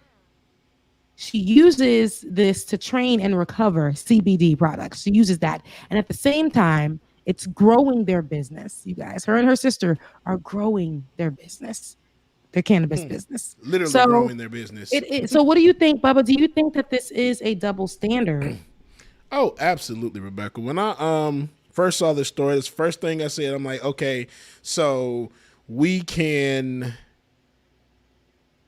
she uses this to train and recover CBD products. She uses that. And at the same time, it's growing their business, you guys. Her and her sister are growing their business, their cannabis business. Literally growing their business. So what do you think, Bubba? Do you think that this is a double standard? Oh, absolutely, Rebecca. When I first saw this story, this first thing I said, I'm like, okay, so we can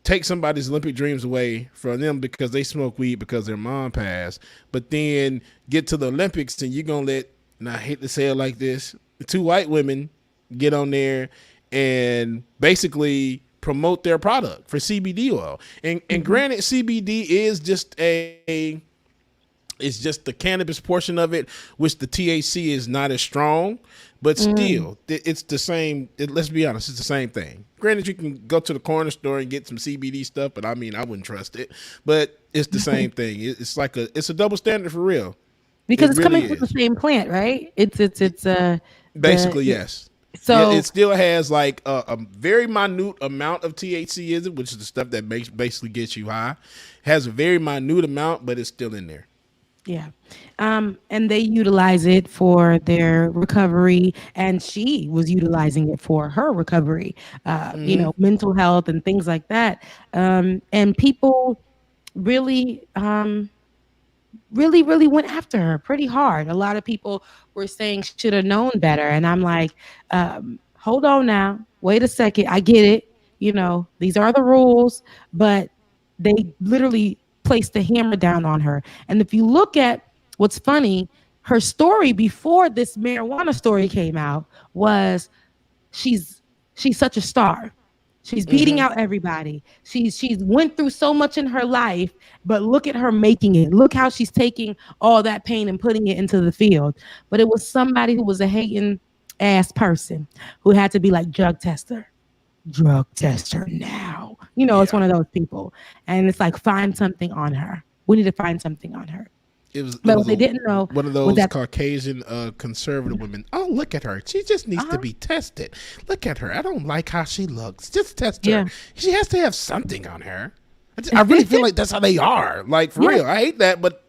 take somebody's Olympic dreams away from them because they smoke weed because their mom passed, but then get to the Olympics and you're gonna let, and I hate to say it like this, 2 white women get on there and basically promote their product for CBD oil. And granted, CBD is just it's just the cannabis portion of it, which the THC is not as strong, but still, it's the same. Let's be honest, it's the same thing. Granted, you can go to the corner store and get some CBD stuff, but I mean, I wouldn't trust it. But it's the same thing. It's like it's a double standard for real. Because it's coming from the same plant, right? It's basically yes. So it still has like a very minute amount of THC in it, which is the stuff that basically gets you high. Has a very minute amount, but it's still in there. Yeah. And they utilize it for their recovery, and she was utilizing it for her recovery, mental health and things like that. And people really went after her pretty hard. A lot of people were saying she should have known better. And I'm like, hold on now. Wait a second. I get it. These are the rules, but they literally placed the hammer down on her. And if you look at what's funny, her story before this marijuana story came out was she's such a star. She's beating out everybody. She's went through so much in her life, but look at her making it. Look how she's taking all that pain and putting it into the field. But it was somebody who was a hating ass person who had to be like, drug tester now. It's one of those people. And it's like, find something on her. We need to find something on her. But what they didn't know, one of those Caucasian conservative women. Oh, look at her. She just needs to be tested. Look at her. I don't like how she looks. Just test her. She has to have something on her. I really feel like that's how they are. Like, for real. I hate that, but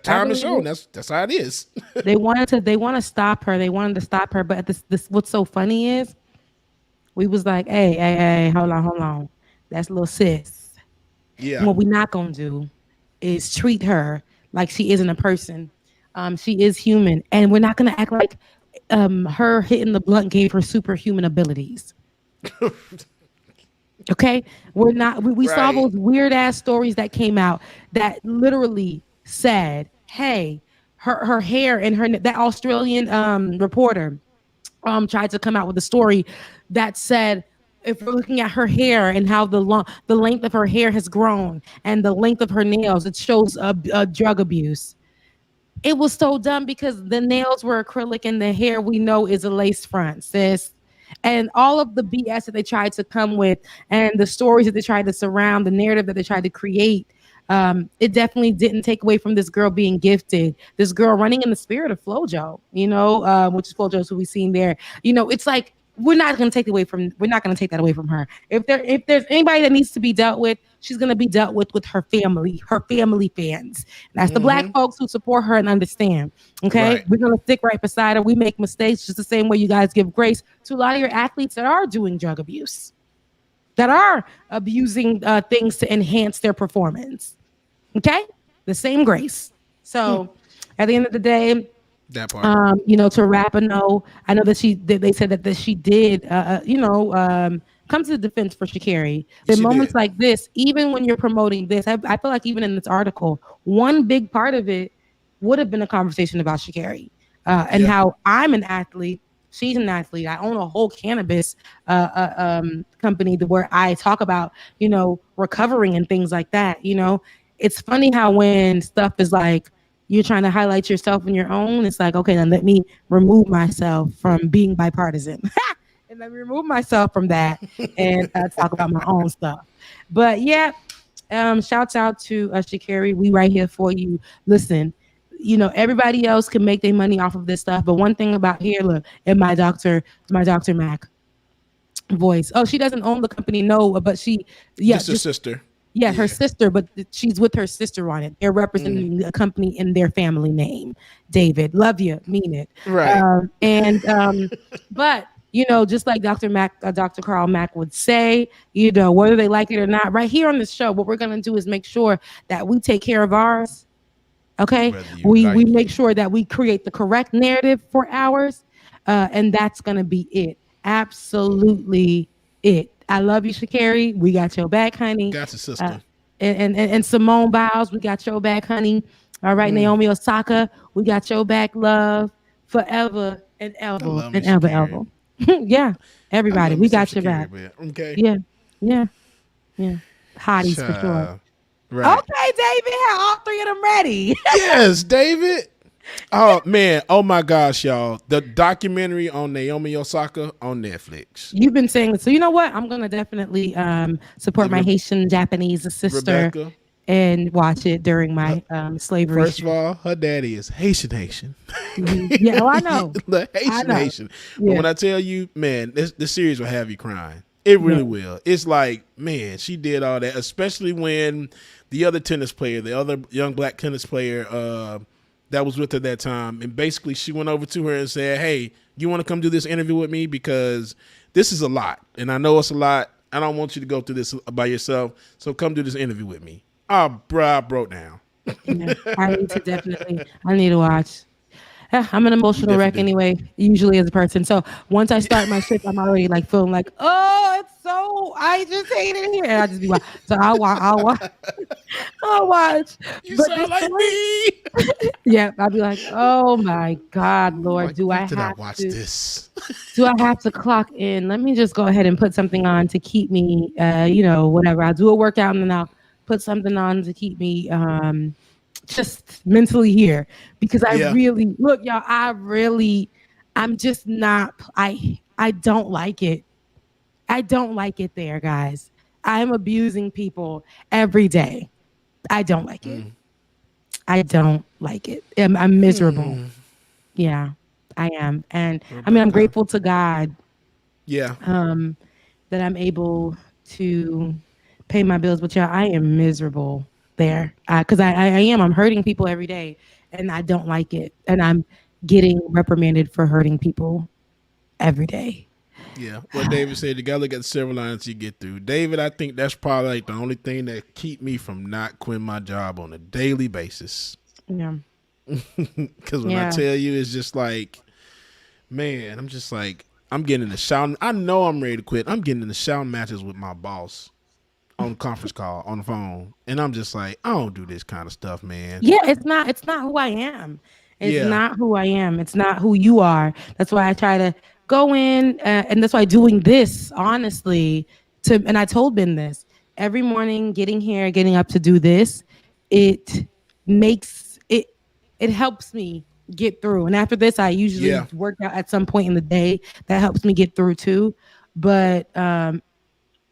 time is shown. That's how it is. They want to stop her. They wanted to stop her. But this what's so funny is we was like, hey, hold on. That's little sis. Yeah. And what we not gonna do is treat her like she isn't a person. She is human, and we're not gonna act like her hitting the blunt gave her superhuman abilities. Okay, we're not. We saw those weird ass stories that came out that literally said, "Hey, her hair and that Australian reporter tried to come out with a story that said." If we're looking at her hair and how the length of her hair has grown and the length of her nails, it shows a drug abuse. It was so dumb because the nails were acrylic and the hair we know is a lace front, sis. And all of the BS that they tried to come with and the stories that they tried to surround, the narrative that they tried to create, it definitely didn't take away from this girl being gifted. This girl running in the spirit of Flojo, which is Flojo's who we've seen there. It's like, we're not going to take that away from her. If there's anybody that needs to be dealt with, she's going to be dealt with her family fans. That's the black folks who support her and understand. Okay. Right. We're going to stick right beside her. We make mistakes just the same way you guys give grace to a lot of your athletes that are doing drug abuse, that are abusing things to enhance their performance. Okay. The same grace. So at the end of the day, that part. To wrap a no, I know that they said that she did, come to the defense for Sha'Carri. But moments like this, even when you're promoting this, I feel like even in this article, one big part of it would have been a conversation about Sha'Carri and how I'm an athlete. She's an athlete. I own a whole cannabis company where I talk about, recovering and things like that. It's funny how when stuff is like, you're trying to highlight yourself in your own. It's like, okay, then let me remove myself from being bipartisan and let me remove myself from that and talk about my own stuff. But yeah, shouts out to Sha'Carri. We right here for you. Listen, everybody else can make their money off of this stuff. But one thing about here, look, in my Dr. Mac voice. Oh, she doesn't own the company, no, but she, just a sister. Yeah, her sister, but she's with her sister on it. They're representing a company in their family name. David, love you, mean it. Right. But just like Dr. Carl Mack would say, whether they like it or not, right here on this show, what we're gonna do is make sure that we take care of ours. Okay, we make sure that we create the correct narrative for ours, and that's gonna be it. Absolutely it. I love you, Sha'Carri. We got your back, honey. Got your sister. And Simone Biles, we got your back, honey. All right, Naomi Osaka, we got your back, love, forever and ever and ever, ever. Yeah, everybody, we got your back. Okay. Yeah. Hotties for sure. Right. Okay, David, have all three of them ready. Yes, David. Oh man, oh my gosh, y'all. The documentary on Naomi Osaka on Netflix. You've been saying it. So you know what? I'm gonna definitely support my Haitian Japanese sister Rebecca. and watch it during my slavery. First of all, her daddy is Haitian. Yeah, I know. Haitian. Yeah. But when I tell you, man, this series will have you crying. It really will. It's like, man, she did all that, especially when the other tennis player, the other young black tennis player that was with her that time, and basically she went over to her and said, hey, you want to come do this interview with me? Because this is a lot, and I know it's a lot. I don't want you to go through this by yourself, so come do this interview with me. Oh, bro, I broke down. Yeah, I need to watch. I'm an emotional wreck anyway, usually as a person. So once I start my shift, I'm already like feeling like, oh, it's so, I just hate it here. And I just be like, so I'll watch. You sound like me. Yeah, I'll be like, oh my God, Lord, do I have watch to this? Do I have to clock in? Let me just go ahead and put something on to keep me, whatever. I'll do a workout and then I'll put something on to keep me just mentally here, because I really look, y'all. I'm just not. I don't like it. I don't like it there, guys. I'm abusing people every day. I don't like it. I don't like it. I'm miserable. Yeah, I am, and I mean, I'm grateful to God. Yeah. That I'm able to pay my bills, but y'all, I am miserable there because I am. I'm hurting people every day, and I don't like it, and I'm getting reprimanded for hurting people every day. Yeah, what David said, you gotta look at the silver linings you get through. David, I think that's probably like the only thing that keep me from not quitting my job on a daily basis. Yeah. Because when I tell you, it's just like, man, I'm just like, I'm getting in the shout. I know I'm ready to quit. I'm getting in the shouting matches with my boss on conference call on the phone, and I'm just like, I don't do this kind of stuff, man. Yeah, it's not who I am. It's not who I am. It's not who you are. That's why I try to go in, and that's why doing this, honestly, and I told Ben this, every morning, getting up to do this, it helps me get through. And after this, I usually work out at some point in the day. That helps me get through too. But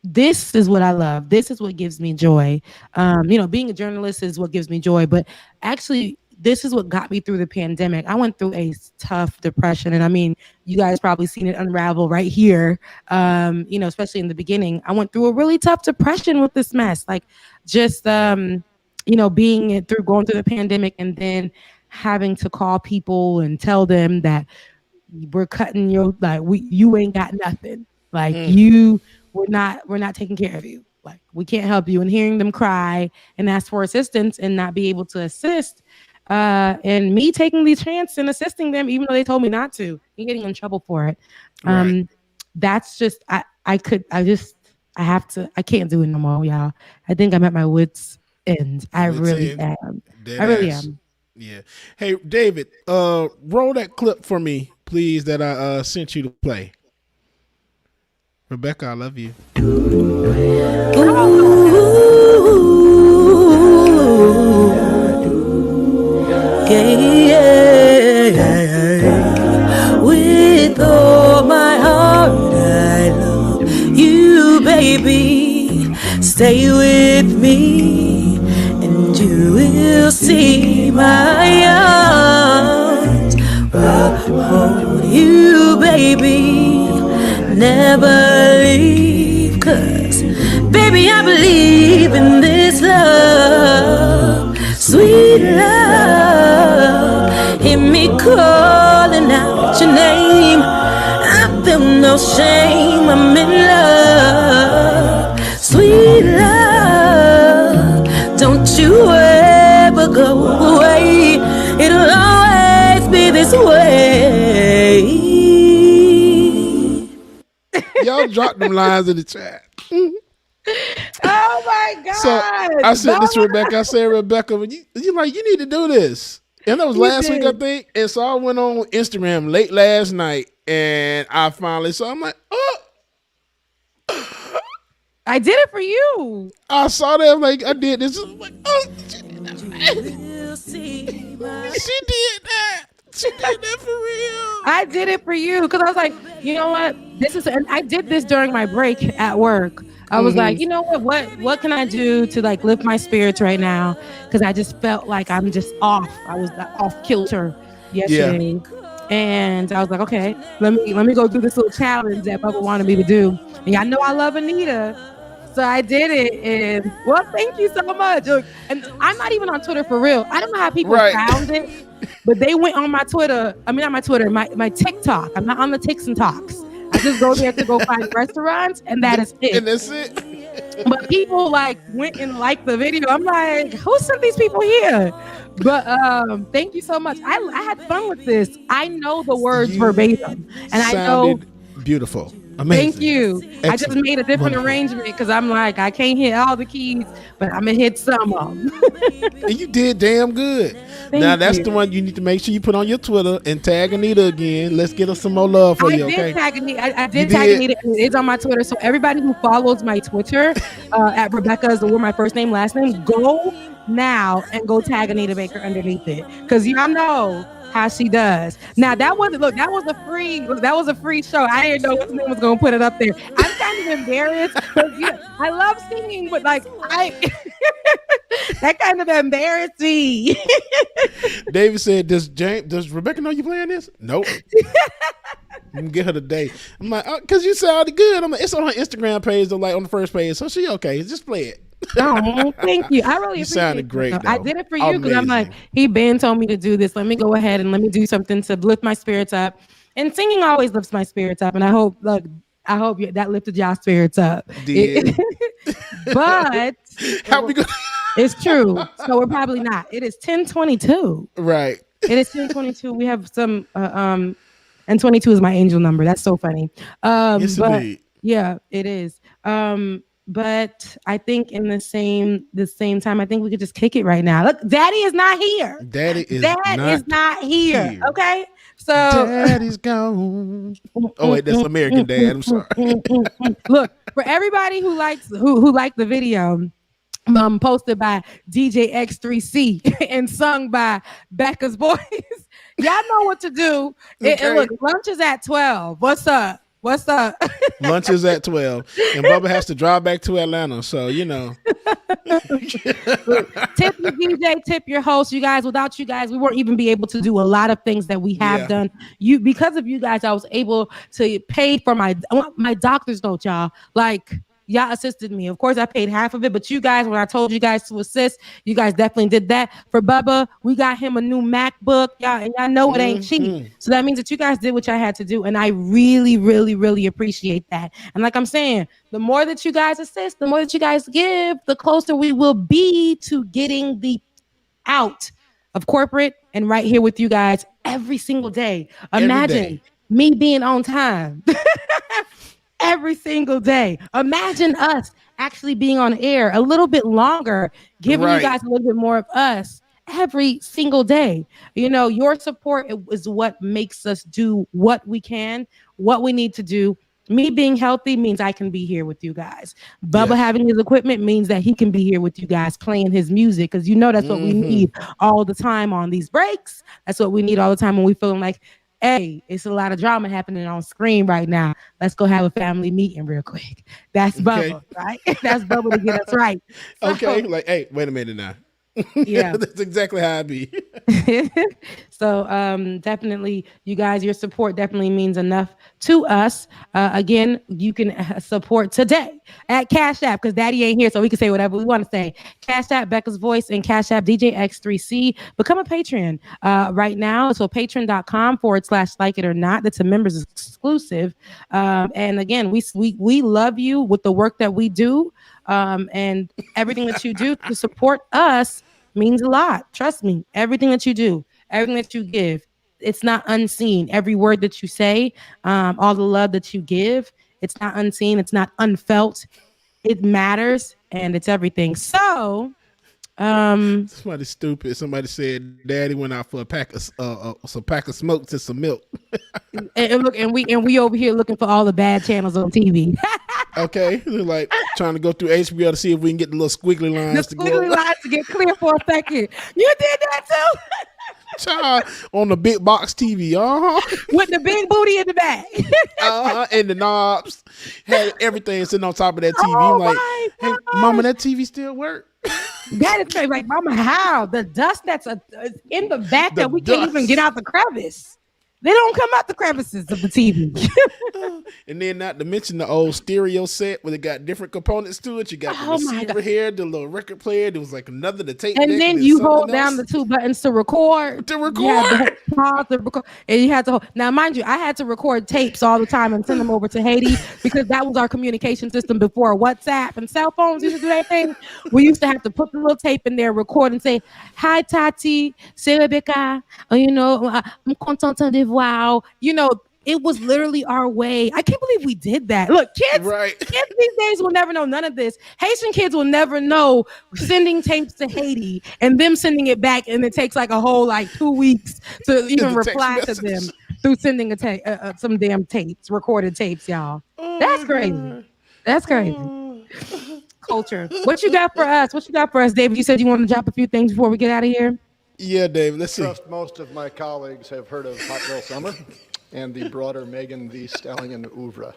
this is what I love. This is what gives me joy. Being a journalist is what gives me joy. But actually, this is what got me through the pandemic. I went through a tough depression. And I mean, you guys probably seen it unravel right here, especially in the beginning. I went through a really tough depression with this mess. Like just, going through the pandemic and then having to call people and tell them that we're cutting you ain't got nothing. Like we're not taking care of you. Like we can't help you. And hearing them cry and ask for assistance and not be able to assist, and me taking the chance and assisting them, even though they told me not to, and getting in trouble for it. That's just, I can't do it no more, y'all. I think I'm at my wits' end. I really am. Yeah. Hey, David, roll that clip for me, please, that I sent you to play. Rebecca, I love you. With all my heart, I love you, baby. Stay with me, and you will see my arms will hold you, baby. Never leave, 'cause baby, I believe in this love, sweet love. Hear me calling out your name. I feel no shame, I'm in love, sweet love. Don't you ever go away, it'll always be this way. Yo, Y'all drop them lines in the chat. Oh my God. So I said this to Rebecca. I said, Rebecca, you like, you need to do this. And that was last week, I think. And so I went on Instagram late last night and I finally saw, I'm like, oh. I did it for you. I saw that. I'm like, I did this. I'm like, oh, she did that. She did that. She did that for real. I did it for you because I was like, you know what? And I did this during my break at work. I was like, you know what can I do to like lift my spirits right now? Because I just felt like I'm just off. I was off kilter yesterday. Yeah. And I was like, okay, let me go do this little challenge that Bubba wanted me to do. And y'all know I love Anita. So I did it, and well, thank you so much. Look, and I'm not even on Twitter for real. I don't know how people found it, but they went on my Twitter. I mean, not my Twitter, my TikTok. I'm not on the Dixon Talks. I just go there to go find restaurants, and that is it. And that's it. But people like went and liked the video. I'm like, who sent these people here? But thank you so much. I had fun with this. I know the words verbatim, and I know beautiful. Amazing. Thank you. Excellent. I just made a different arrangement because I'm like, I can't hit all the keys, but I'm gonna hit some of them. And you did damn good. Now that's the one you need to make sure you put on your Twitter and tag Anita again. Let's get us some more love for you. I did tag Anita. It's on my Twitter. So everybody who follows my Twitter at Rebecca's or my first name, last name, go now and go tag Anita Baker underneath it because y'all know how she does. Now that was a free show. I didn't know what was gonna put it up there. I'm kind of embarrassed because I love singing, but like that kind of embarrassed me. David said, does Rebecca know you playing this? Nope. You can get her today. I'm like, because you sounded good. I'm like, it's on her Instagram page, though, like on the first page, so she okay. Just play it. Oh, thank you. I really appreciate it. You sounded great. I did it for you because I'm like, Ben told me to do this. Let me go ahead and let me do something to lift my spirits up. And singing always lifts my spirits up. And I hope that lifted y'all spirits up. But it's true. So we're probably not. It is 10:22. Right. It is 10:22. We have some and 22 is my angel number. That's so funny. Yes, indeed. Yeah, it is. But I think in the same time, I think we could just kick it right now. Look, Daddy is not here. Daddy is not here. Okay, so Daddy's gone. Oh wait, that's American Dad. I'm sorry. Look, for everybody who liked the video, posted by DJ X3C and sung by Becca's Boys. Y'all know what to do. Okay. Look, lunch is at 12. What's up? Lunch is at 12, and Bubba has to drive back to Atlanta, so you know. Tip your DJ, tip your host. You guys, without you guys, we won't even be able to do a lot of things that we have done. Because of you guys, I was able to pay for my doctor's note, y'all. Like, y'all assisted me. Of course, I paid half of it, but you guys, when I told you guys to assist, you guys definitely did that. For Bubba, we got him a new MacBook, y'all, and y'all know it ain't cheap. So that means that you guys did what y'all had to do, and I really, really, really appreciate that. And like I'm saying, the more that you guys assist, the more that you guys give, the closer we will be to getting the out of corporate and right here with you guys every single day. Imagine me being on time. Every single day. Imagine us actually being on air a little bit longer, giving you guys a little bit more of us every single day. You know, your support is what makes us do what we can, what we need to do. Me being healthy means I can be here with you guys. Bubba having his equipment means that he can be here with you guys playing his music, because you know that's what we need all the time on these breaks. That's what we need all the time when we feeling like, hey, it's a lot of drama happening on screen right now. Let's go have a family meeting real quick. That's Bubba, right? That's Bubba to get us right. So, okay, like, hey, wait a minute now. Yeah, that's exactly how I be. So definitely, you guys, your support definitely means enough to us. Again, you can support today at Cash App, because Daddy ain't here, so we can say whatever we want to say. Cash App Becca's Voice and Cash App DJ X3C. Become a patron right now. So patreon.com/like it or not. That's a members exclusive. And again, we love you with the work that we do, and everything that you do to support us means a lot. Trust me, everything that you do, everything that you give, it's not unseen. Every word that you say, all the love that you give, It's not unseen. It's not unfelt. It matters, and it's everything. So, somebody stupid. Somebody said, "Daddy went out for a pack of smokes and some milk." and look, and we over here looking for all the bad channels on TV. Okay, they're like trying to go through HBO to see if we can get the little squiggly lines The squiggly lines to get clear for a second. You did that too. Child, on the big box TV, with the big booty in the back, and the knobs, had everything sitting on top of that TV. Oh I'm like, my hey, Mama, that TV still work? That is crazy. Like, Mama, how the dust that's in the back that we can't even get out the crevice. They don't come out the crevices of the TV. And then not to mention the old stereo set where they got different components to it. You got the receiver here, the little record player. There was like another the tape. And deck, then you hold down the two buttons to record. You had to pause to record. And you had to hold. Now, mind you, I had to record tapes all the time and send them over to Haiti because that was our communication system before WhatsApp and cell phones used to do that thing. We used to have to put the little tape in there, record, and say, "Hi, Tati, c'est Rebecca. You know, I'm contente de voir." You know, it was literally our way. I can't believe we did that. Look, kids these days will never know none of this. Haitian kids will never know sending tapes to Haiti and them sending it back, and it takes like a whole 2 weeks to even reply to them through sending some damn tapes, recorded tapes, y'all. That's crazy. That's crazy. Culture. What you got for us? What you got for us, David? You said you wanted to drop a few things before we get out of here. Yeah, Dave, let's see. Trust most of my colleagues have heard of Hot Girl Summer and the broader Megan Thee Stallion oeuvre.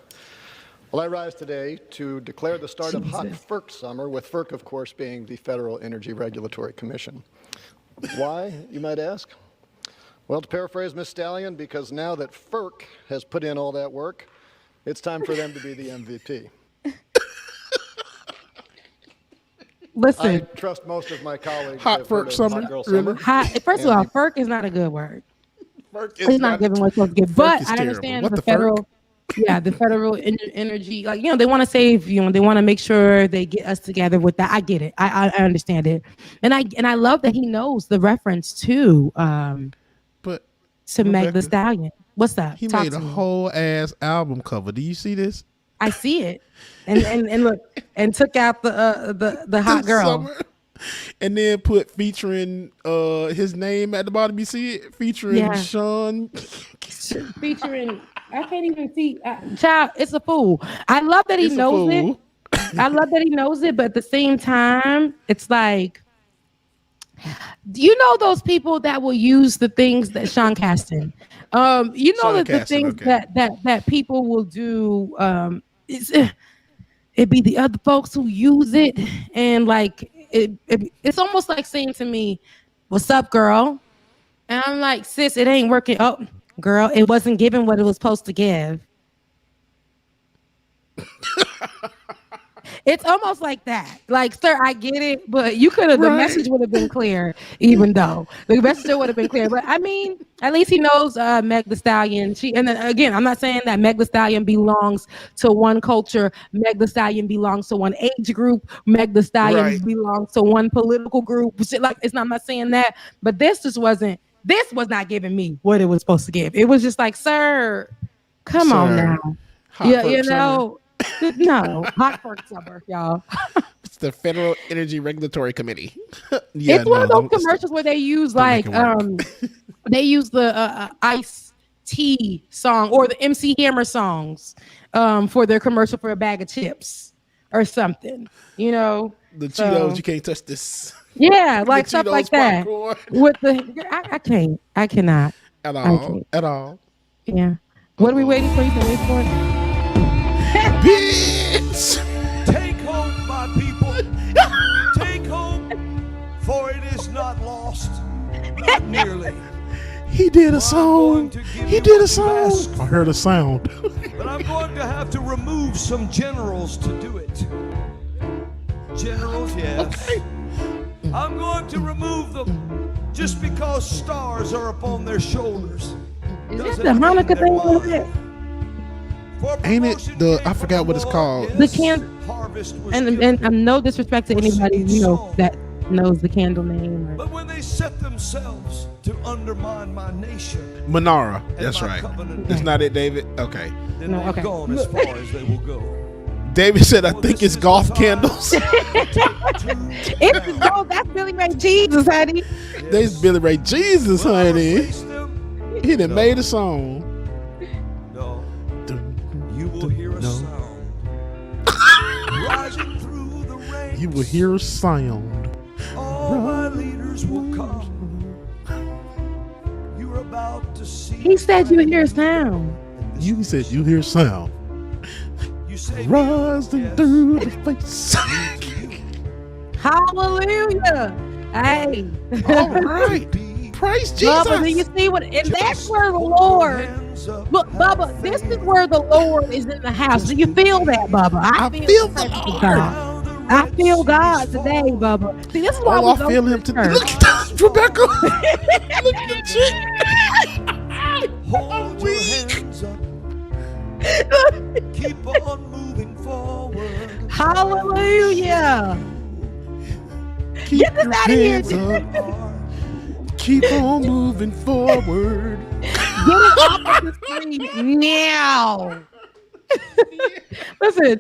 Well, I rise today to declare the start of Hot FERC Summer, with FERC, of course, being the Federal Energy Regulatory Commission. Why, you might ask? Well, to paraphrase Ms. Stallion, because now that FERC has put in all that work, it's time for them to be the MVP. Listen, I trust most of my colleagues. Hot have heard FERC of Summer, Hot Girl really? Summer. First of all, FERC is not a good word. FERC It's not giving what it's supposed to give. But I terrible. understand What the the federal, the federal energy. They want to save. They want to make sure they get us together with that. I get it. I understand it, and I love that he knows the reference to but to Meg Thee Stallion. What's that? He made a whole ass album cover. Do you see this? I see it, and look, and took out the hot girl. Summer. And then put featuring his name at the bottom. You see it? Featuring Sean. Featuring, I can't even see. Child, it's a fool. I love that he knows it. I love that he knows it, but at the same time, it's like, you know, those people that will use the things that Sean Caston. You know, that the things that people will do. It'd be the other folks who use it, and it's almost like saying to me, "What's up, girl?" And I'm like, "Sis, it ain't working." "Oh, girl, it wasn't giving what it was supposed to give." It's almost like that. Like, sir, I get it, but you could have. The message would have been clear, even though the message would have been clear. But I mean, at least he knows Meg Thee Stallion. And then again, I'm not saying that Meg Thee Stallion belongs to one culture. Meg Thee Stallion belongs to one age group. Meg Thee Stallion belongs to one political group. I'm not saying that. But this was not giving me what it was supposed to give. It was just like, sir, come on now. You know. No, Hot FERC Summer, y'all. It's the Federal Energy Regulatory Committee. It's one of those commercials where they use they use the Ice-T song or the MC Hammer songs for their commercial for a bag of chips or something. You know, the Cheetos, you can't touch this. Yeah, like stuff Cheetos, like that. Popcorn. With the I cannot at all. Yeah. What are we waiting for? You can wait for it. Bitch! Take hope, my people. Take hope, for it is not lost. Not nearly. He did a song. He did a song. I heard a sound. But I'm going to have to remove some generals to do it. Generals, yes. Okay. I'm going to remove them just because stars are upon their shoulders. Is that the Hanukkah thing a little bit? Ain't it I forgot what it's called. The can and no disrespect to anybody, you know, that knows the candle name. Or... But when they set themselves to undermine my nation, Menara. That's right. That's not it, David. Okay. Then they've gone as far as they will go. David said, "I think it's golf candles." That's Billy Ray Jesus, honey. There's Billy Ray Jesus, honey. He done made a song. No, you will hear a sound rising through the rain. You will hear a sound. All my leaders will come. You're about to see. He said you hear a sound. You said you hear sound. You say rising through the face. Hallelujah. Hey. All right. Praise Jesus. Bubba, do you see what? And that's where the Lord. Look, Bubba, this is where the Lord is in the house. Do you feel that, Bubba? I feel the Lord. God. I feel God today, Bubba. See, this is why I feel him today. Look at that, Rebecca. Look at the chick. Hold your hands up. Keep on moving forward. Hallelujah. Get this out of here. Keep on moving forward. Get it off of the screen now. Listen.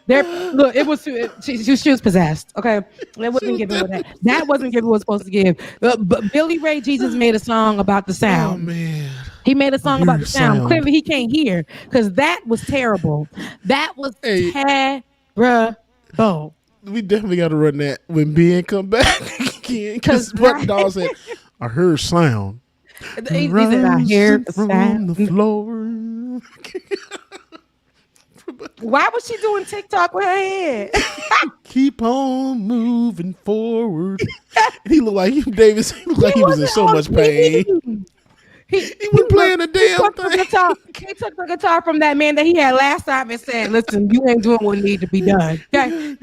There, look, it was she was possessed. Okay, that wasn't giving what that wasn't giving what it was supposed to give. But Billy Ray Jesus made a song about the sound. Oh man, he made a song about the sound. Clearly, he can't hear because that was terrible. That was terrible. We definitely got to run that when Ben come back again. Because what dog said, I heard sound. He said, I hear sound. The floor. Why was she doing TikTok with her head? Keep on moving forward. He looked like Davis. He looked like he was in so much pain. He was playing the damn thing. He took the guitar from that man that he had last time and said, "Listen, you ain't doing what needs to be done." Okay?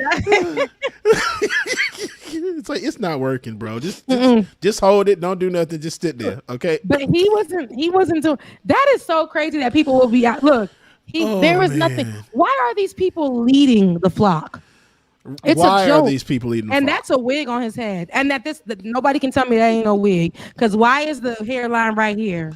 It's like it's not working, bro. Just hold it. Don't do nothing. Just sit there, okay? But he wasn't doing. That is so crazy that people will be out. Look, there was nothing. Why are these people leading the flock? It's Why a joke. are these people eating? And that's a wig on his head. And that nobody can tell me that ain't no wig. Because why is the hairline right here?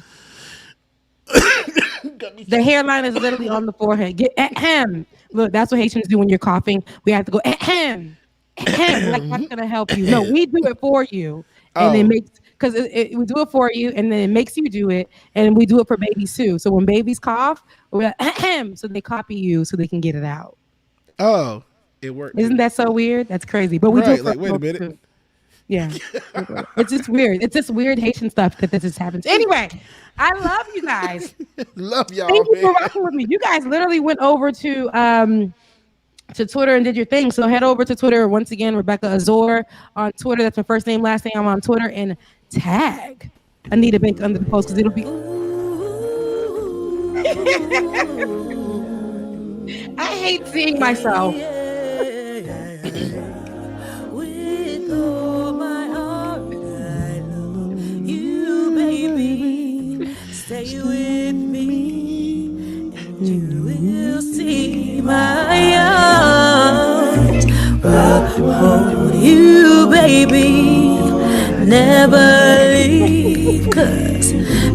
The hairline is literally on the forehead. Get ahem. Look, that's what Haitians do when you're coughing. We have to go ahem. Ahem. Like that's gonna help you. No, we do it for you. And it makes because we do it for you, and then it makes you do it, and we do it for babies too. So when babies cough, we're like, ahem, so they copy you so they can get it out. Oh. It worked. Isn't that so weird? That's crazy. But we do it for wait a minute. Too. Yeah. It's just weird. It's just weird Haitian stuff that this happens. Anyway, I love you guys. Love y'all. Thank you for rocking with me. You guys literally went over to Twitter and did your thing. So head over to Twitter once again, Rebecca Azor on Twitter. That's my first name, last name. I'm on Twitter, and tag Anita Bank under the post because it'll be. I hate seeing myself. With all my heart, I love you, baby. Stay with me, and you will see my arms. Hold you, baby. Never leave, 'cause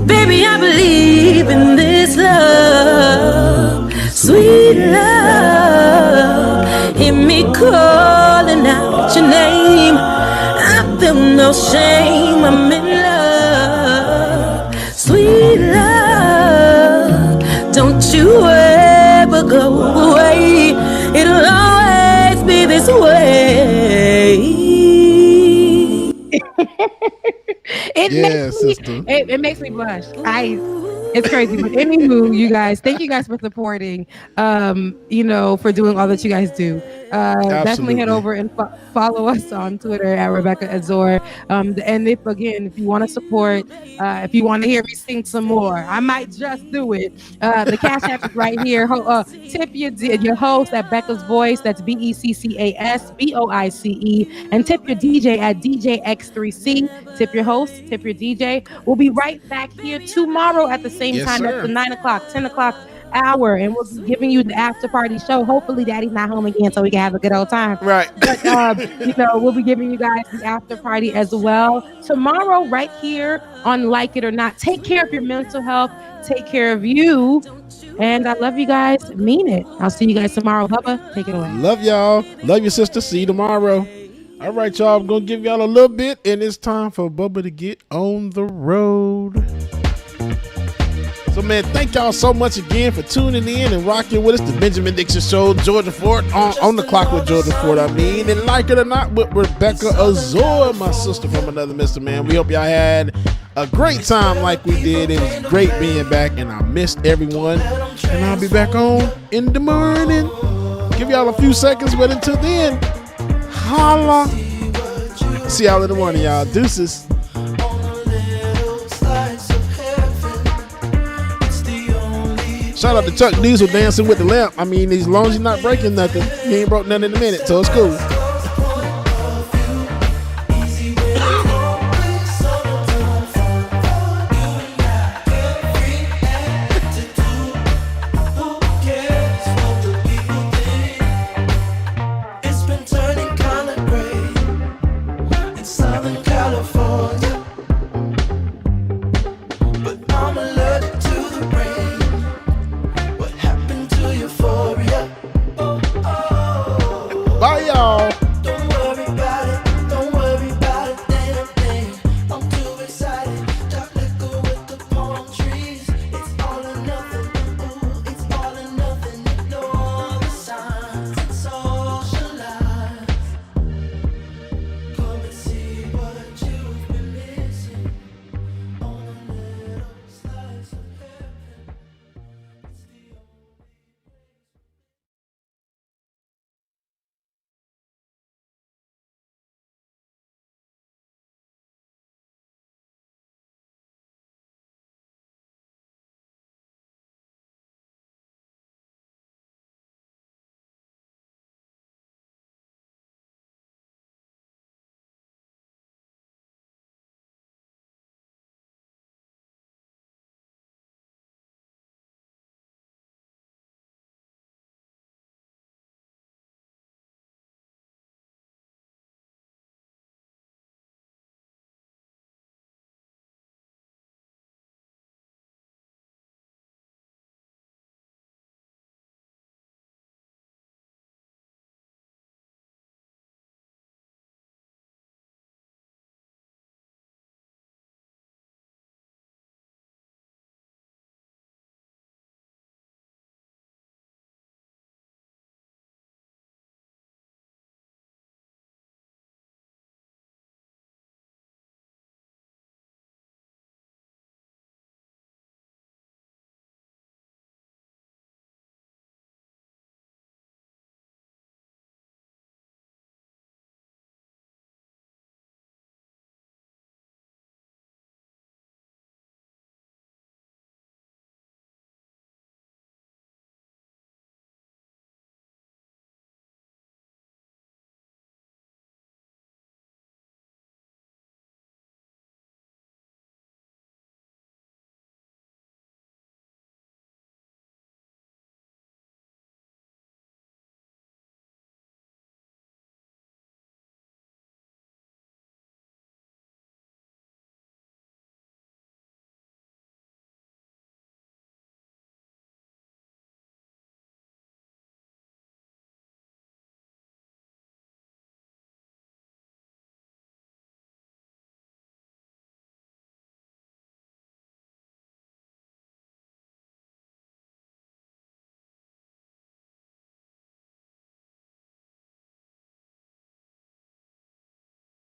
baby, I believe in this love, sweet love. Hear me calling out your name. I feel no shame. I'm in love, sweet love. Don't you ever go away. It'll always be this way. It makes me blush. It's crazy. But anywho, you guys, thank you guys for supporting, for doing all that you guys do. Definitely head over and follow us on Twitter at Rebecca Azor. And if you want to support, if you want to hear me sing some more, I might just do it. The Cash App is right here. Tip your host at Becca's Voice. That's BECCASBOICE. And tip your DJ at DJX3C. Tip your host, tip your DJ. We'll be right back here tomorrow at the same time. That's the 9 o'clock, 10 o'clock hour, and we'll be giving you the after party show. Hopefully, Daddy's not home again, so we can have a good old time. Right. But we'll be giving you guys the after party as well tomorrow, right here on Like It or Not. Take care of your mental health. Take care of you. And I love you guys. Mean it. I'll see you guys tomorrow. Bubba, take it away. Love y'all. Love your sister. See you tomorrow. All right, y'all. I'm going to give y'all a little bit, and it's time for Bubba to get on the road. So, man, thank y'all so much again for tuning in and rocking with us. The Benjamin Dixon Show, Georgia Ford, on the clock with Georgia Ford, and Like It or Not with Rebecca Azor, my sister from another mister, man. We hope y'all had a great time like we did. It was great being back, and I missed everyone. And I'll be back on in the morning. Give y'all a few seconds, but until then, holla. See y'all in the morning, y'all. Deuces. Shout out to Chuck Diesel dancing with the lamp. I mean, as long as you're not breaking nothing, he ain't broke nothing in a minute, so it's cool.